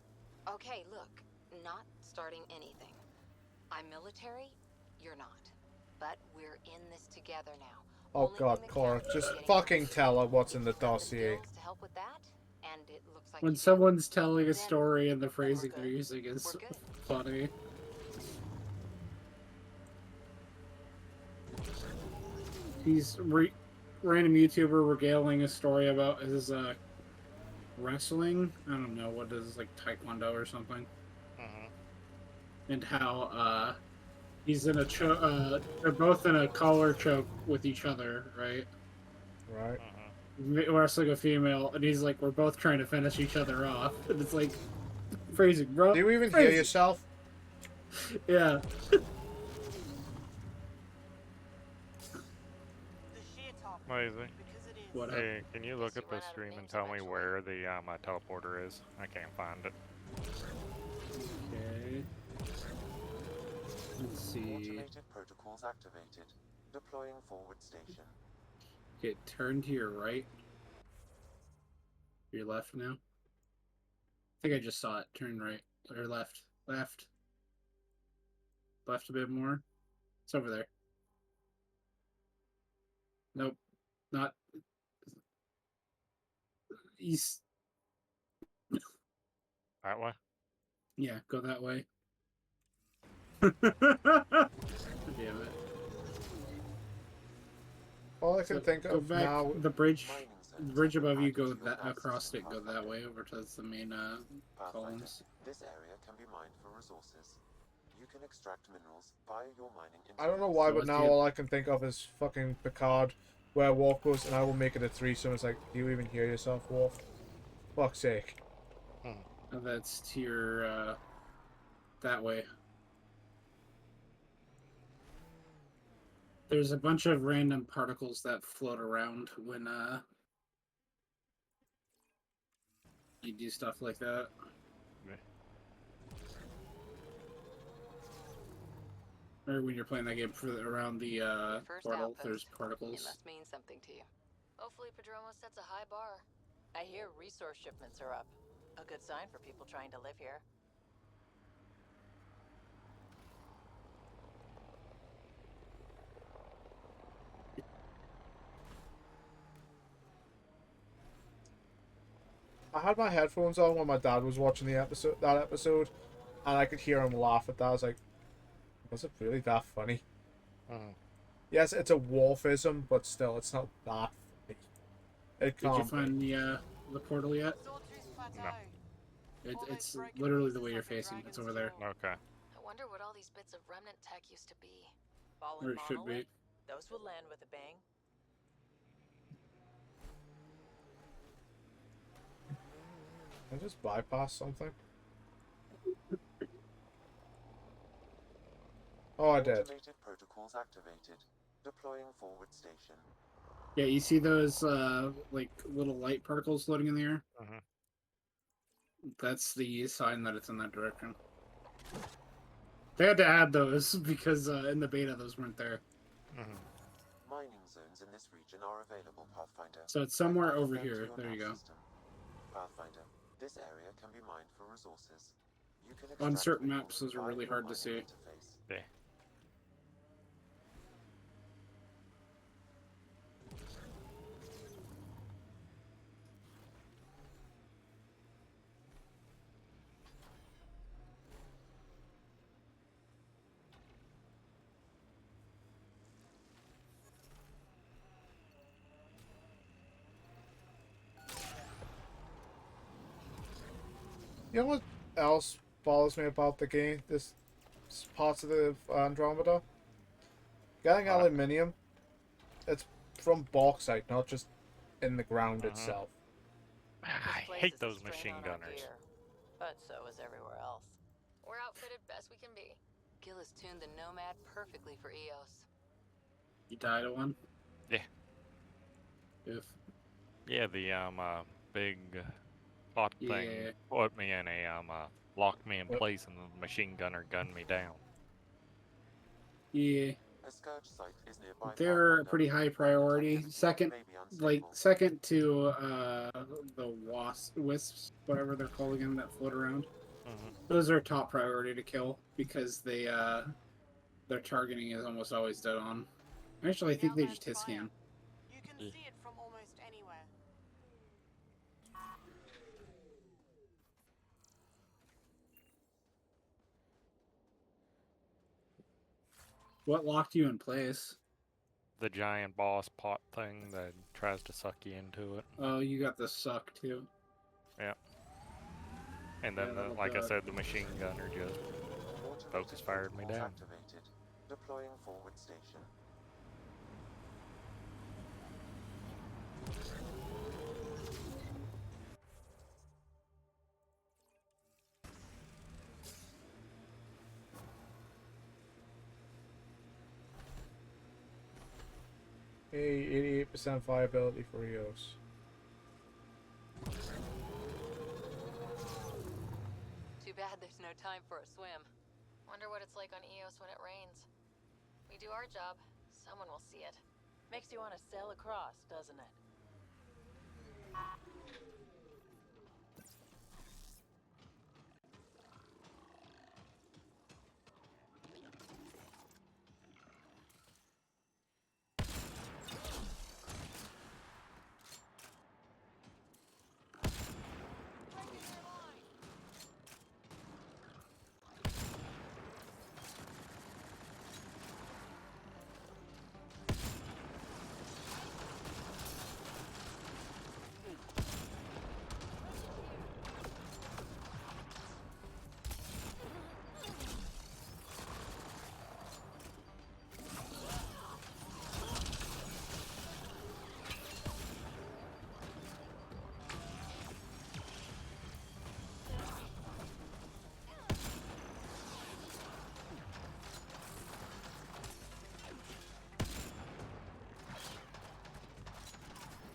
[SPEAKER 4] Okay, look. Not starting anything. I'm military, you're not. But we're in this together now.
[SPEAKER 1] Oh god, Cora, just fucking tell her what's in the dossier.
[SPEAKER 4] To help with that, and it looks like
[SPEAKER 3] When someone's telling a story and the phrasing they're using is funny. He's random YouTuber regaling a story about his wrestling. I don't know what is, like Taekwondo or something. And how he's in a they're both in a collar choke with each other, right?
[SPEAKER 1] Right.
[SPEAKER 3] Wrestling a female, and he's like, we're both trying to finish each other off. And it's like, phrasing, bro.
[SPEAKER 1] Do you even hear yourself?
[SPEAKER 3] Yeah.
[SPEAKER 2] Lazy.
[SPEAKER 3] What
[SPEAKER 2] Hey, can you look at the stream and tell me where the my teleporter is? I can't find it.
[SPEAKER 3] Okay. Let's see.
[SPEAKER 6] Automated protocols activated. Deploying forward station.
[SPEAKER 3] Okay, turn to your right. Your left now. I think I just saw it. Turn right. Or left. Left. Left a bit more. It's over there. Nope. Not. East.
[SPEAKER 2] That way?
[SPEAKER 3] Yeah, go that way. Damn it.
[SPEAKER 1] All I can think
[SPEAKER 3] go
[SPEAKER 1] of
[SPEAKER 3] back,
[SPEAKER 1] now.
[SPEAKER 3] The bridge above you, go that across it. Go that way over to the main columns.
[SPEAKER 6] This area can be mined for resources. You can extract minerals via your mining.
[SPEAKER 1] I don't know why, but now all I can think of is fucking Picard, where Worf goes, and I will make it a threesome. It's like, do you even hear yourself, Worf? Fuck's sake.
[SPEAKER 3] And that's to your that way. There's a bunch of random particles that float around when you do stuff like that. Or when you're playing that game around the portal, there's particles.
[SPEAKER 4] It must mean something to you. Hopefully Padromo sets a high bar.
[SPEAKER 17] I hear resource shipments are up. A good sign for people trying to live here.
[SPEAKER 1] I had my headphones on when my dad was watching that episode, and I could hear him laugh at that. I was like, was it really that funny? Yes, it's a Worfism, but still, it's not that funny. It
[SPEAKER 3] Did you
[SPEAKER 1] can't
[SPEAKER 3] find
[SPEAKER 1] be.
[SPEAKER 3] the portal yet?
[SPEAKER 2] No.
[SPEAKER 3] It's literally the way you're facing. It's over there.
[SPEAKER 2] Okay.
[SPEAKER 4] I wonder what all these bits of remnant tech used to be.
[SPEAKER 3] Or it should be.
[SPEAKER 17] Those will land with a bang.
[SPEAKER 1] I just bypass something? Oh, I did.
[SPEAKER 6] Automated protocols activated. Deploying forward station.
[SPEAKER 3] Yeah, you see those like little light particles floating in the air?
[SPEAKER 2] Mhm.
[SPEAKER 3] That's the sign that it's in that direction. They had to add those because in the beta those weren't there.
[SPEAKER 6] Mining zones in this region are available, Pathfinder.
[SPEAKER 3] So it's somewhere
[SPEAKER 6] I've added
[SPEAKER 3] over
[SPEAKER 6] them to
[SPEAKER 3] here.
[SPEAKER 6] your
[SPEAKER 3] There you
[SPEAKER 6] nav
[SPEAKER 3] go.
[SPEAKER 6] system. Pathfinder, this area can be mined for resources. You can
[SPEAKER 3] On
[SPEAKER 6] extract
[SPEAKER 3] certain
[SPEAKER 6] minerals
[SPEAKER 3] maps, those are
[SPEAKER 6] via
[SPEAKER 3] really
[SPEAKER 6] your
[SPEAKER 3] hard to
[SPEAKER 6] mining
[SPEAKER 3] see.
[SPEAKER 6] interface.
[SPEAKER 2] Yeah.
[SPEAKER 1] You know what else bothers me about the game? This parts of the Andromeda? Getting aluminium, it's from bauxite, not just in the ground itself.
[SPEAKER 2] I hate those machine gunners.
[SPEAKER 9] But so is everywhere else. We're outfitted best we can be. Gil has tuned the Nomad perfectly for EOS.
[SPEAKER 3] You died at one?
[SPEAKER 2] Yeah.
[SPEAKER 3] If.
[SPEAKER 2] Yeah, the big hot thing
[SPEAKER 3] Yeah.
[SPEAKER 2] put me in a locked me in place and the machine gunner gunned me down.
[SPEAKER 3] Yeah.
[SPEAKER 6] A scourge site is nearby.
[SPEAKER 3] They're a pretty high priority. Second to the wisps, whatever they're called again, that float around. Those are top priority to kill because they their targeting is almost always dead on. Actually, I think they just hit scan.
[SPEAKER 11] You can see it from almost anywhere.
[SPEAKER 3] What locked you in place?
[SPEAKER 2] The giant boss pot thing that tries to suck you into it.
[SPEAKER 3] Oh, you got the suck too.
[SPEAKER 2] Yeah. And then, like I said, the machine gunner just focus fired me down.
[SPEAKER 6] Activated. Deploying forward station.
[SPEAKER 1] Hey, 88% viability for EOS.
[SPEAKER 9] Too bad there's no time for a swim. Wonder what it's like on EOS when it rains. We do our job, someone will see it.
[SPEAKER 17] Makes you want to sail across, doesn't it?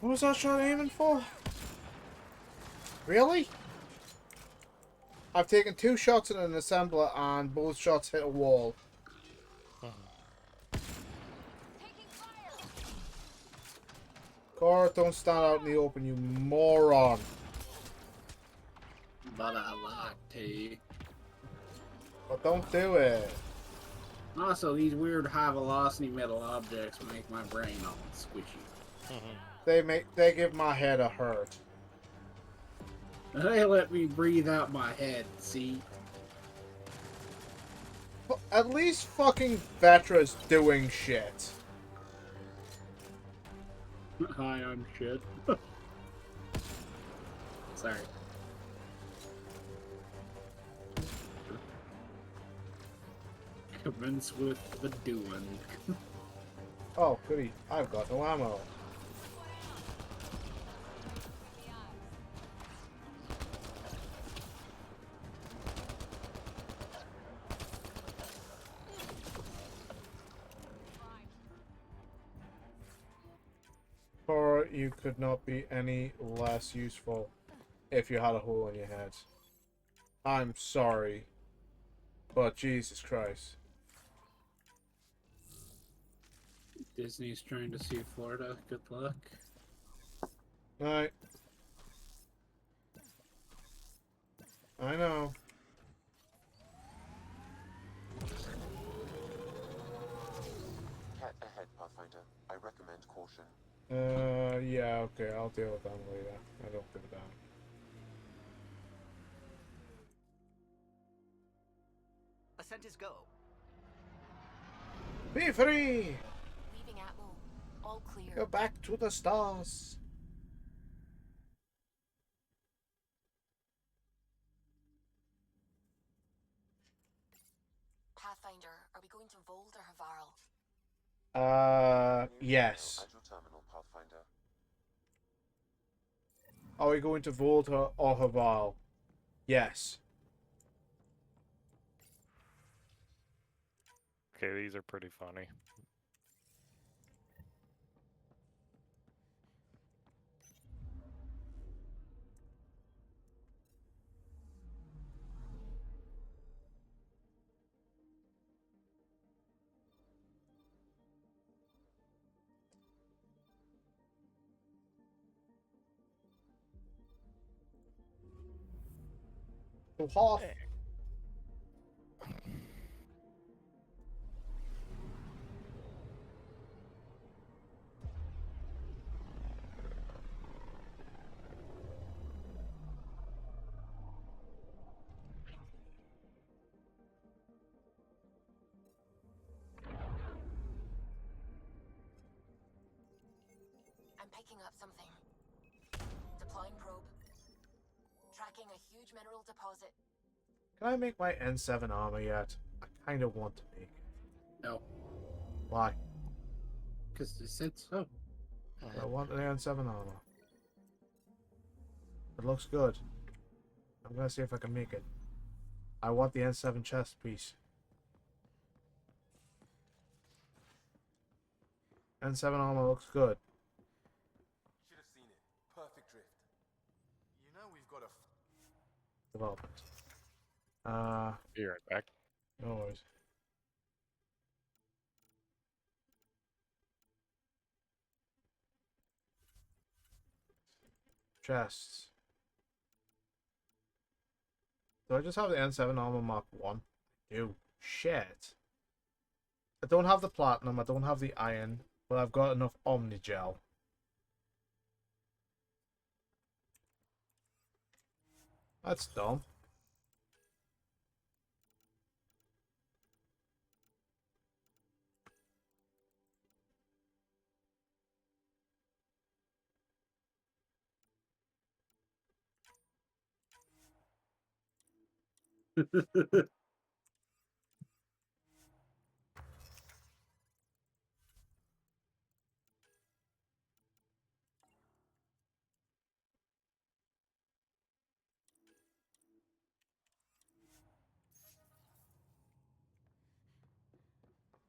[SPEAKER 1] What was that shot aiming for? Really? I've taken 2 shots at an assembler and both shots hit a wall. Cora, don't stand out in the open, you moron.
[SPEAKER 3] But I like to.
[SPEAKER 1] But don't do it.
[SPEAKER 3] Also, these weird high velocity metal objects make my brain all squishy.
[SPEAKER 1] They give my head a hurt.
[SPEAKER 3] They let me breathe out my head, see?
[SPEAKER 1] At least fucking Vetra's doing shit.
[SPEAKER 3] Hi, I'm shit. Sorry. Commence with the doing.
[SPEAKER 1] Oh, goody. I've got no ammo. you could not be any less useful if you had a hole in your head. I'm sorry, but Jesus Christ.
[SPEAKER 3] Disney's trying to see Florida. Good luck.
[SPEAKER 1] Right. I know.
[SPEAKER 6] Cat ahead, Pathfinder. I recommend caution.
[SPEAKER 1] Yeah, okay, I'll deal with them later. I don't give a damn.
[SPEAKER 12] Ascent is go.
[SPEAKER 1] Be free!
[SPEAKER 4] Leaving Atmo. All clear.
[SPEAKER 1] Go back to the stars.
[SPEAKER 4] Pathfinder, are we going to Vold or Havarl?
[SPEAKER 1] Yes.
[SPEAKER 6] At your terminal, Pathfinder.
[SPEAKER 1] Are we going to Volta or Haval? Yes.
[SPEAKER 2] Okay, these are pretty funny.
[SPEAKER 1] So half.
[SPEAKER 4] I'm picking up something. Deploying probe. Tracking a huge mineral deposit.
[SPEAKER 1] Can I make my N7 armor yet? I kind of want to make it.
[SPEAKER 3] No.
[SPEAKER 1] Why?
[SPEAKER 3] Because they said so.
[SPEAKER 1] I want an N7 armor. It looks good. I'm gonna see if I can make it. I want the N7 chest piece. N7 armor looks good.
[SPEAKER 10] Should have seen it. Perfect drift. You know we've got a
[SPEAKER 1] Development.
[SPEAKER 2] Be right back.
[SPEAKER 1] No worries. Chests. Do I just have the N7 armor mark 1? I do. Shit. I don't have the platinum, I don't have the iron, but I've got enough Omnigel. That's dumb.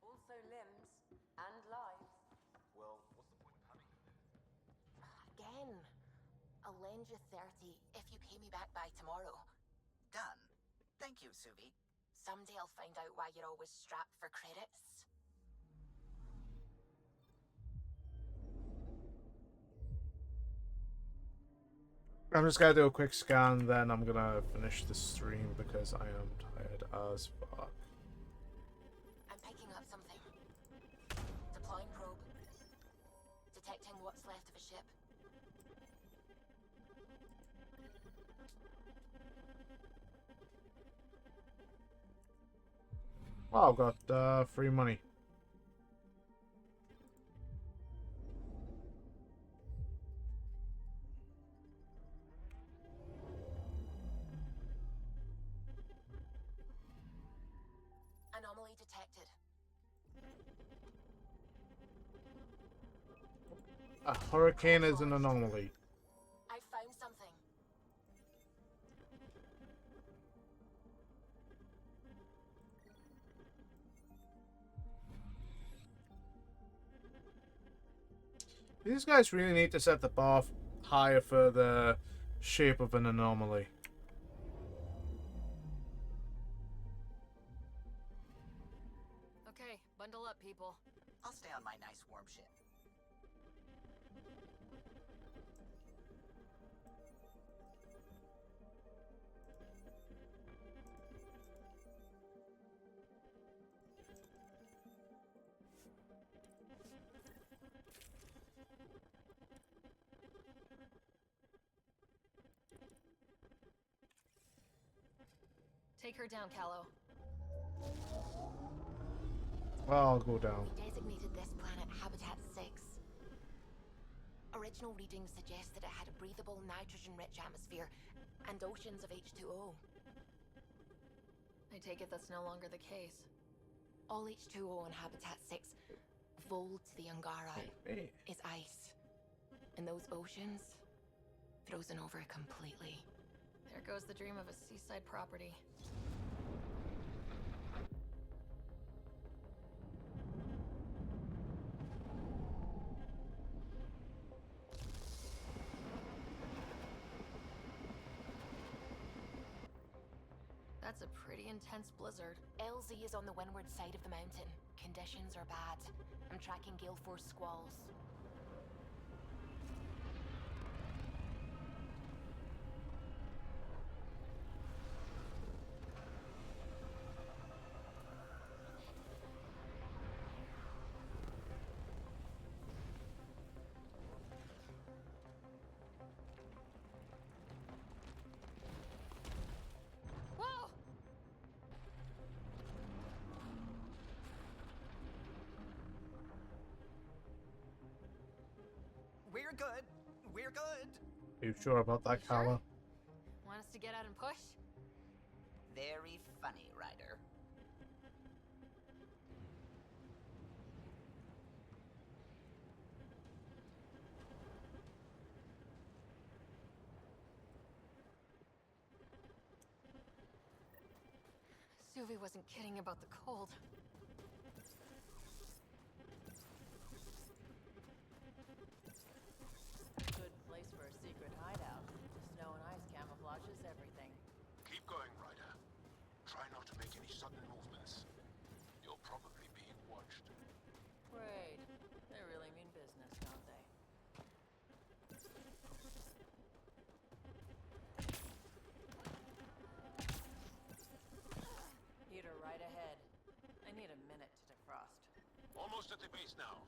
[SPEAKER 11] Also limbs and lives.
[SPEAKER 8] Well, what's the point of having them then?
[SPEAKER 4] Again. I'll lend you 30 if you pay me back by tomorrow.
[SPEAKER 12] Done. Thank you, Suvi.
[SPEAKER 4] Someday I'll find out why you're always strapped for credits.
[SPEAKER 1] I'm just gonna do a quick scan, then I'm gonna finish the stream because I am tired as fuck.
[SPEAKER 4] I'm picking up something. Deploying probe. Detecting what's left of a ship.
[SPEAKER 1] Oh, I've got free money.
[SPEAKER 4] Anomaly detected.
[SPEAKER 1] A hurricane is an anomaly.
[SPEAKER 4] I found something.
[SPEAKER 1] These guys really need to set the bar higher for the shape of an anomaly.
[SPEAKER 4] Okay, bundle up, people.
[SPEAKER 12] I'll stay on my nice warm ship.
[SPEAKER 4] Take her down, Callow.
[SPEAKER 1] I'll go down.
[SPEAKER 5] We designated this planet Habitat 6. Original readings suggest that it had a breathable, nitrogen-rich atmosphere and oceans of H2O.
[SPEAKER 4] I take it that's no longer the case.
[SPEAKER 5] All H2O on Habitat 6, full to the Angara, is ice. And those oceans, frozen over completely.
[SPEAKER 4] There goes the dream of a seaside property. That's a pretty intense blizzard.
[SPEAKER 5] LZ is on the windward side of the mountain. Conditions are bad. I'm tracking gale force squalls.
[SPEAKER 4] Whoa!
[SPEAKER 12] We're good. We're good.
[SPEAKER 1] Are you sure about that, Kala?
[SPEAKER 4] Want us to get out and push?
[SPEAKER 12] Very funny, Ryder.
[SPEAKER 4] Suvi wasn't kidding about the cold.
[SPEAKER 17] Good place for a secret hideout. Snow and ice camouflages everything.
[SPEAKER 14] Keep going, Ryder. Try not to make any sudden movements. You're probably being watched.
[SPEAKER 17] Great. They really mean business, don't they? Heater right ahead. I need a minute to defrost.
[SPEAKER 14] Almost at the base now.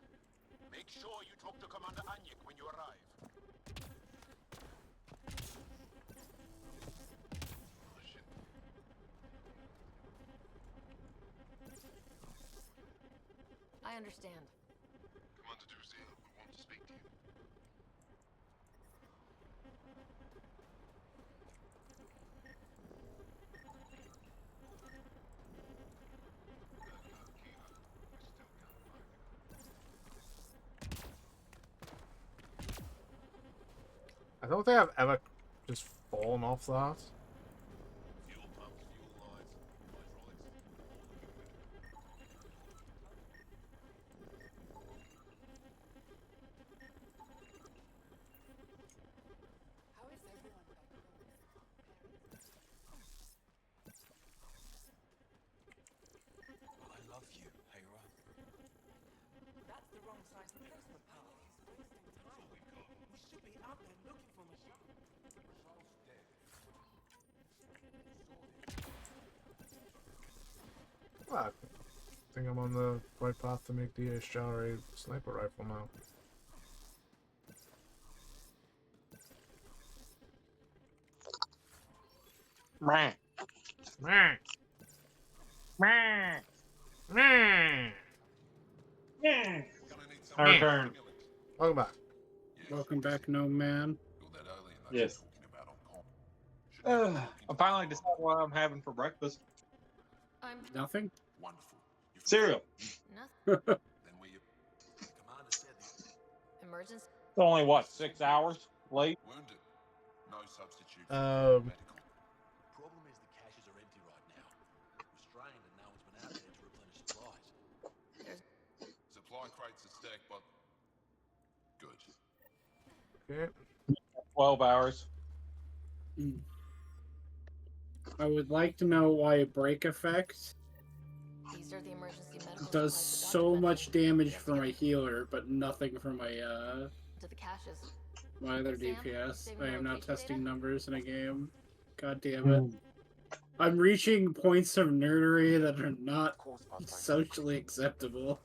[SPEAKER 14] Make sure you talk to Commander Anyik when you arrive.
[SPEAKER 4] I understand.
[SPEAKER 14] Commander Drusilla, we want to speak to you.
[SPEAKER 1] I don't think I've ever just fallen off that.
[SPEAKER 14] Fuel pumps, fuel lines, hydraulics,
[SPEAKER 7] How is everyone back home?
[SPEAKER 10] I love you, Hera.
[SPEAKER 7] That's the wrong size replacement part. Wasting time. We should be out there looking for Michelle.
[SPEAKER 14] Michelle's dead.
[SPEAKER 1] Well, I think I'm on the right path to make the HRA sniper rifle now.
[SPEAKER 2] Meh.
[SPEAKER 1] Meh.
[SPEAKER 2] Meh.
[SPEAKER 1] Meh.
[SPEAKER 2] I return.
[SPEAKER 1] Welcome back.
[SPEAKER 3] Welcome back, no man.
[SPEAKER 2] Yes. I finally decided what I'm having for breakfast.
[SPEAKER 4] I'm
[SPEAKER 3] Nothing?
[SPEAKER 14] Wonderful.
[SPEAKER 2] Cereal.
[SPEAKER 4] nothing. Emergency.
[SPEAKER 2] It's only what, 6 hours late?
[SPEAKER 14] Wounded. No substitute.
[SPEAKER 1] Medical.
[SPEAKER 13] Problem is the caches are empty right now. We're strained and no one's been out there to replenish supplies.
[SPEAKER 14] Supply crates are stacked, but Good.
[SPEAKER 1] Okay.
[SPEAKER 20] 12 hours.
[SPEAKER 3] I would like to know why a break effect
[SPEAKER 4] These are the emergency medical
[SPEAKER 3] does
[SPEAKER 4] supplies the
[SPEAKER 3] so
[SPEAKER 4] doctor
[SPEAKER 3] much
[SPEAKER 4] mentioned.
[SPEAKER 3] damage for my healer, but nothing for my
[SPEAKER 4] To the caches.
[SPEAKER 3] my other
[SPEAKER 4] Sam,
[SPEAKER 3] DPS.
[SPEAKER 4] saving
[SPEAKER 3] I
[SPEAKER 4] the
[SPEAKER 3] am not
[SPEAKER 4] location
[SPEAKER 3] testing
[SPEAKER 4] data?
[SPEAKER 3] numbers in a game. God damn it. I'm reaching points of nerdery that are not socially acceptable.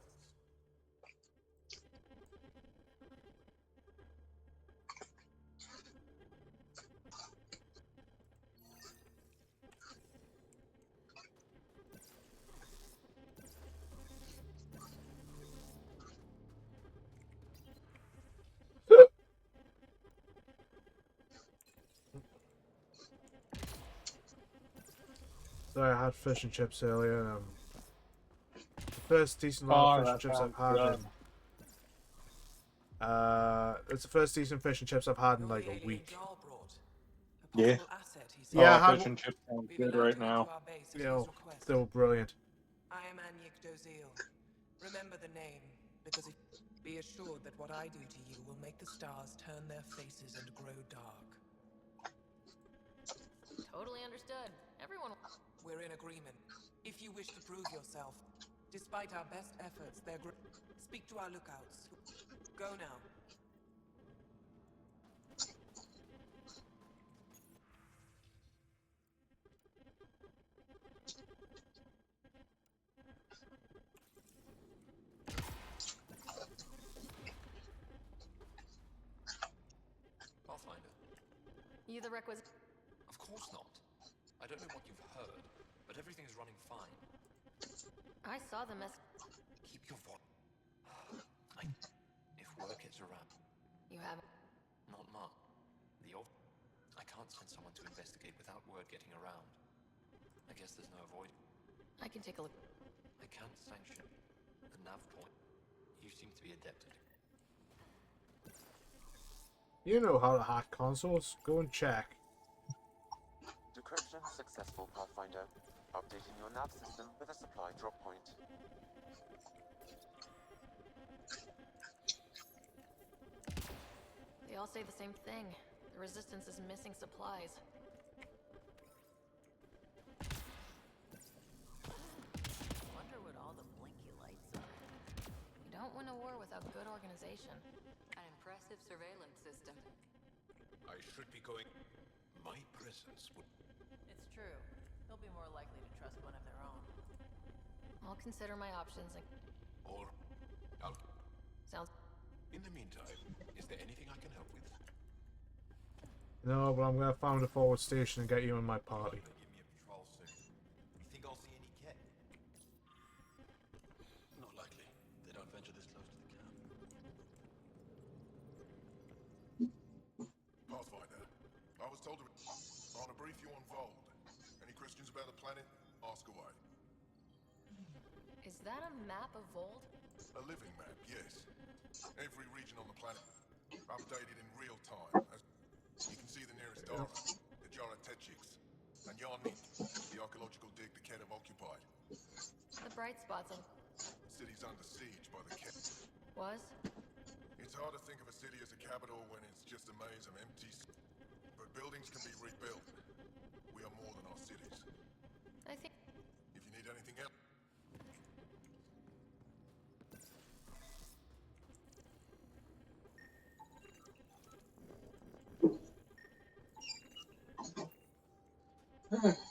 [SPEAKER 1] Sorry, I had fish and chips earlier. The first decent lot
[SPEAKER 20] Oh,
[SPEAKER 1] of fish and
[SPEAKER 20] that
[SPEAKER 1] chips I've
[SPEAKER 20] sounds
[SPEAKER 1] had
[SPEAKER 20] good.
[SPEAKER 1] in. It's the first decent fish and chips I've had in like a week.
[SPEAKER 20] Yeah.
[SPEAKER 1] Yeah, I
[SPEAKER 20] Oh,
[SPEAKER 1] had
[SPEAKER 20] fish and chips sounds good right now.
[SPEAKER 1] you know, they were brilliant.
[SPEAKER 7] I am Anyik Dozil. Remember the name, because if be assured that what I do to you will make the stars turn their faces and grow dark.
[SPEAKER 4] Totally understood. Everyone.
[SPEAKER 7] We're in agreement. If you wish to prove yourself, despite our best efforts, speak to our lookouts. Go now.
[SPEAKER 21] Pathfinder.
[SPEAKER 4] You the requisite.
[SPEAKER 21] Of course not. I don't know what you've heard, but everything is running fine.
[SPEAKER 4] I saw the mess.
[SPEAKER 21] Keep your voice. If word gets around.
[SPEAKER 4] You haven't.
[SPEAKER 21] Not much. I can't send someone to investigate without word getting around. I guess there's no avoid.
[SPEAKER 4] I can take a look.
[SPEAKER 21] I can't sanction the nav point. You seem to be adept at it.
[SPEAKER 1] You know how to hack consoles. Go and check.
[SPEAKER 6] Decryption successful, Pathfinder. Updating your nav system with a supply drop point.
[SPEAKER 4] They all say the same thing. The Resistance is missing supplies. Wonder what all the blinky lights are. You don't win a war without good organization.
[SPEAKER 9] An impressive surveillance system.
[SPEAKER 14] I should be going. My presence would.
[SPEAKER 17] It's true. They'll be more likely to trust one of their own.
[SPEAKER 4] I'll consider my options and...
[SPEAKER 14] Or. I'll.
[SPEAKER 4] Sounds...
[SPEAKER 14] In the meantime, is there anything I can help with?
[SPEAKER 1] No, but I'm gonna find a forward station and get you in my party.
[SPEAKER 10] Give me a patrol soon. You think I'll see any kit?
[SPEAKER 13] Not likely. They don't venture this close to the camp.
[SPEAKER 14] Pathfinder, I was told to. I want to brief you on Vold. Any questions about the planet? Ask away.
[SPEAKER 4] Is that a map of Vold?
[SPEAKER 14] A living map, yes. Every region on the planet updated in real time. You can see the nearest Dara, the Jaratechiks, and Yarnit, the archaeological dig the Ket have occupied.
[SPEAKER 4] The bright spots on...
[SPEAKER 14] City's under siege by the Ket.
[SPEAKER 4] Was?
[SPEAKER 14] It's hard to think of a city as a capital when it's just a maze of empty... But buildings can be rebuilt. We are more than our cities.
[SPEAKER 4] I think...
[SPEAKER 14] If you need anything else...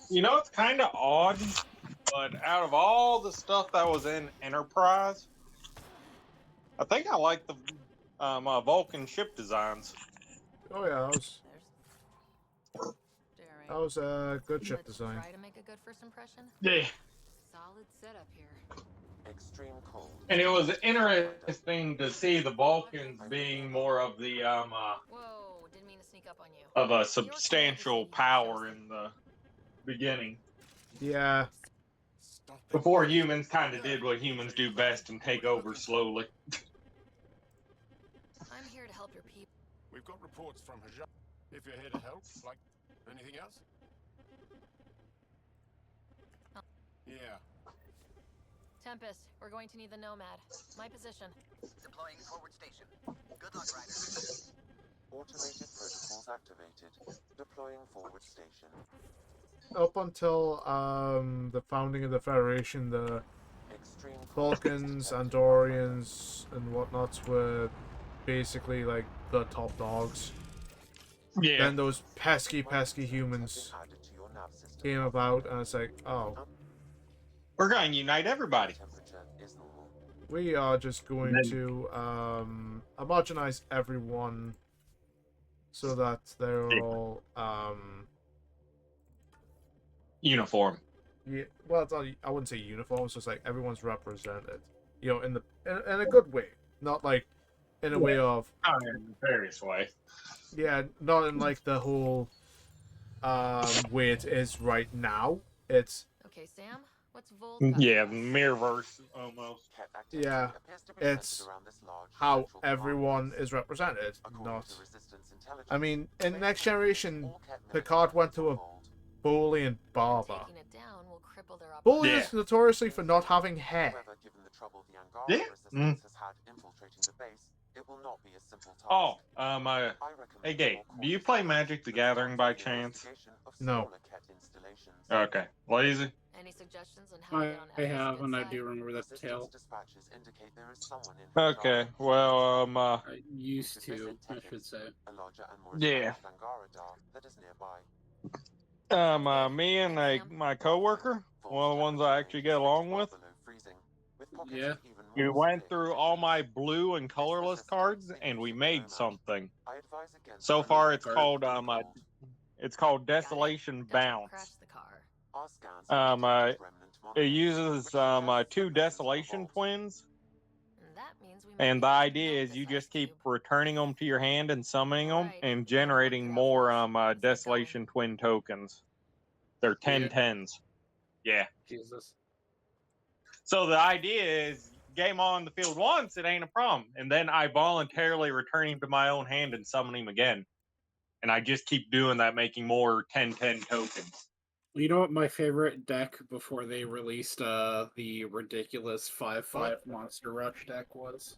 [SPEAKER 20] You know, it's kind of odd, but out of all the stuff that was in Enterprise, I think I like the Vulcan ship designs.
[SPEAKER 1] Oh yeah, that was a good ship design.
[SPEAKER 4] Try to make a good first impression?
[SPEAKER 20] Yeah.
[SPEAKER 9] Solid setup here.
[SPEAKER 6] Extreme cold.
[SPEAKER 20] And it was interesting to see the Vulcans being more of the
[SPEAKER 4] Whoa, didn't mean to sneak up on you.
[SPEAKER 20] of a substantial power in the beginning.
[SPEAKER 1] Yeah.
[SPEAKER 20] Before humans kind of did what humans do best and take over slowly.
[SPEAKER 4] I'm here to help your people.
[SPEAKER 14] We've got reports from Hajar. If you're here to help, like anything else? Yeah.
[SPEAKER 4] Tempest, we're going to need the Nomad. My position.
[SPEAKER 12] Deploying forward station. Good luck, Riders.
[SPEAKER 6] Automated protocols activated. Deploying forward station.
[SPEAKER 1] Up until the founding of the Federation, the
[SPEAKER 6] Extreme
[SPEAKER 1] Vulcans, Andorians, and whatnots were basically like the top dogs.
[SPEAKER 20] Yeah.
[SPEAKER 1] Then those pesky humans came about, and it's like, oh,
[SPEAKER 20] We're going to unite everybody.
[SPEAKER 1] we are just going to homogenize everyone so that they're all
[SPEAKER 20] uniform.
[SPEAKER 1] Yeah, well, it's not, I wouldn't say uniform. It's just like everyone's represented, you know, in a good way, not like in a way of
[SPEAKER 20] In a various way.
[SPEAKER 1] yeah, not in like the whole way it is right now. It's
[SPEAKER 4] Okay, Sam, what's Volt?
[SPEAKER 20] Yeah, Mirrorverse almost.
[SPEAKER 1] yeah, it's how everyone is represented. Not, I mean, in Next Generation, Picard went to a Boolean barber. Boolean is notoriously for not having hair.
[SPEAKER 20] Yeah. Oh, hey Gabe, do you play Magic the Gathering by chance?
[SPEAKER 1] No.
[SPEAKER 20] Okay, lazy.
[SPEAKER 4] Any suggestions on how to get on
[SPEAKER 3] I have, and I do remember that tale.
[SPEAKER 20] Okay, well,
[SPEAKER 3] I used to, I should say.
[SPEAKER 20] yeah. Me and my coworker, one of the ones I actually get along with.
[SPEAKER 3] Yeah.
[SPEAKER 20] We went through all my blue and colorless cards, and we made something. So far, it's called Desolation Bounce. It uses two Desolation Twins, and the idea is you just keep returning them to your hand and summoning them and generating more Desolation Twin tokens. They're 10/10s. Yeah.
[SPEAKER 3] Jesus.
[SPEAKER 20] So the idea is game on the field once, it ain't a problem. And then I voluntarily return him to my own hand and summon him again. And I just keep doing that, making more 10/10 tokens.
[SPEAKER 3] You know what my favorite deck before they released the ridiculous 5/5 Monster Rush deck was?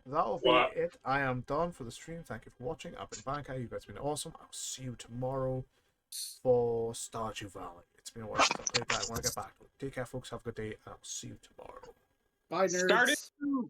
[SPEAKER 1] That'll be it. I am done for the stream. Thank you for watching. I've been Bankai. You guys have been awesome. I'll see you tomorrow for Stardew Valley. It's been a while since I played that. I want to get back to it. Take care, folks. Have a good day, and I'll see you tomorrow.
[SPEAKER 3] Bye, nerds.
[SPEAKER 20] Stardew!